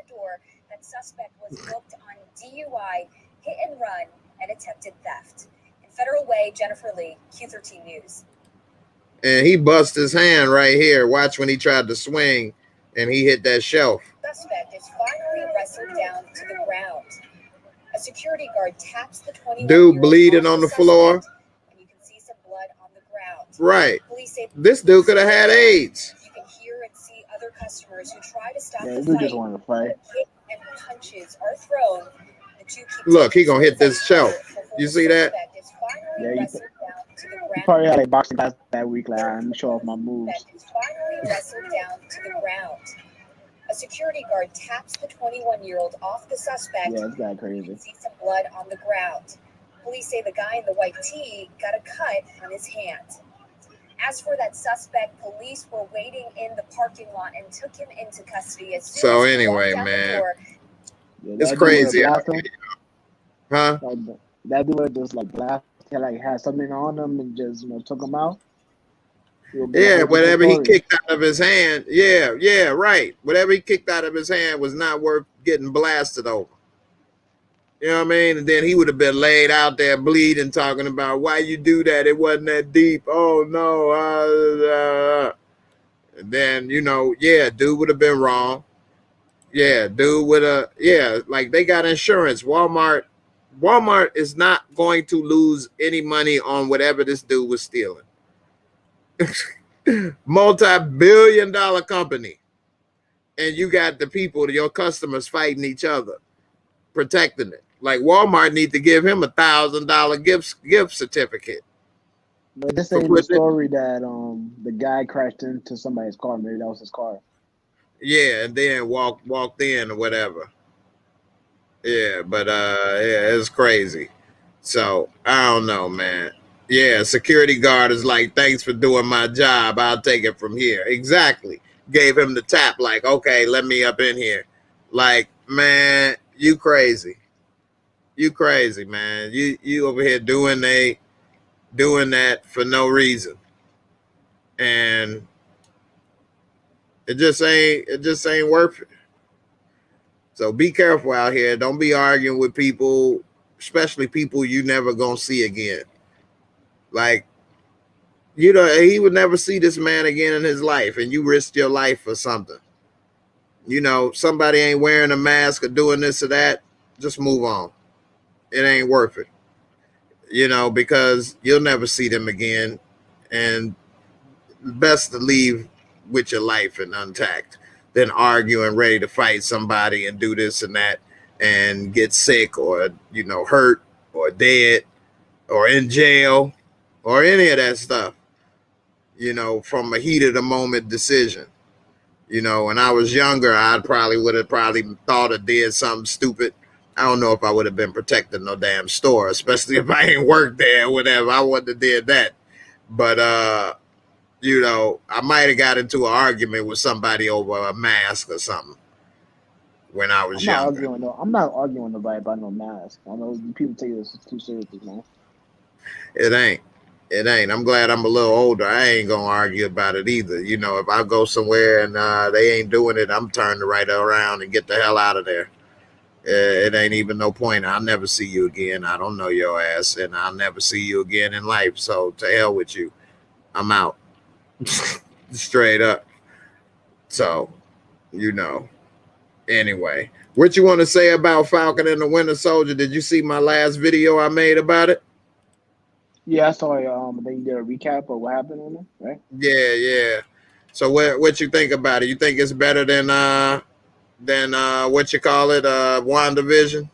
That suspect was booked on DUI, hit and run, and attempted theft. In Federal Way, Jennifer Lee, Q13 News. And he bust his hand right here. Watch when he tried to swing and he hit that shelf. Suspect is finally wrestled down to the ground. A security guard taps the 21-year-old Dude bleeding on the floor. And you can see some blood on the ground. Right. Police say This dude could have had AIDS. you can hear and see other customers who try to stop Yeah, the dude fight. just wanted to fight. Kick and punches are thrown. The two keep Look, he taking gonna hit swings this at shelf. each other before You the see that? suspect is finally Yeah, wrestled down to the He ground. probably had like boxing class that week. Like, let me show off my moves. Suspect is finally wrestled down to the ground. A security guard taps the 21-year-old off the suspect. Yeah, this guy You crazy. can see some blood on the ground. Police say the guy in the white tee got a cut on his hand. As for that suspect, police were waiting in the parking lot and took him into custody as soon So as he anyway, walked out man. the door. Yeah, It's that dude crazy. would've blasted him. Huh? Like, that dude would've just like blasted, like had something on him and just took him out. It would've been a Yeah, whole different whatever he story. kicked out of his hand. Yeah, right. Whatever he kicked out of his hand was not worth getting blasted over. You know what I mean? And then he would have been laid out there bleeding, talking about why you do that. It wasn't that deep. Oh no. And then, you know, yeah, dude would have been wrong. Yeah, dude would have, yeah, like they got insurance. Walmart is not going to lose any money on whatever this dude was stealing. Multi-billion-dollar company. And you got the people, your customers fighting each other, protecting it. Like Walmart need to give him $1,000 gift certificate. But this ain't the story that the guy crashed into somebody's car. Maybe that was his car. Yeah, and then walked in or whatever. Yeah, but yeah, it's crazy. So I don't know, man. Yeah, security guard is like, thanks for doing my job. I'll take it from here. Exactly. Gave him the tap, like, okay, let me up in here. Like, man, you crazy. You crazy, man. You over here doing that for no reason. And it just ain't worth it. So be careful out here. Don't be arguing with people, especially people you never gonna see again. Like, you know, he would never see this man again in his life, and you risked your life for something. You know, somebody ain't wearing a mask or doing this or that, just move on. It ain't worth it. You know, because you'll never see them again, and best to leave with your life and intact than argue and ready to fight somebody and do this and that and get sick or, you know, hurt or dead or in jail or any of that stuff, you know, from a heat of the moment decision. You know, when I was younger, I would have thought or did something stupid. I don't know if I would have been protecting no damn store, especially if I ain't worked there or whatever. I wouldn't have did that. But you know, I might have got into an argument with somebody over a mask or something when I was younger. I'm not arguing with nobody about no mask. I know people take this too seriously, man. It ain't. I'm glad I'm a little older. I ain't gonna argue about it either. You know, if I go somewhere and they ain't doing it, I'm turning right around and get the hell out of there. It ain't even no point. I'll never see you again. I don't know your ass, and I'll never see you again in life. So to hell with you. I'm out. Straight up. So, you know. Anyway, what you want to say about Falcon and the Winter Soldier? Did you see my last video I made about it? Yeah, I saw it. Then you did a recap of what happened on it, right? Yeah. So what you think about it? You think it's better than what you call it, WandaVision?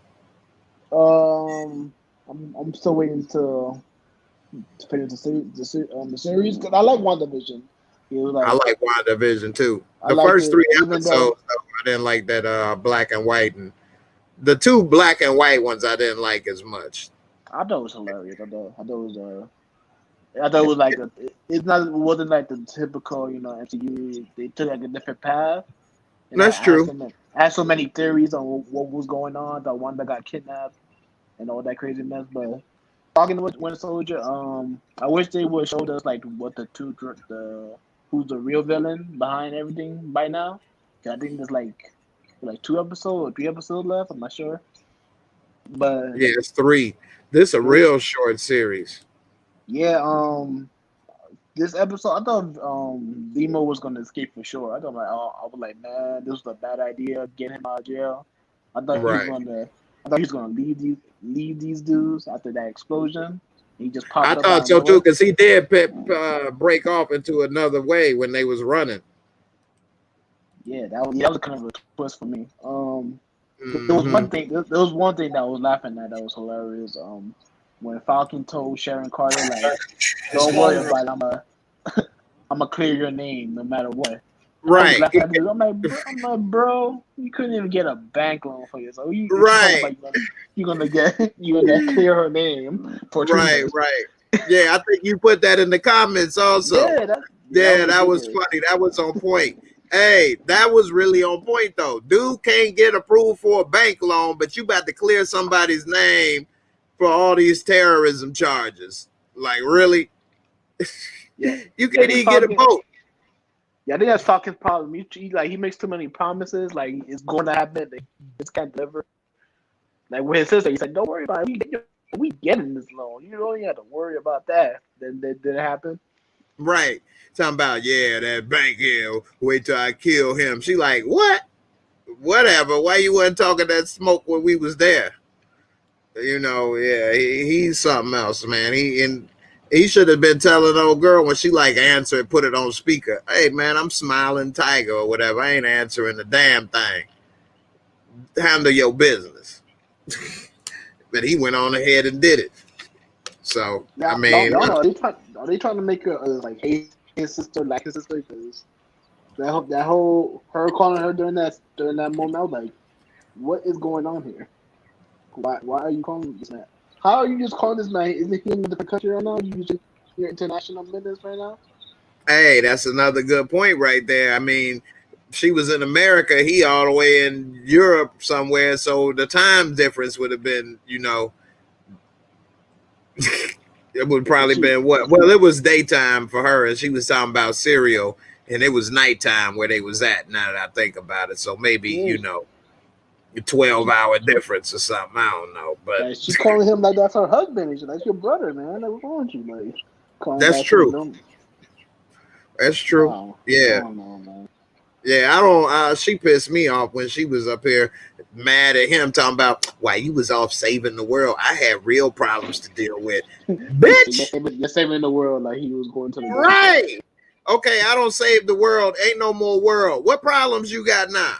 I'm still waiting to finish the series because I like WandaVision. I like WandaVision too. The first 3 episodes, I didn't like that black and white, and the 2 black and white ones I didn't like as much. I thought it was hilarious. I thought it was like it wasn't like the typical, you know, MCU. They took like a different path. That's true. I had so many theories on what was going on. The one that got kidnapped and all that crazy mess. But talking with Winter Soldier, I wish they would show us like what who's the real villain behind everything by now. I think there's like 2 episodes or 3 episodes left. I'm not sure. But yeah, it's 3. This is a real short series. Yeah, this episode I thought Zemo was gonna escape for sure. I was like, man, this was a bad idea. Get him out of jail. I thought he was gonna leave these dudes after that explosion. He just popped up. I thought so too, because he did break off into another way when they was running. Yeah, that was kind of a twist for me. There was one thing. There was one thing that I was laughing at that was hilarious. When Falcon told Sharon Carter, like, "Don't worry about it. I'm gonna clear your name no matter what." Right. I'm like, bro, you couldn't even get a bank loan for yourself. Right. You're gonna clear her name for 2 years. Right. Yeah, I think you put that in the comments also. That was funny. That was on point. Hey, that was really on point though. Dude can't get approved for a bank loan, but you about to clear somebody's name for all these terrorism charges. Like, really? Yeah. You can't even get a boat. Yeah, I think that's Falcon's problem. He makes too many promises. Like, it's going to happen. It's can't deliver. Like with his sister, he said, "Don't worry about it. We getting this loan. You don't even have to worry about that." Then did it happen? Right. Talking about, yeah, that bank here. Wait till I kill him. She like, what? Whatever. Why you wasn't talking that smoke when we was there? You know, yeah, he's something else, man. He should have been telling the old girl when she like answer and put it on speaker. Hey, man, I'm smiling tiger or whatever. I ain't answering the damn thing. Handle your business. But he went on ahead and did it. So Now, I mean, y'all know, are they trying to make her like hate his sister, like his sister? Because that whole her calling her during that moment, I was like, what is going on here? Why are you calling this man? How are you just calling this man? Isn't he in a different country right now? You just your international business right now? hey, that's another good point right there. I mean, she was in America, he all the way in Europe somewhere, so the time difference would have been, you know, it would probably been what? Well, it was daytime for her, and she was talking about cereal, and it was nighttime where they was at. Now that I think about it, so maybe you know, a 12-hour difference or something. I don't know, but like, she calling him like that's her husband. She's like, that's your brother, man. Like, what's wrong with you? Like, calling that's true. That's true. Wow. Yeah. I don't know, man. Yeah, I don't. She pissed me off when she was up here mad at him, talking about why you was off saving the world. I had real problems to deal with, bitch. You're saving the world like he was going to the Right? Okay, I don't save the world. Ain't no more world. What problems you got now?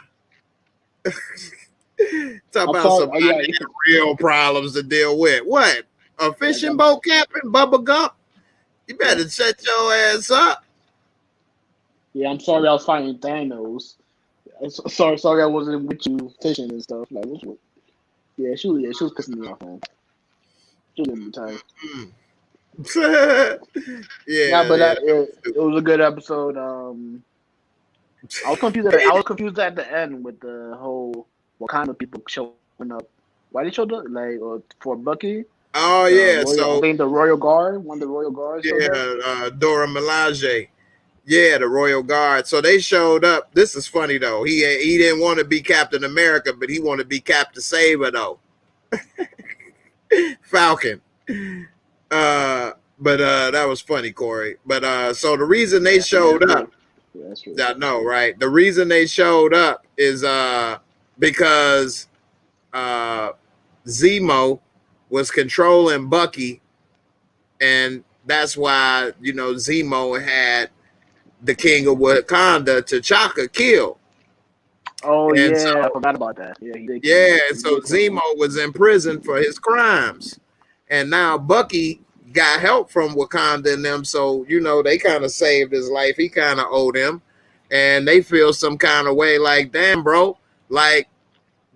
Talk about some real problems to deal with. What? A fishing boat captain, Bubba Gump? You better shut your ass up. Yeah, I'm sorry I was fighting Thanos. Sorry I wasn't with you fishing and stuff. Like, yeah, she was pissing me off, man. She was getting me tired. Yeah, but it was a good episode. I was confused at the end with the whole Wakanda people showing up. Why they showed up? Like for Bucky? Oh yeah, I think the Royal Guard, one of the Royal Guards. Yeah, Dora Milaje. Yeah, the Royal Guard. So they showed up. This is funny though. He didn't want to be Captain America, but he wanted to be Captain Saber though. Falcon. But that was funny, Corey. But so the reason they showed up, I know, right? The reason they showed up is because Zemo was controlling Bucky, and that's why, you know, Zemo had the King of Wakanda, T'Chaka, killed. Oh, and yeah, I forgot about that. Yeah, so Zemo was in prison for his crimes, and now Bucky got help from Wakanda and them, so, you know, they kind of saved his life. He kind of owed him, and they feel some kind of way like, damn, bro, like,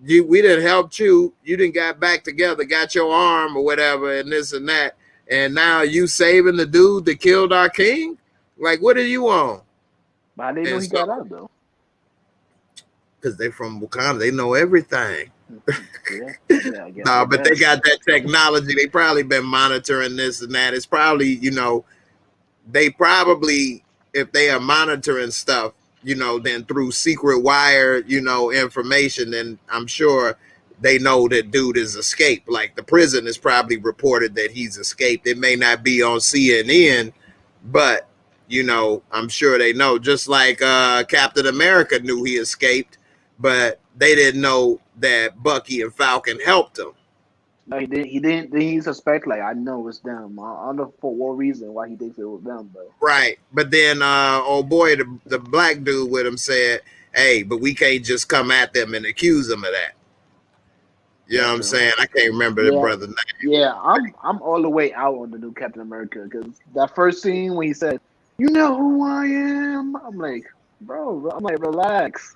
we didn't help you. You didn't got back together, got your arm or whatever, and this and that, and now you saving the dude that killed our king? Like, what are you on? But I didn't know he got out, though. Because they from Wakanda, they know everything. Yeah, but they got that technology. They probably been monitoring this and that. It's probably, you know, they probably, if they are monitoring stuff, you know, then through secret wire, you know, information, then I'm sure they know that dude is escaped. Like the prison is probably reported that he's escaped. It may not be on CNN, but, you know, I'm sure they know. Just like Captain America knew he escaped, but they didn't know that Bucky and Falcon helped him. No, he didn't. He suspect, like, I know it's them. I don't know for what reason why he thinks it was them, though. Right. But then, oh boy, the black dude with him said, hey, but we can't just come at them and accuse them of that. You know what I'm saying? I can't remember the brother's name. Yeah, I'm all the way out on the new Captain America, because that first scene when he said, you know who I am? I'm like, bro, I'm like, relax.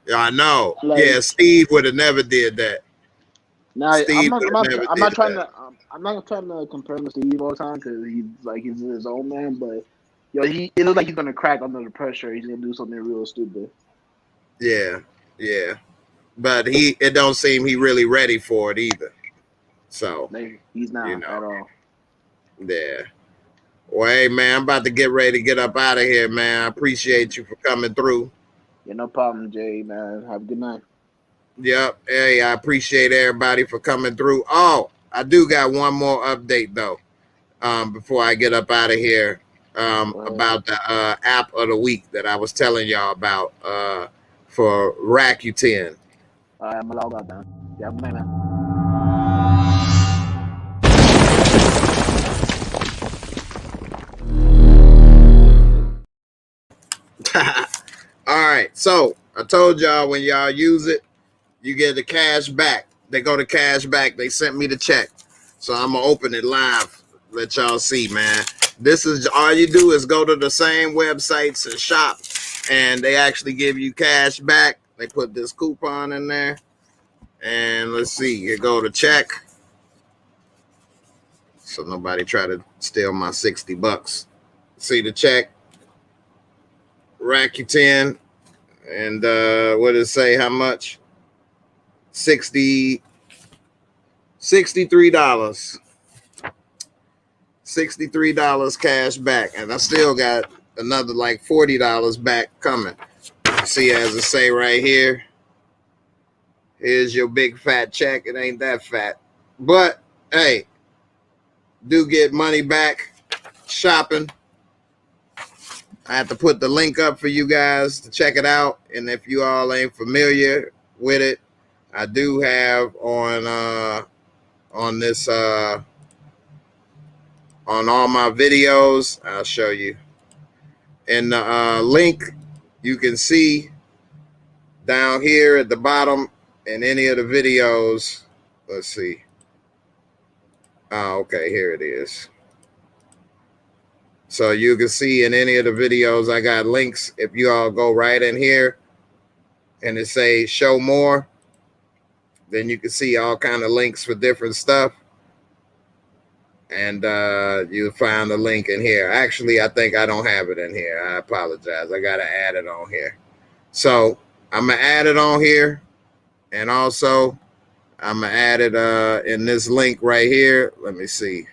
Yeah, I know. Like, yeah, Steve would have never did that. Now, I'm not trying to compare him to Steve all the time, because he's his own man, but yo, it looks like he's gonna crack under the pressure. He's gonna do something real stupid. Yeah. But it don't seem he really ready for it either. So he's not at all. Yeah. Well, hey man, I'm about to get ready to get up out of here, man. I appreciate you for coming through. Yeah, no problem, Jay, man. Have a good night. Yep. Hey, I appreciate everybody for coming through. Oh, I do got one more update though. Before I get up out of here, about the app of the week that I was telling y'all about for Rakuten. I'm allowed out now. Yeah, man. All right, so I told y'all when y'all use it, you get the cash back. They go to cash back. They sent me the check, so I'm gonna open it live. Let y'all see, man. This is all you do is go to the same websites and shop, and they actually give you cash back. They put this coupon in there, and let's see. You go to check, so nobody try to steal my $60. See the check, Rakuten, and what did it say? How much? $63. $63 cash back, and I still got another like $40 back coming. See, as I say right here, here's your big fat check. It ain't that fat, but hey, do get money back shopping. I have to put the link up for you guys to check it out, and if you all ain't familiar with it, I do have on this on all my videos. I'll show you in the link. You can see down here at the bottom in any of the videos. Let's see. Oh, okay, here it is. So you can see in any of the videos I got links. If you all go right in here and it say show more, then you can see all kind of links for different stuff. And you'll find the link in here. Actually, I think I don't have it in here. I apologize. I got to add it on here. So I'm going to add it on here. And also, I'm going to add it in this link right here. Let me see.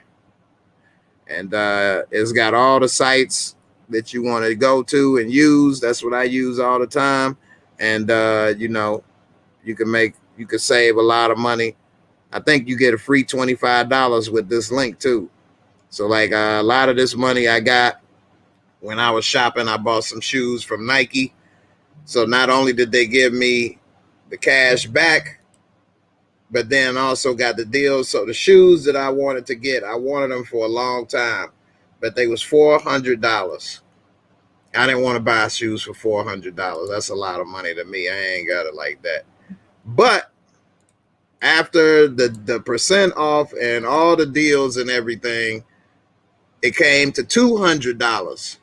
And it's got all the sites that you want to go to and use. That's what I use all the time. And, you know, you can save a lot of money. I think you get a free $25 with this link too. So like a lot of this money I got when I was shopping, I bought some shoes from Nike. So not only did they give me the cash back, but then also got the deal. So the shoes that I wanted to get, I wanted them for a long time, but they was $400. I didn't want to buy shoes for $400. That's a lot of money to me. I ain't got it like that. But after the percent off and all the deals and everything, it came to $200,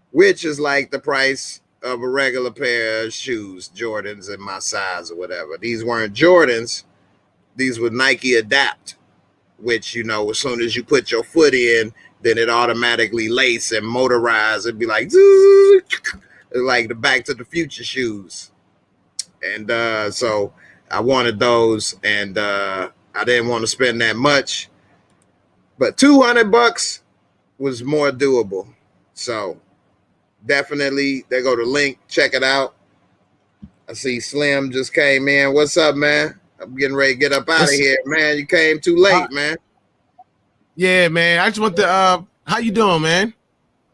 which is like the price of a regular pair of shoes, Jordans in my size or whatever. These weren't Jordans. These were Nike Adapt, which, you know, as soon as you put your foot in, then it automatically lace and motorize. It'd be like, like the Back to the Future shoes. And so I wanted those, and I didn't want to spend that much, but $200 was more doable. So definitely, they go to link, check it out. I see Slim just came in. What's up, man? I'm getting ready to get up out of here, man. You came too late, man. Yeah, man. I just want to how you doing, man?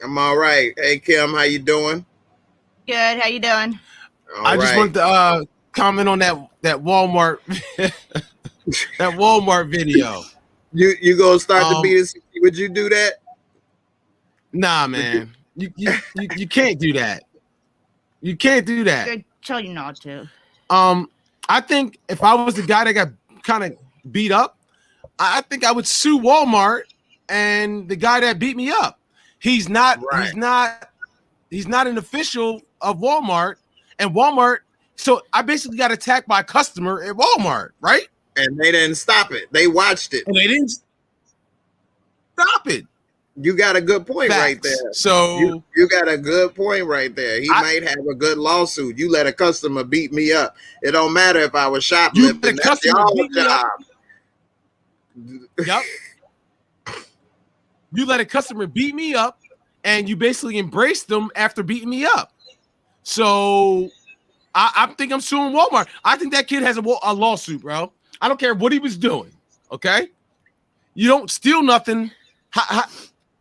I'm all right. Hey, Kim, how you doing? Good. How you doing? I just want to comment on that Walmart that Walmart video. You gonna start the BSC? Would you do that? Nah, man. You can't do that. You can't do that. I tell you not to. I think if I was the guy that got kind of beat up, I think I would sue Walmart and the guy that beat me up. He's not an official of Walmart, and Walmart. So I basically got attacked by a customer at Walmart, right? And they didn't stop it. They watched it. And they didn't stop it. You got a good point right there. So you got a good point right there. He might have a good lawsuit. You let a customer beat me up. It don't matter if I was shoplifting. That's your job. Yep. You let a customer beat me up, and you basically embraced them after beating me up. So I think I'm suing Walmart. I think that kid has a lawsuit, bro. I don't care what he was doing. Okay, you don't steal nothing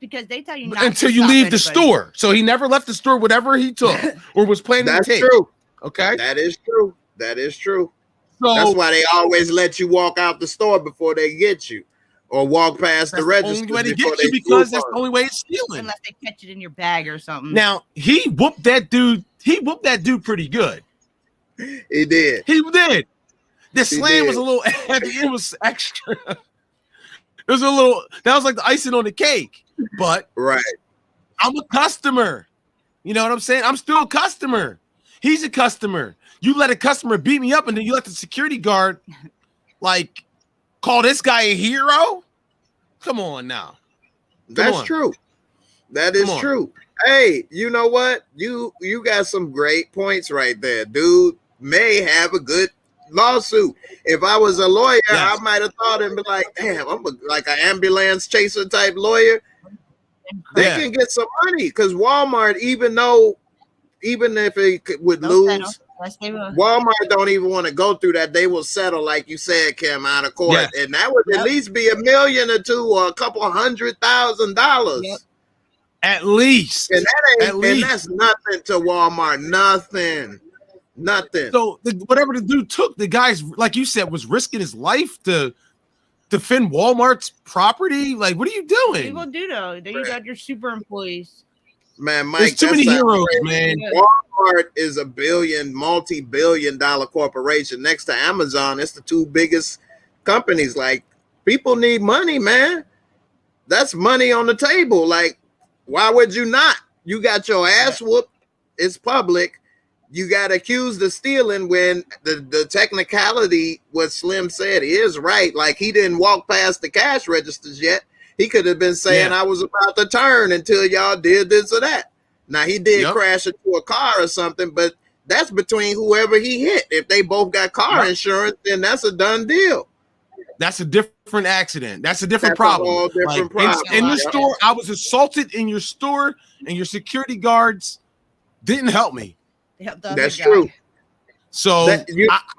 because they tell you not until to you stop leave the anybody. store. So he never left the store, whatever he took or was planning That's to take. true. Okay, that is true. That is true. so That's why they always let you walk out the store before they get you, or walk past the register only way to before get you they because that's steal the only way it's stealing. Unless they catch it in your bag or something. Now he whooped that dude. He whooped that dude pretty good. He did. He did. The He slam was did. a little heavy. It was extra. It was a little. That was like the icing on the cake. But Right. I'm a customer. You know what I'm saying? I'm still a customer. He's a customer. You let a customer beat me up, and then you let the security guard like call this guy a hero? Come on now. That's true. That is true. Hey, you know what? You got some great points right there. Dude may have a good lawsuit. If I was a lawyer, I might have thought and be like, damn, I'm like an ambulance chaser type lawyer. They can get some money because Walmart, even if it would lose, Walmart don't even want to go through that. They will settle, like you said, Kim, out of court, and that would at least be $1 million or $2 million or a couple $100,000. Yep. At least, and that ain't, and that's nothing to Walmart. Nothing. So whatever the dude took, the guy's like you said was risking his life to defend Walmart's property. Like, what are you doing? People do though. You got your super employees. Man, Mike, there's too many heroes, man. Walmart is a multi-billion-dollar corporation. Next to Amazon, it's the two biggest companies. Like, people need money, man. That's money on the table. Like, why would you not? You got your ass whooped. It's public. You got accused of stealing when the technicality, what Slim said is right. Like, he didn't walk past the cash registers yet. He could have been saying, I was about to turn until y'all did this or that. Now, he did crash into a car or something, but that's between whoever he hit. If they both got car insurance, then that's a done deal. That's a different accident. That's a different problem. A whole different problem. In the store, I was assaulted in your store, and your security guards didn't help me. That's true. So,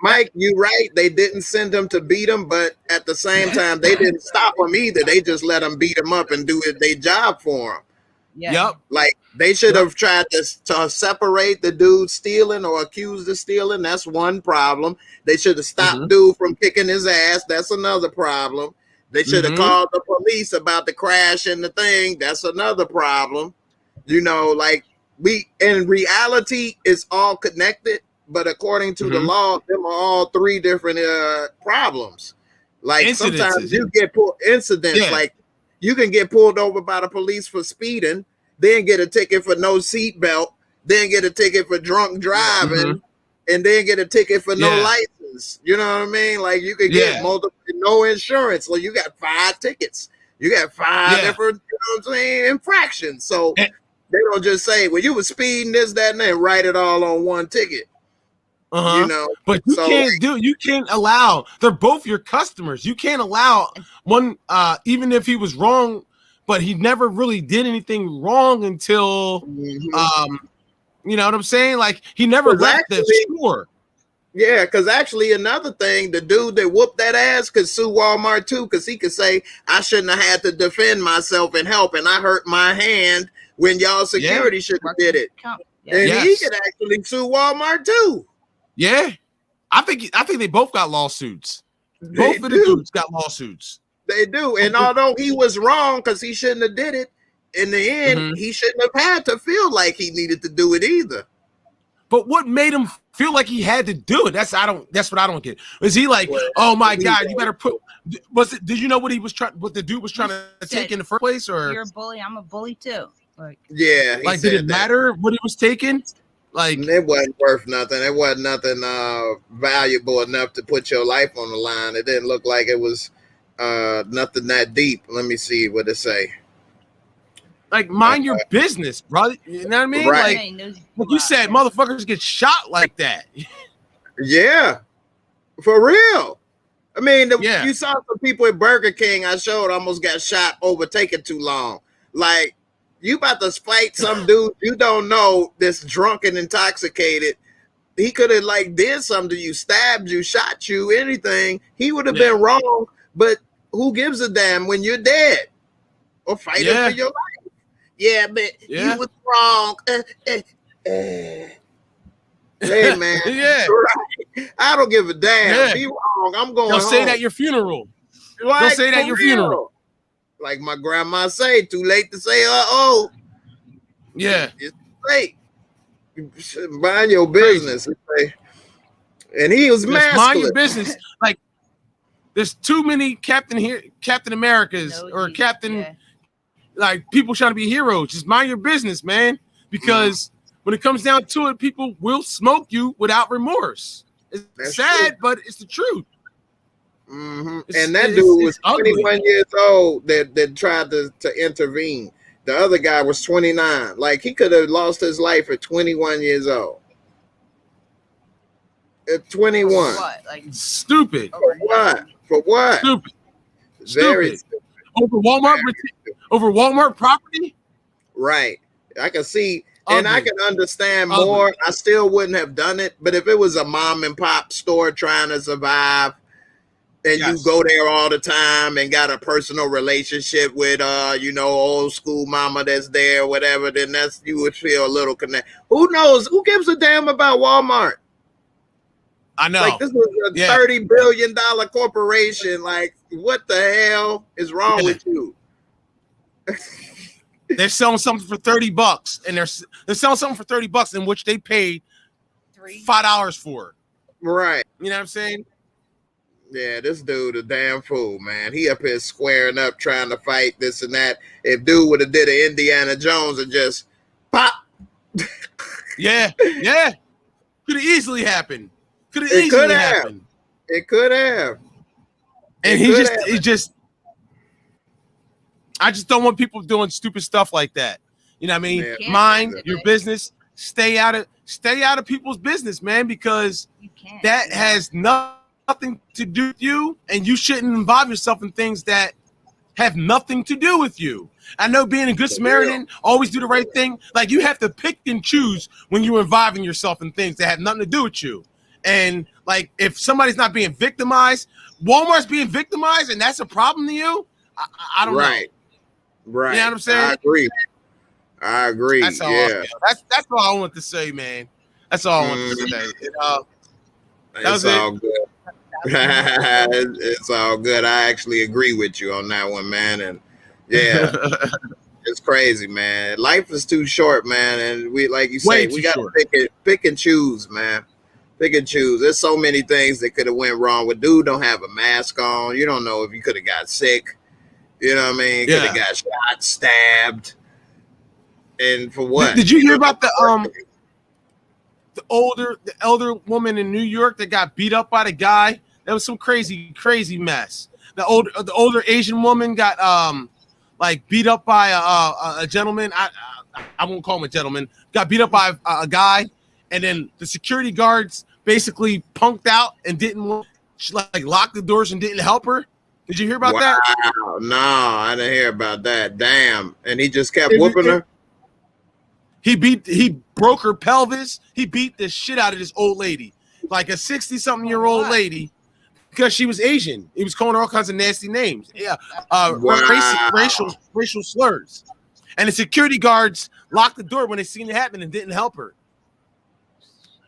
Mike, you're right. They didn't send them to beat him, but at the same time, they didn't stop him either. They just let them beat him up and do their job for him. Yeah. Like, they should have tried to separate the dude stealing or accused of stealing. That's one problem. They should have stopped dude from kicking his ass. That's another problem. They should have called the police about the crash and the thing. That's another problem. You know, like, in reality, it's all connected. But according to the law, them are all three different problems. Like, sometimes you get pulled incidents. Like, you can get pulled over by the police for speeding, then get a ticket for no seatbelt, then get a ticket for drunk driving, and then get a ticket for no license. You know what I mean? Like, you could get multiple, no insurance. Well, you got 5 tickets. You got 5 different, you know what I'm saying, infractions. So they don't just say, well, you were speeding this, that, and then write it all on one ticket. You know, but you can't allow, they're both your customers. You can't allow one, even if he was wrong, but he never really did anything wrong until, you know what I'm saying? Like, he never left the store. Yeah, because actually another thing, the dude that whooped that ass could sue Walmart too, because he could say, I shouldn't have had to defend myself and help, and I hurt my hand when y'all security should have did it. And he could actually sue Walmart too. Yeah, I think they both got lawsuits. Both of the dudes got lawsuits. They do, and although he was wrong because he shouldn't have did it, in the end, he shouldn't have had to feel like he needed to do it either. But what made him feel like he had to do it? That's what I don't get. Was he like, oh my God, you better put? Did you know what he was trying? What the dude was trying to take in the first place? Or you're a bully, I'm a bully too. Like, like, did it matter what he was taking? Like, it wasn't worth nothing. It wasn't nothing valuable enough to put your life on the line. It didn't look like it was nothing that deep. Let me see what it say. Like, mind your business, brother. You know what I mean? Right. Like you said, motherfuckers get shot like that. Yeah, for real. I mean, you saw some people at Burger King I showed almost got shot over taking too long. Like, you about to fight some dude you don't know that's drunk and intoxicated he could have like did something to you, stabbed you, shot you, anything. He would have been wrong. But who gives a damn when you're dead or fighting for your life? Yeah, but you was wrong. Hey man, right. I don't give a damn. Be wrong. I'm going. They'll say that at your funeral. Like, they'll say that at your funeral. Like my grandma say, too late to say oh. Yeah. It's late. Mind your business. And he was masculine. Mind your business. Like there's too many Captain Americas or Captain like people trying to be heroes. Just mind your business, man. Because when it comes down to it, people will smoke you without remorse. It's sad, but it's the truth. And that dude was 21 years old that tried to intervene. The other guy was 29. Like he could have lost his life at 21 years old. At 21. For what? Like stupid. For what? For what? Stupid. Very stupid. Over Walmart property? Right. I can see. And I can understand more. I still wouldn't have done it. But if it was a mom and pop store trying to survive, and you go there all the time and got a personal relationship with old school mama that's there or whatever, then you would feel a little connect. Who knows? Who gives a damn about Walmart? I know. Like this was a $30 billion corporation. Like, what the hell is wrong with you? They're selling something for $30, and they're selling something for $30 in which they paid $5 for it. Right. You know what I'm saying? Yeah, this dude a damn fool, man. He up here squaring up, trying to fight this and that. If dude would have did an Indiana Jones and just pop. Yeah. Could have easily happened. Could have easily happened. It could have. And I just don't want people doing stupid stuff like that. You know what I mean? Yeah. Mind your business. Stay out of people's business, man, because that has nothing to do with you, and you shouldn't involve yourself in things that have nothing to do with you. I know being a good Samaritan, always do the right thing. Like you have to pick and choose when you're involving yourself in things that have nothing to do with you. And like if somebody's not being victimized, Walmart's being victimized, and that's a problem to you. I don't know. Right. You know what I'm saying? I agree. That's all. That's all I want to say, man. That's all I want to say. It's all good. It's all good. I actually agree with you on that one, man. And yeah, it's crazy, man. Life is too short, man. And we, like you say, we got to pick and choose, man. Pick and choose. There's so many things that could have went wrong. With dude don't have a mask on. You don't know if you could have got sick. You know what I mean? Could have got shot, stabbed, and for what? Did you hear about the elder woman in New York that got beat up by the guy? That was some crazy mess. The older Asian woman got like beat up by a gentleman. I won't call him a gentleman. Got beat up by a guy, and then the security guards basically punked out and didn't like lock the doors and didn't help her. Did you hear about that? No, I didn't hear about that. Damn. And he just kept whooping her? He broke her pelvis. He beat the shit out of this old lady, like a 60-something-year-old lady, because she was Asian. He was calling her all kinds of nasty names. Yeah. Racial slurs. And the security guards locked the door when they seen it happen and didn't help her.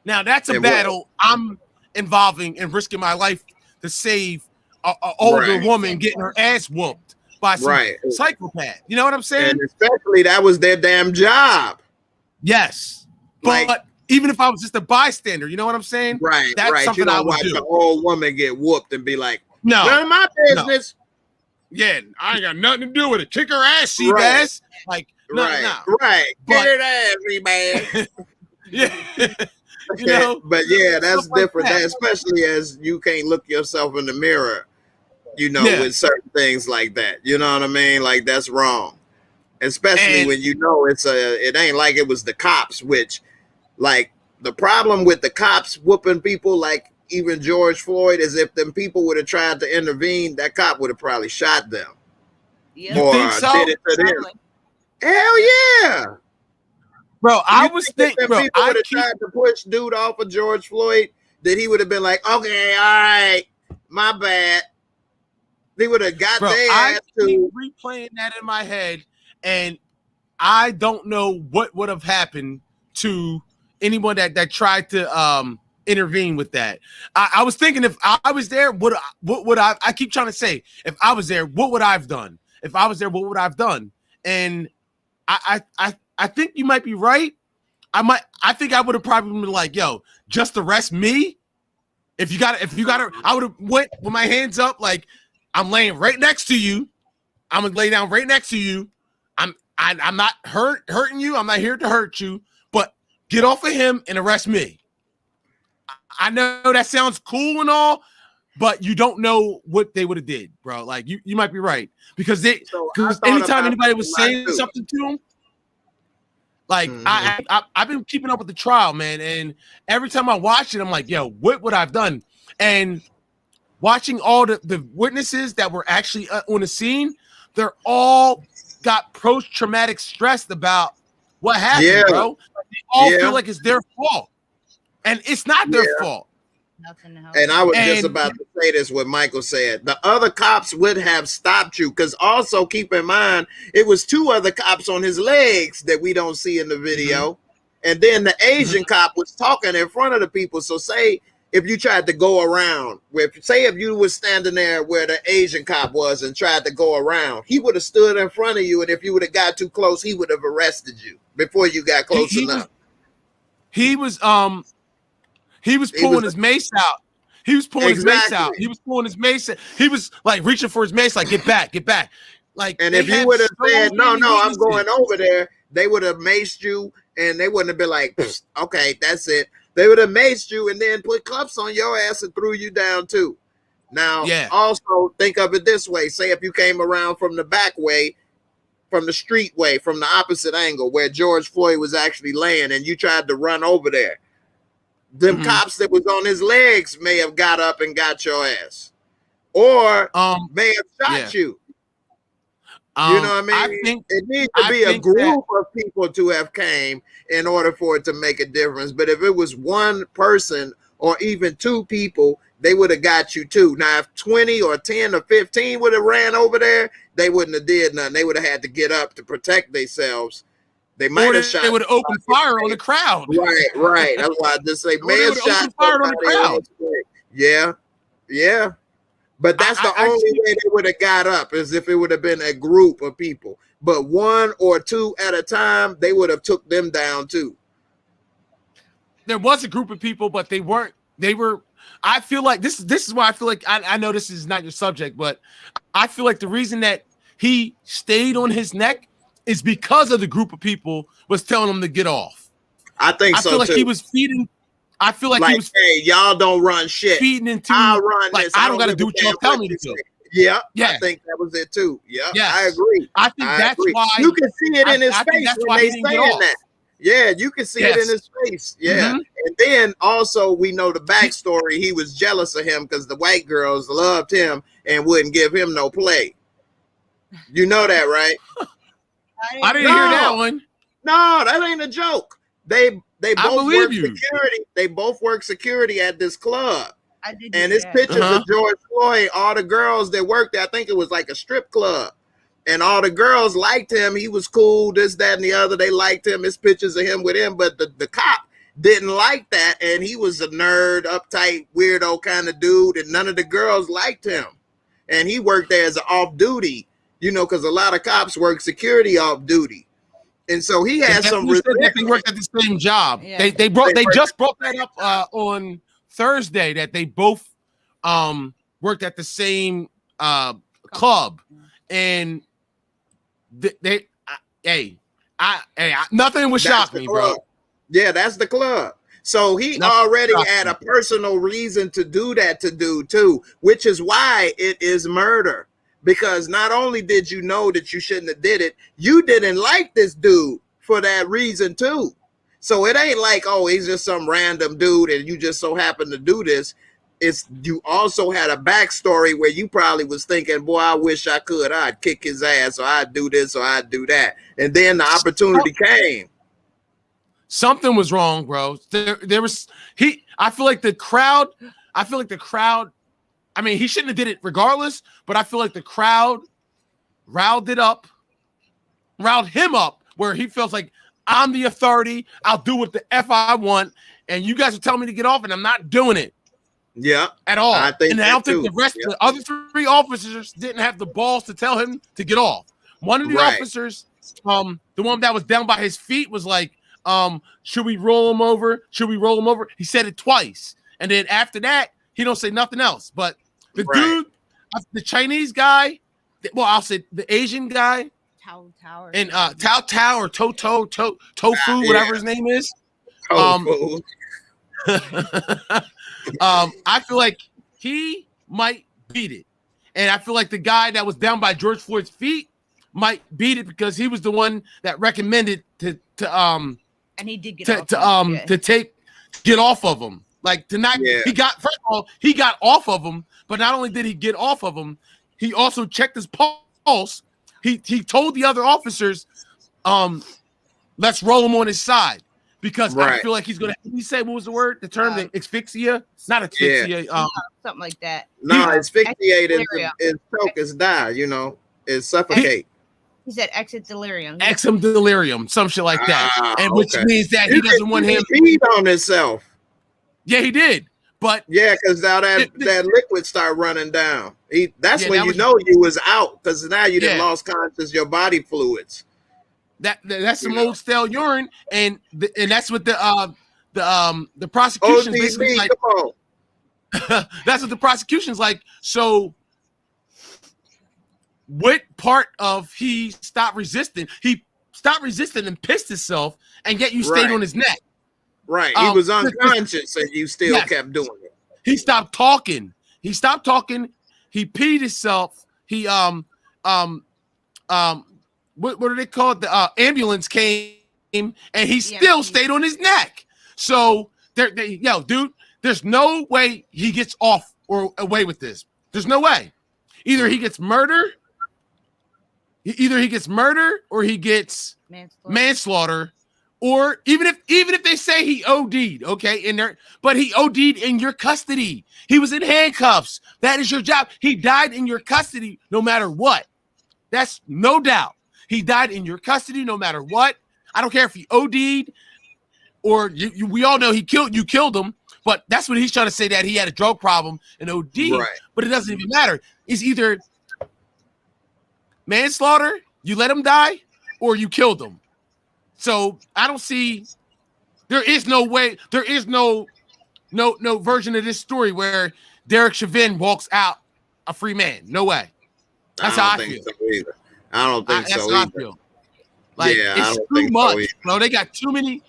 Now, that's a battle I'm involving and risking my life to save an older woman getting her ass whooped by some psychopath. You know what I'm saying? And especially that was their damn job. Yes. But even if I was just a bystander, you know what I'm saying? Right. That's something I would do. The old woman get whooped and be like, no, none of my business. No. Yeah, I ain't got nothing to do with it. Kick her ass, she ass. Like, right. Get her ass, man. Yeah. You know, but yeah, that's different. That, especially as you can't look yourself in the mirror, you know, with certain things like that. You know what I mean? Like that's wrong. Especially when you know it ain't like it was the cops, which like the problem with the cops whooping people like even George Floyd is if them people would have tried to intervene, that cop would have probably shot them. Yeah. Or think so? did it to them. Hell yeah. bro. I You was think if thinking, them bro. people would have tried to push dude off of George Floyd, that he would have been like, okay, all right, my bad. They would have got bro, their I ass keep to. replaying that in my head, and I don't know what would have happened to anyone that tried to intervene with that. I was thinking if I was there, what would I keep trying to say, if I was there, what would I have done? If I was there, what would I have done? And I think you might be right. I think I would have probably been like, yo, just arrest me. If you got it, I would have went with my hands up, like I'm laying right next to you. I'm gonna lay down right next to you. I'm not hurting you. I'm not here to hurt you, but get off of him and arrest me. I know that sounds cool and all, but you don't know what they would have did, bro. Like you might be right, because anytime anybody was saying something to him, like I've been keeping up with the trial, man, and every time I watch it, I'm like, yo, what would I've done? And watching all the witnesses that were actually on the scene, they're all got post-traumatic stress about what happened, bro. They all feel like it's their fault, and it's not their fault. And I was just about to say this, what Michael said. The other cops would have stopped you, because also keep in mind, it was 2 other cops on his legs that we don't see in the video. And then the Asian cop was talking in front of the people. So say if you tried to go around, if you were standing there where the Asian cop was and tried to go around, he would have stood in front of you. And if you would have got too close, he would have arrested you before you got close enough. He was pulling his mace out. He was pulling his mace out. He was pulling his mace. He was like reaching for his mace, like get back. Like, and if you would have said, no, I'm going over there, they would have maced you, and they wouldn't have been like, okay, that's it. They would have maced you and then put cuffs on your ass and threw you down too. Now, also think of it this way. Say if you came around from the back way, from the street way, from the opposite angle where George Floyd was actually laying, and you tried to run over there. Them cops that was on his legs may have got up and got your ass, or may have shot you. You know what I mean? It needs to be a group of people to have came in order for it to make a difference. But if it was one person or even 2 people, they would have got you too. Now, if 20 or 10 or 15 would have ran over there, they wouldn't have did nothing. They would have had to get up to protect themselves. They might have shot. They would have opened fire on the crowd. Right. That's why I just say, man, shot fire on the crowd. Yeah. But that's the only way they would have got up, is if it would have been a group of people. But 1 or 2 at a time, they would have took them down too. There was a group of people, but they weren't. They were. I feel like this is why I feel like I know this is not your subject, but I feel like the reason that he stayed on his neck is because of the group of people was telling him to get off. I think so. I feel like too. He was feeding. I feel like he was. Hey, y'all don't run shit. Feeding into. I'll run like this. I don't got to do what y'all tell me to do. Yeah, I think that was it too. Yeah, I agree. I think that's why you can see it in his face when they saying that. Yeah, you can see it in his face. Yeah, and then also we know the backstory. He was jealous of him because the white girls loved him and wouldn't give him no play. You know that, right? I didn't hear that one. No, that ain't a joke. They both work you. security. They both work security at this club. And it's that. pictures of George Floyd. All the girls that worked there, I think it was like a strip club. And all the girls liked him. He was cool, this, that, and the other. They liked him. It's pictures of him with him. But the cop didn't like that. And he was a nerd, uptight, weirdo kind of dude. And none of the girls liked him. And he worked there as an off-duty, you know, because a lot of cops work security off-duty. And so he had some that they worked at the same job. Yeah. They just brought that up on Thursday, that they both worked at the same club. And nothing would shock me, bro. Yeah, that's the club. So he already had a personal reason to do that to dude too, which is why it is murder. Because not only did you know that you shouldn't have did it, you didn't like this dude for that reason too. So it ain't like, oh, he's just some random dude and you just so happen to do this. It's you also had a backstory where you probably was thinking, boy, I wish I could. I'd kick his ass, or I'd do this, or I'd do that. And then the opportunity came. Something was wrong, bro. There was I feel like the crowd. I mean, he shouldn't have did it regardless, but I feel like the crowd riled him up, where he feels like I'm the authority. I'll do what the F I want, and you guys are telling me to get off, and I'm not doing it. Yeah, at all. I think and I don't think the rest of the other 3 officers didn't have the balls to tell him to get off. One of the officers, the one that was down by his feet, was like, should we roll him over? Should we roll him over? He said it twice. And then after that, he don't say nothing else. But the dude, the Chinese guy, well, I'll say the Asian guy, Tower. And Tao or Tofu, whatever his name is. I feel like he might beat it. And I feel like the guy that was down by George Floyd's feet might beat it, because he was the one that recommended to and he did get get off of him. Like to not he got, first of all, he got off of him, but not only did he get off of him, he also checked his pulse. He told the other officers, let's roll him on his side, because I feel like he's gonna. He said, what was the word? The term, the asphyxia? Not asphyxia. Something like that. No, asphyxiate is choke, is die. You know, is suffocate. He said exit delirium. Exit delirium, some shit like that, and which means that he doesn't want him. He peed on himself. Yeah, he did. But because now that liquid start running down. That's when you know you was out, because now you done lost conscious, your body fluids. That's some old stale urine, and that's what the prosecution's basically like. Come on. That's what the prosecution's like. So what part of he stopped resisting? He stopped resisting and pissed himself, and yet you stayed on his neck. Right. He was unconscious, and you still kept doing it. He stopped talking. He He peed himself. He what do they call it? The ambulance came, and he still stayed on his neck. So dude, there's no way he gets off or away with this. There's no way. Either he gets murder, or he gets manslaughter. Or even if they say he OD'd, okay, but he OD'd in your custody. He was in handcuffs. That is your job. He died in your custody no matter what. That's no doubt. He died in your custody no matter what. I don't care if he OD'd or we all know you killed him, but that's what he's trying to say, that he had a drug problem and OD'd. Right. But it doesn't even matter. It's either manslaughter, you let him die, or you killed him. So I don't see. There is no way. There is no version of this story where Derek Chauvin walks out a free man. No way. That's how I feel. I don't think so. That's how I feel. Like it's too much, bro. They got too many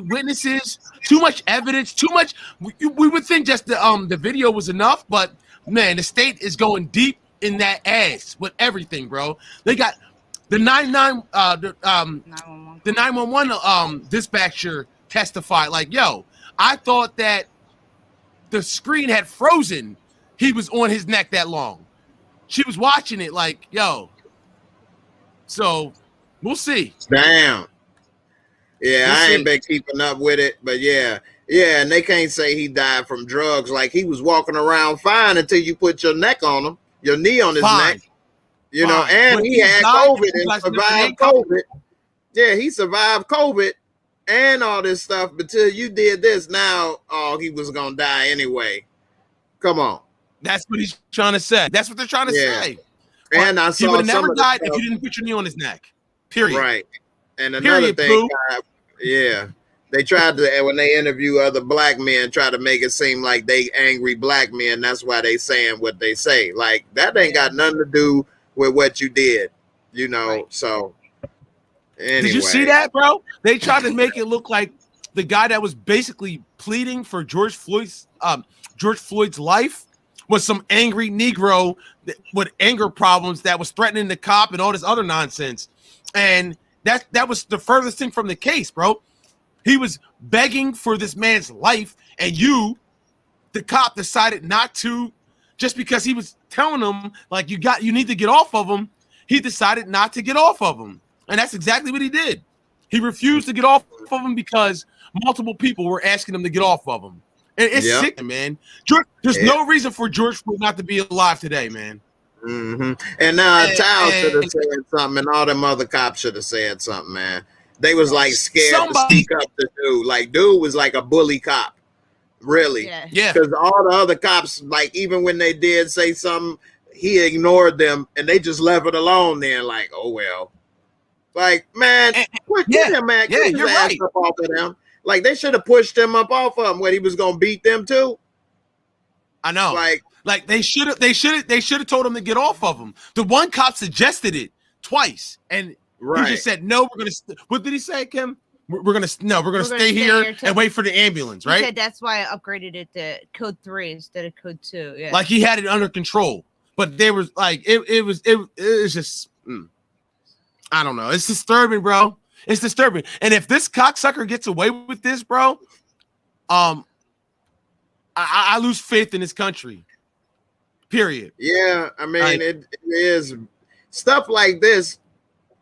witnesses, too much evidence, too much. We would think just the video was enough, but man, the state is going deep in that ass with everything, bro. They got. The 911 dispatcher testified like, yo, I thought that the screen had frozen. He was on his neck that long. She was watching it like, yo. So we'll see. Damn. Yeah, I ain't been keeping up with it, but yeah, and they can't say he died from drugs. Like, he was walking around fine until you put your neck on him, your knee on his neck. You know, and he had COVID and survived COVID. Yeah, he survived COVID and all this stuff. But till you did this, now he was gonna die anyway. Come on. That's what he's trying to say. That's what they're trying to say. And I saw he would have never died if you didn't put your knee on his neck. Period. Right. And another thing, they tried to, when they interview other black men, try to make it seem like they angry black men. That's why they saying what they say. Like, that ain't got nothing to do with what you did, you know. So anyway. Did you see that, bro? They tried to make it look like the guy that was basically pleading for George Floyd's life was some angry Negro with anger problems that was threatening the cop and all this other nonsense. And that was the furthest thing from the case, bro. He was begging for this man's life, and the cop, decided not to. Just because he was telling him, like, you need to get off of him, he decided not to get off of him. And that's exactly what he did. He refused to get off of him because multiple people were asking him to get off of him. And it's sick, man. There's no reason for George Floyd not to be alive today, man. And Tao should have said something, and all them other cops should have said something, man. They was like scared to speak up to dude. Like, dude was like a bully cop, really. Yeah. Because all the other cops, like, even when they did say something, he ignored them, and they just left it alone. Then, like, oh well. Like, man, get him, man. Get his ass up off of them. Like, they should have pushed him up off of him when he was gonna beat them too. I know. Like they should have told him to get off of him. The one cop suggested it twice, and he just said, "No, we're gonna." What did he say, Kim? We're gonna stay here and wait for the ambulance, right? He said that's why I upgraded it to code 3 instead of code 2. Yeah, like he had it under control, but there was like it was just I don't know. It's disturbing, bro. It's disturbing. And if this cocksucker gets away with this, bro, I lose faith in this country. Period. Yeah, I mean, it is stuff like this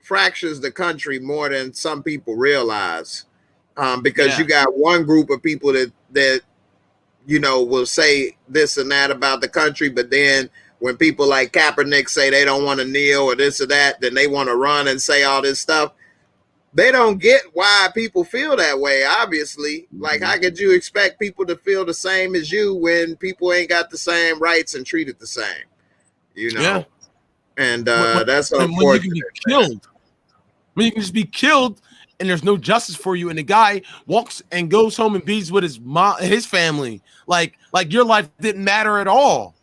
fractures the country more than some people realize, because you got one group of people that you know will say this and that about the country, but then when people like Kaepernick say they don't want to kneel or this or that, then they want to run and say all this stuff. They don't get why people feel that way, obviously. Like, how could you expect people to feel the same as you when people ain't got the same rights and treated the same? You know? Yeah. And that's unfortunate. When you can get killed. When you can just be killed and there's no justice for you, and the guy walks and goes home and beats with his mom, his family. Like your life didn't matter at all.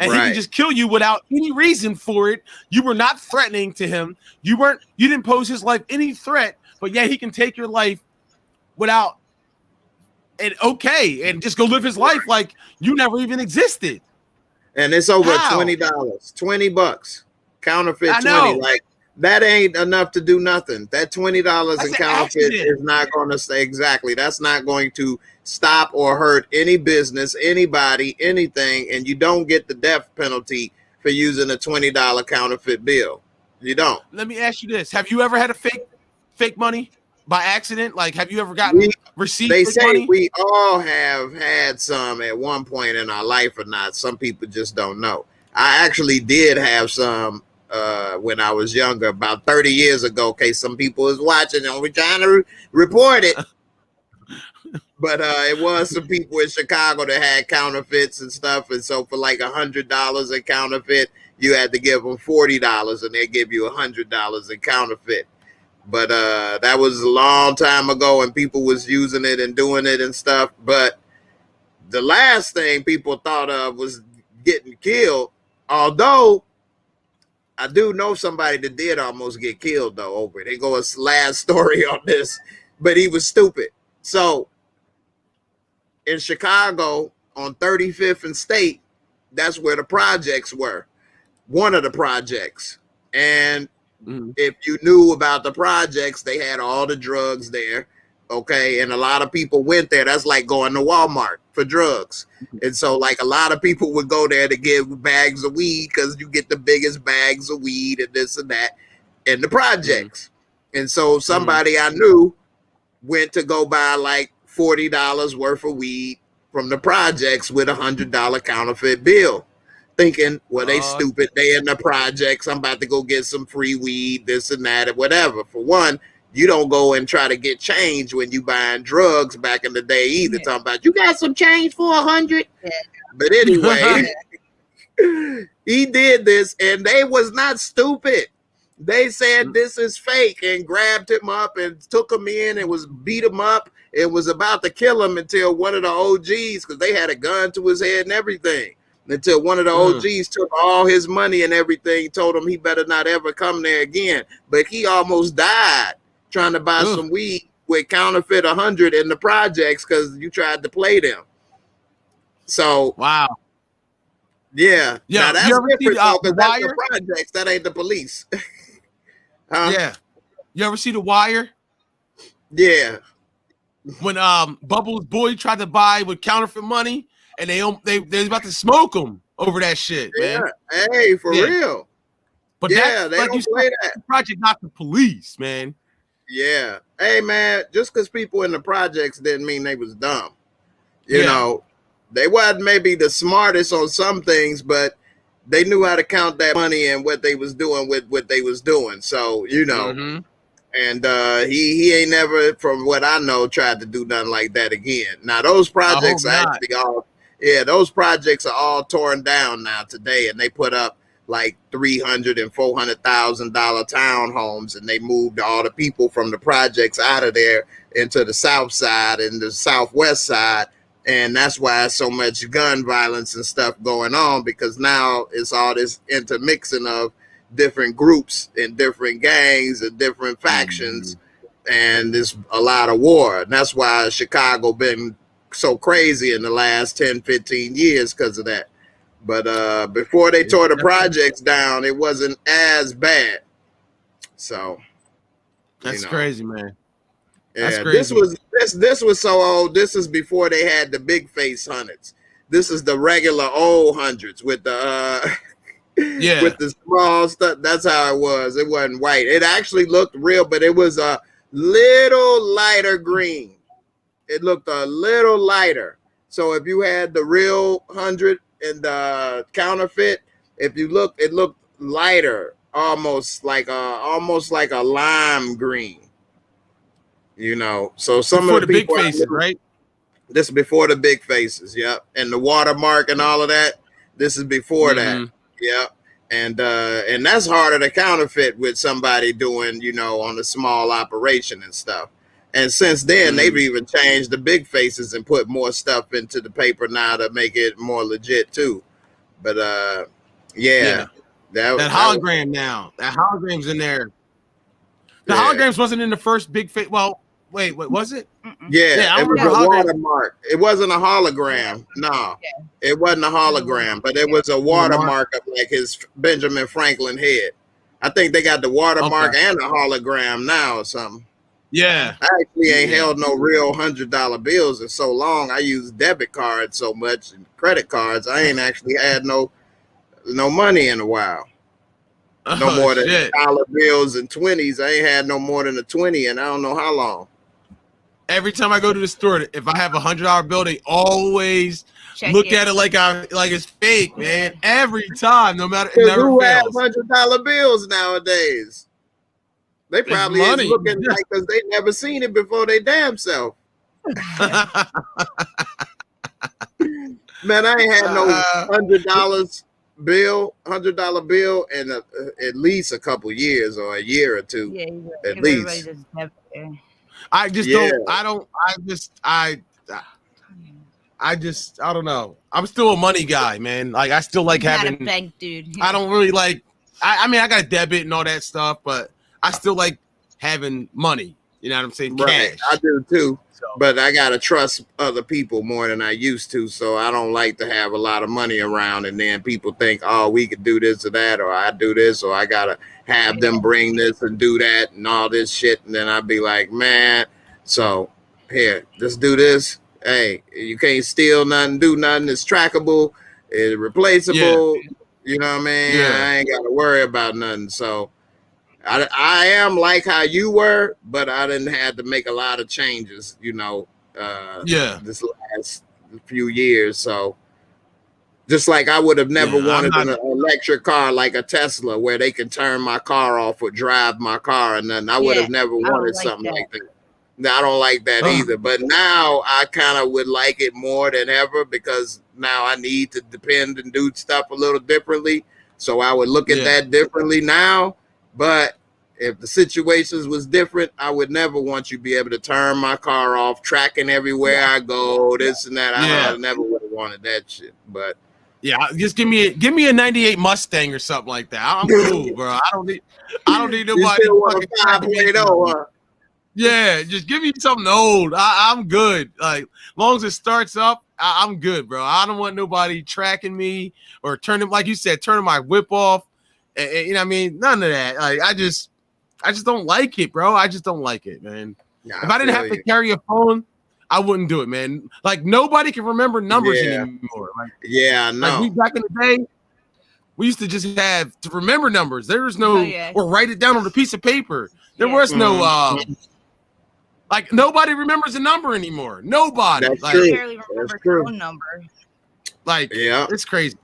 And he can just kill you without any reason for it. You were not threatening to him. You didn't pose his life any threat, but yeah, he can take your life without and just go live his life like you never even existed. And it's over $20, $20, counterfeit 20. Like, that ain't enough to do nothing. That $20 in counterfeit is not going to stay exactly. That's not going to stop or hurt any business, anybody, anything, and you don't get the death penalty for using a $20 counterfeit bill. You don't. Let me ask you this: have you ever had a fake money by accident? Like, have you ever gotten received? They say money? We all have had some at one point in our life or not. Some people just don't know. I actually did have some when I was younger, about 30 years ago. Okay, some people was watching and we're trying to report it. But it was some people in Chicago that had counterfeits and stuff. And so for like $100 in counterfeit, you had to give them $40 and they give you $100 in counterfeit. But that was a long time ago and people was using it and doing it and stuff. But the last thing people thought of was getting killed. Although I do know somebody that did almost get killed though over it. They go a last story on this, but he was stupid. So in Chicago on 35th and State, that's where the projects were. One of the projects. And if you knew about the projects, they had all the drugs there. Okay. And a lot of people went there. That's like going to Walmart for drugs. And so like a lot of people would go there to get bags of weed because you get the biggest bags of weed and this and that in the projects. And so somebody I knew went to go buy like $40 worth of weed from the projects with $100 counterfeit bill, thinking, well, they stupid. They in the projects. I'm about to go get some free weed, this and that, and whatever. For one, you don't go and try to get change when you buying drugs back in the day either. Talking about, you got some change for 100? But anyway, he did this, and they was not stupid. They said this is fake and grabbed him up and took him in and was beat him up and was about to kill him until one of the OGs, because they had a gun to his head and everything, until one of the OGs took all his money and everything, told him he better not ever come there again. But he almost died trying to buy some weed with counterfeit 100 in the projects because you tried to play them. So wow. Yeah. Now, that's different because The that's Wire? the projects. That ain't the police. Yeah. You ever see The Wire? Yeah. When Bubbles' boy tried to buy with counterfeit money and they was about to smoke him over that shit, man. Hey, for real. But yeah, that's they like don't you play said, that. project, not the police, man. Yeah. Hey, man, just because people in the projects didn't mean they was dumb. You know, they wasn't maybe the smartest on some things, but they knew how to count that money and what they was doing with what they was doing. So, you know, and he ain't never, from what I know, tried to do nothing like that again. Now, those projects are actually all, those projects are all torn down now today, and they put up like $300,000 and $400,000 townhomes, and they moved all the people from the projects out of there into the south side and the southwest side. And that's why so much gun violence and stuff going on, because now it's all this intermixing of different groups and different gangs and different factions, and there's a lot of war. And that's why Chicago been so crazy in the last 10, 15 years because of that. But before they tore the projects down, it wasn't as bad. So that's crazy, man. Yeah, this was so old. This is before they had the big face hundreds. This is the regular old hundreds with the with the small stuff. That's how it was. It wasn't white. It actually looked real, but it was a little lighter green. It looked a little lighter. So if you had the real 100 and the counterfeit, if you look, it looked lighter, almost like a lime green. You know, so some before of the big faces, right? This is before the big faces, yep. And the watermark and all of that. This is before that, yep. And that's harder to counterfeit with somebody doing, you know, on a small operation and stuff. And since then, they've even changed the big faces and put more stuff into the paper now to make it more legit too. But that hologram now. That hologram's in there. The holograms wasn't in the first big face. Well, wait, what was it? Yeah, it was a watermark. It wasn't a hologram. No, it wasn't a hologram, but it was a watermark of like his Benjamin Franklin head. I think they got the watermark and a hologram now or something. Yeah. I actually ain't held no real $100 bills in so long. I use debit cards so much and credit cards. I ain't actually had no money in a while. No more than dollar bills and 20s. I ain't had no more than a 20 and I don't know how long. Every time I go to the store, if I have a $100 bill, they always look at it like it's fake, man. Every time, no matter. Who has $100 bills nowadays? They probably is looking like because they never seen it before they damn self. Man, I ain't had no $100 bill in at least a couple years or a year or two. Yeah, at least. I don't know. I'm still a money guy, man. Like I still like having a bank dude. I don't really like. I mean, I got a debit and all that stuff, but I still like having money. You know what I'm saying? Right. Cash. I do too. But I gotta trust other people more than I used to. So I don't like to have a lot of money around and then people think, oh, we could do this or that, or I do this, or I gotta have them bring this and do that and all this shit. And then I'd be like, man, so here, just do this. Hey, you can't steal nothing, do nothing. It's trackable, it's replaceable. Yeah. You know what I mean? Yeah. I ain't gotta worry about nothing. So I am like how you were, but I didn't have to make a lot of changes, you know, this last few years. So just like I would have never wanted an electric car like a Tesla where they can turn my car off or drive my car and nothing. I would have never wanted something like that. I don't like that either. But now I kind of would like it more than ever because now I need to depend and do stuff a little differently. So I would look at that differently now. But if the situations was different, I would never want you to be able to turn my car off, tracking everywhere I go, this and that. I never would have wanted that shit. But just give me a 98 Mustang or something like that. I'm cool, bro. I don't need nobody. Fucking 5.0, huh? Yeah, just give me something old. I'm good. Like, long as it starts up, I'm good, bro. I don't want nobody tracking me or turning, like you said, turning my whip off. And, you know what I mean? None of that. Like, I just don't like it, bro. I just don't like it, man. Yeah, if I didn't have to carry a phone, I wouldn't do it, man. Like, nobody can remember numbers anymore. Like, like back in the day, we used to just have to remember numbers. There was no, or write it down on a piece of paper. There was no like nobody remembers the number anymore. Nobody. That's like, true. barely remember That's true. phone number. Like, Yeah. it's crazy.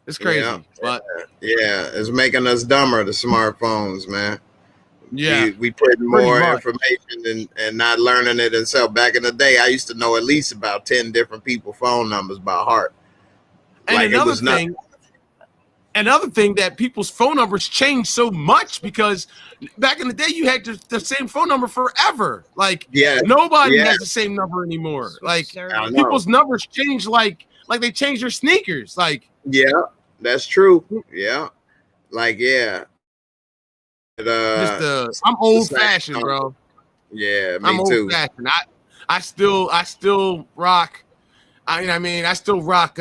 It's crazy. Yeah. But Yeah, it's making us dumber, the smartphones, man. yeah, We put more much. information and not learning it itself. Back in the day, I used to know at least about 10 different people's phone numbers by heart. And Like, another thing that people's phone numbers change so much, because back in the day you had the same phone number forever. Like, nobody has the same number anymore. Like, people's numbers change like they change their sneakers. Like, yeah, that's true. Yeah, like, yeah. But, I'm old fashioned, bro. Yeah, me I'm too. old fashioned. I still rock. I mean, I still rock.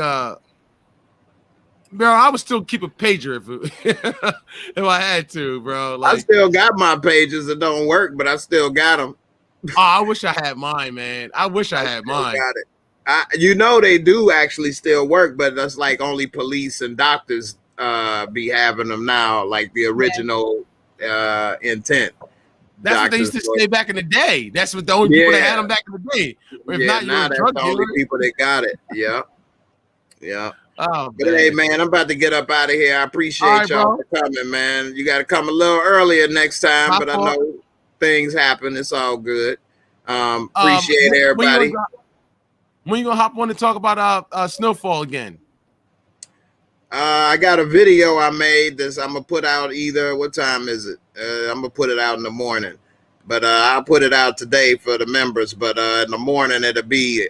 Bro, I would still keep a pager if I had to, bro. Like, I still got my pages that don't work, but I still got them. Oh, I wish I had mine, man. I wish I had mine. Got it. You know, they do actually still work, but that's like only police and doctors be having them now, like the original intent. That's what they used to say back in the day. That's what the only people that had them back in the day. If not, you're a drug the dealer. only people that got it. Yeah. Yeah. Oh, but hey, man, I'm about to get up out of here. I appreciate y'all for coming, man. You got to come a little earlier next time, but I know things happen. It's all good. Appreciate everybody. When you gonna hop on to talk about snowfall again? I got a video I made this I'm gonna put out either. What time is it? I'm gonna put it out in the morning, but I'll put it out today for the members. But in the morning it'll be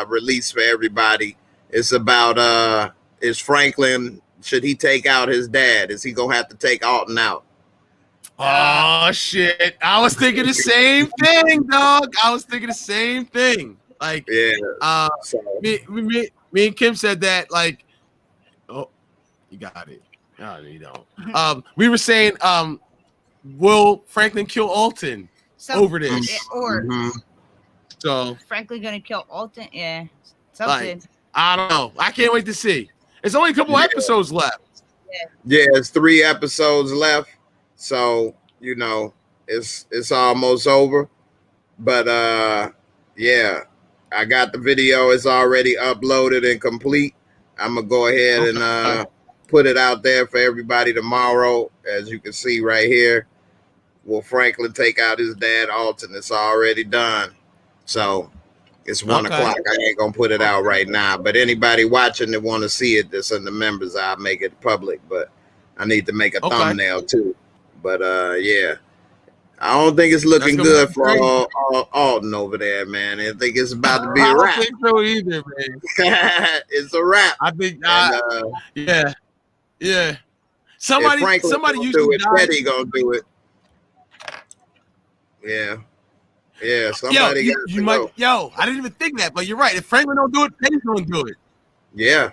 released for everybody. It's about is Franklin, should he take out his dad? Is he gonna have to take Alton out? Oh shit! I was thinking the same thing, dog. I was thinking the same thing. Like, me and Kim said that. Like, oh, you got it. No, you don't. We were saying, will Franklin kill Alton over this? Or so Franklin gonna kill Alton? Yeah, something. Like, I don't know. I can't wait to see. It's only a couple episodes left. Yeah, it's 3 episodes left. So, you know, it's almost over. But yeah, I got the video. It's already uploaded and complete. I'm gonna go ahead and put it out there for everybody tomorrow. As you can see right here, will Franklin take out his dad Alton? It's already done. So it's 1 o'clock. I ain't gonna put it out right now. But anybody watching that want to see it, that's in the members, I'll make it public. But I need to make a thumbnail too. But yeah, I don't think it's looking good for Alton over there, man. I think it's about to be a wrap. I don't think so either, man. It's a wrap. I think, yeah. Somebody used to die. Teddy gonna do it. Yeah. Somebody you might. Yo, I didn't even think that, but you're right. If Franklin don't do it, Teddy's gonna do it. Yeah.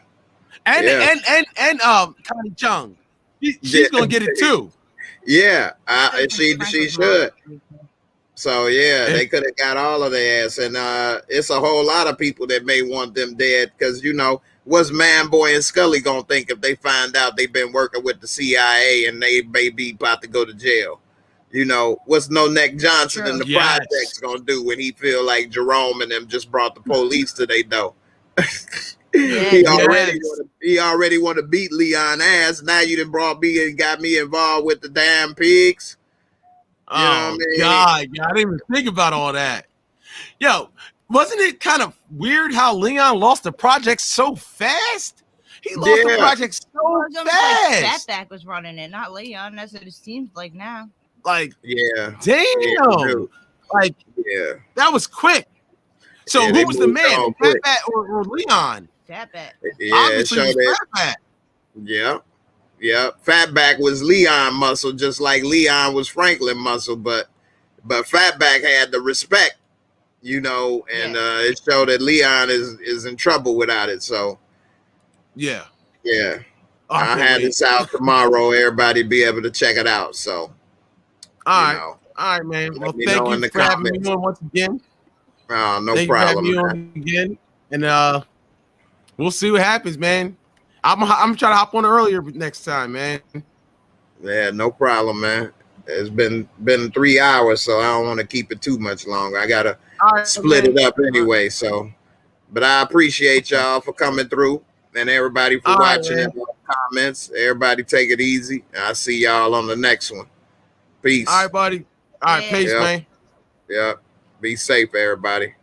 And Connie Chung, she's gonna get it too. Yeah, she should. So yeah, they could have got all of their ass, and it's a whole lot of people that may want them dead, because you know what's Manboy and Scully gonna think if they find out they've been working with the CIA and they may be about to go to jail? You know, what's No Neck Johnson in the projects gonna do when he feel like Jerome and them just brought the police to their door? He already want to beat Leon ass. Now you done brought me and got me involved with the damn pigs. You know what I mean? God, yeah, I didn't even think about all that. Yo, wasn't it kind of weird how Leon lost the project so fast? He lost the project so fast. Fatback was running it, not Leon. That's what it seems like now. Like, damn. Like, that was quick. So who was the man, Fatback or Leon? Fatback. Yeah, obviously it was Fatback. Yeah. Fatback was Leon muscle, just like Leon was Franklin muscle, but Fatback had the respect, you know, and it showed that Leon is in trouble without it. So yeah. I'll have this out tomorrow. Everybody be able to check it out. So all right, man. Well, thank you for having me on once again. Oh, no problem. You on again, and we'll see what happens, man. I'm trying to hop on earlier next time, man. Yeah, no problem, man. It's been 3 hours, so I don't want to keep it too much longer. I gotta split it up anyway. So, but I appreciate y'all for coming through and everybody for watching and comments. Everybody take it easy. I'll see y'all on the next one. Peace. All right, buddy. All right, peace, man. Yep. Be safe, everybody.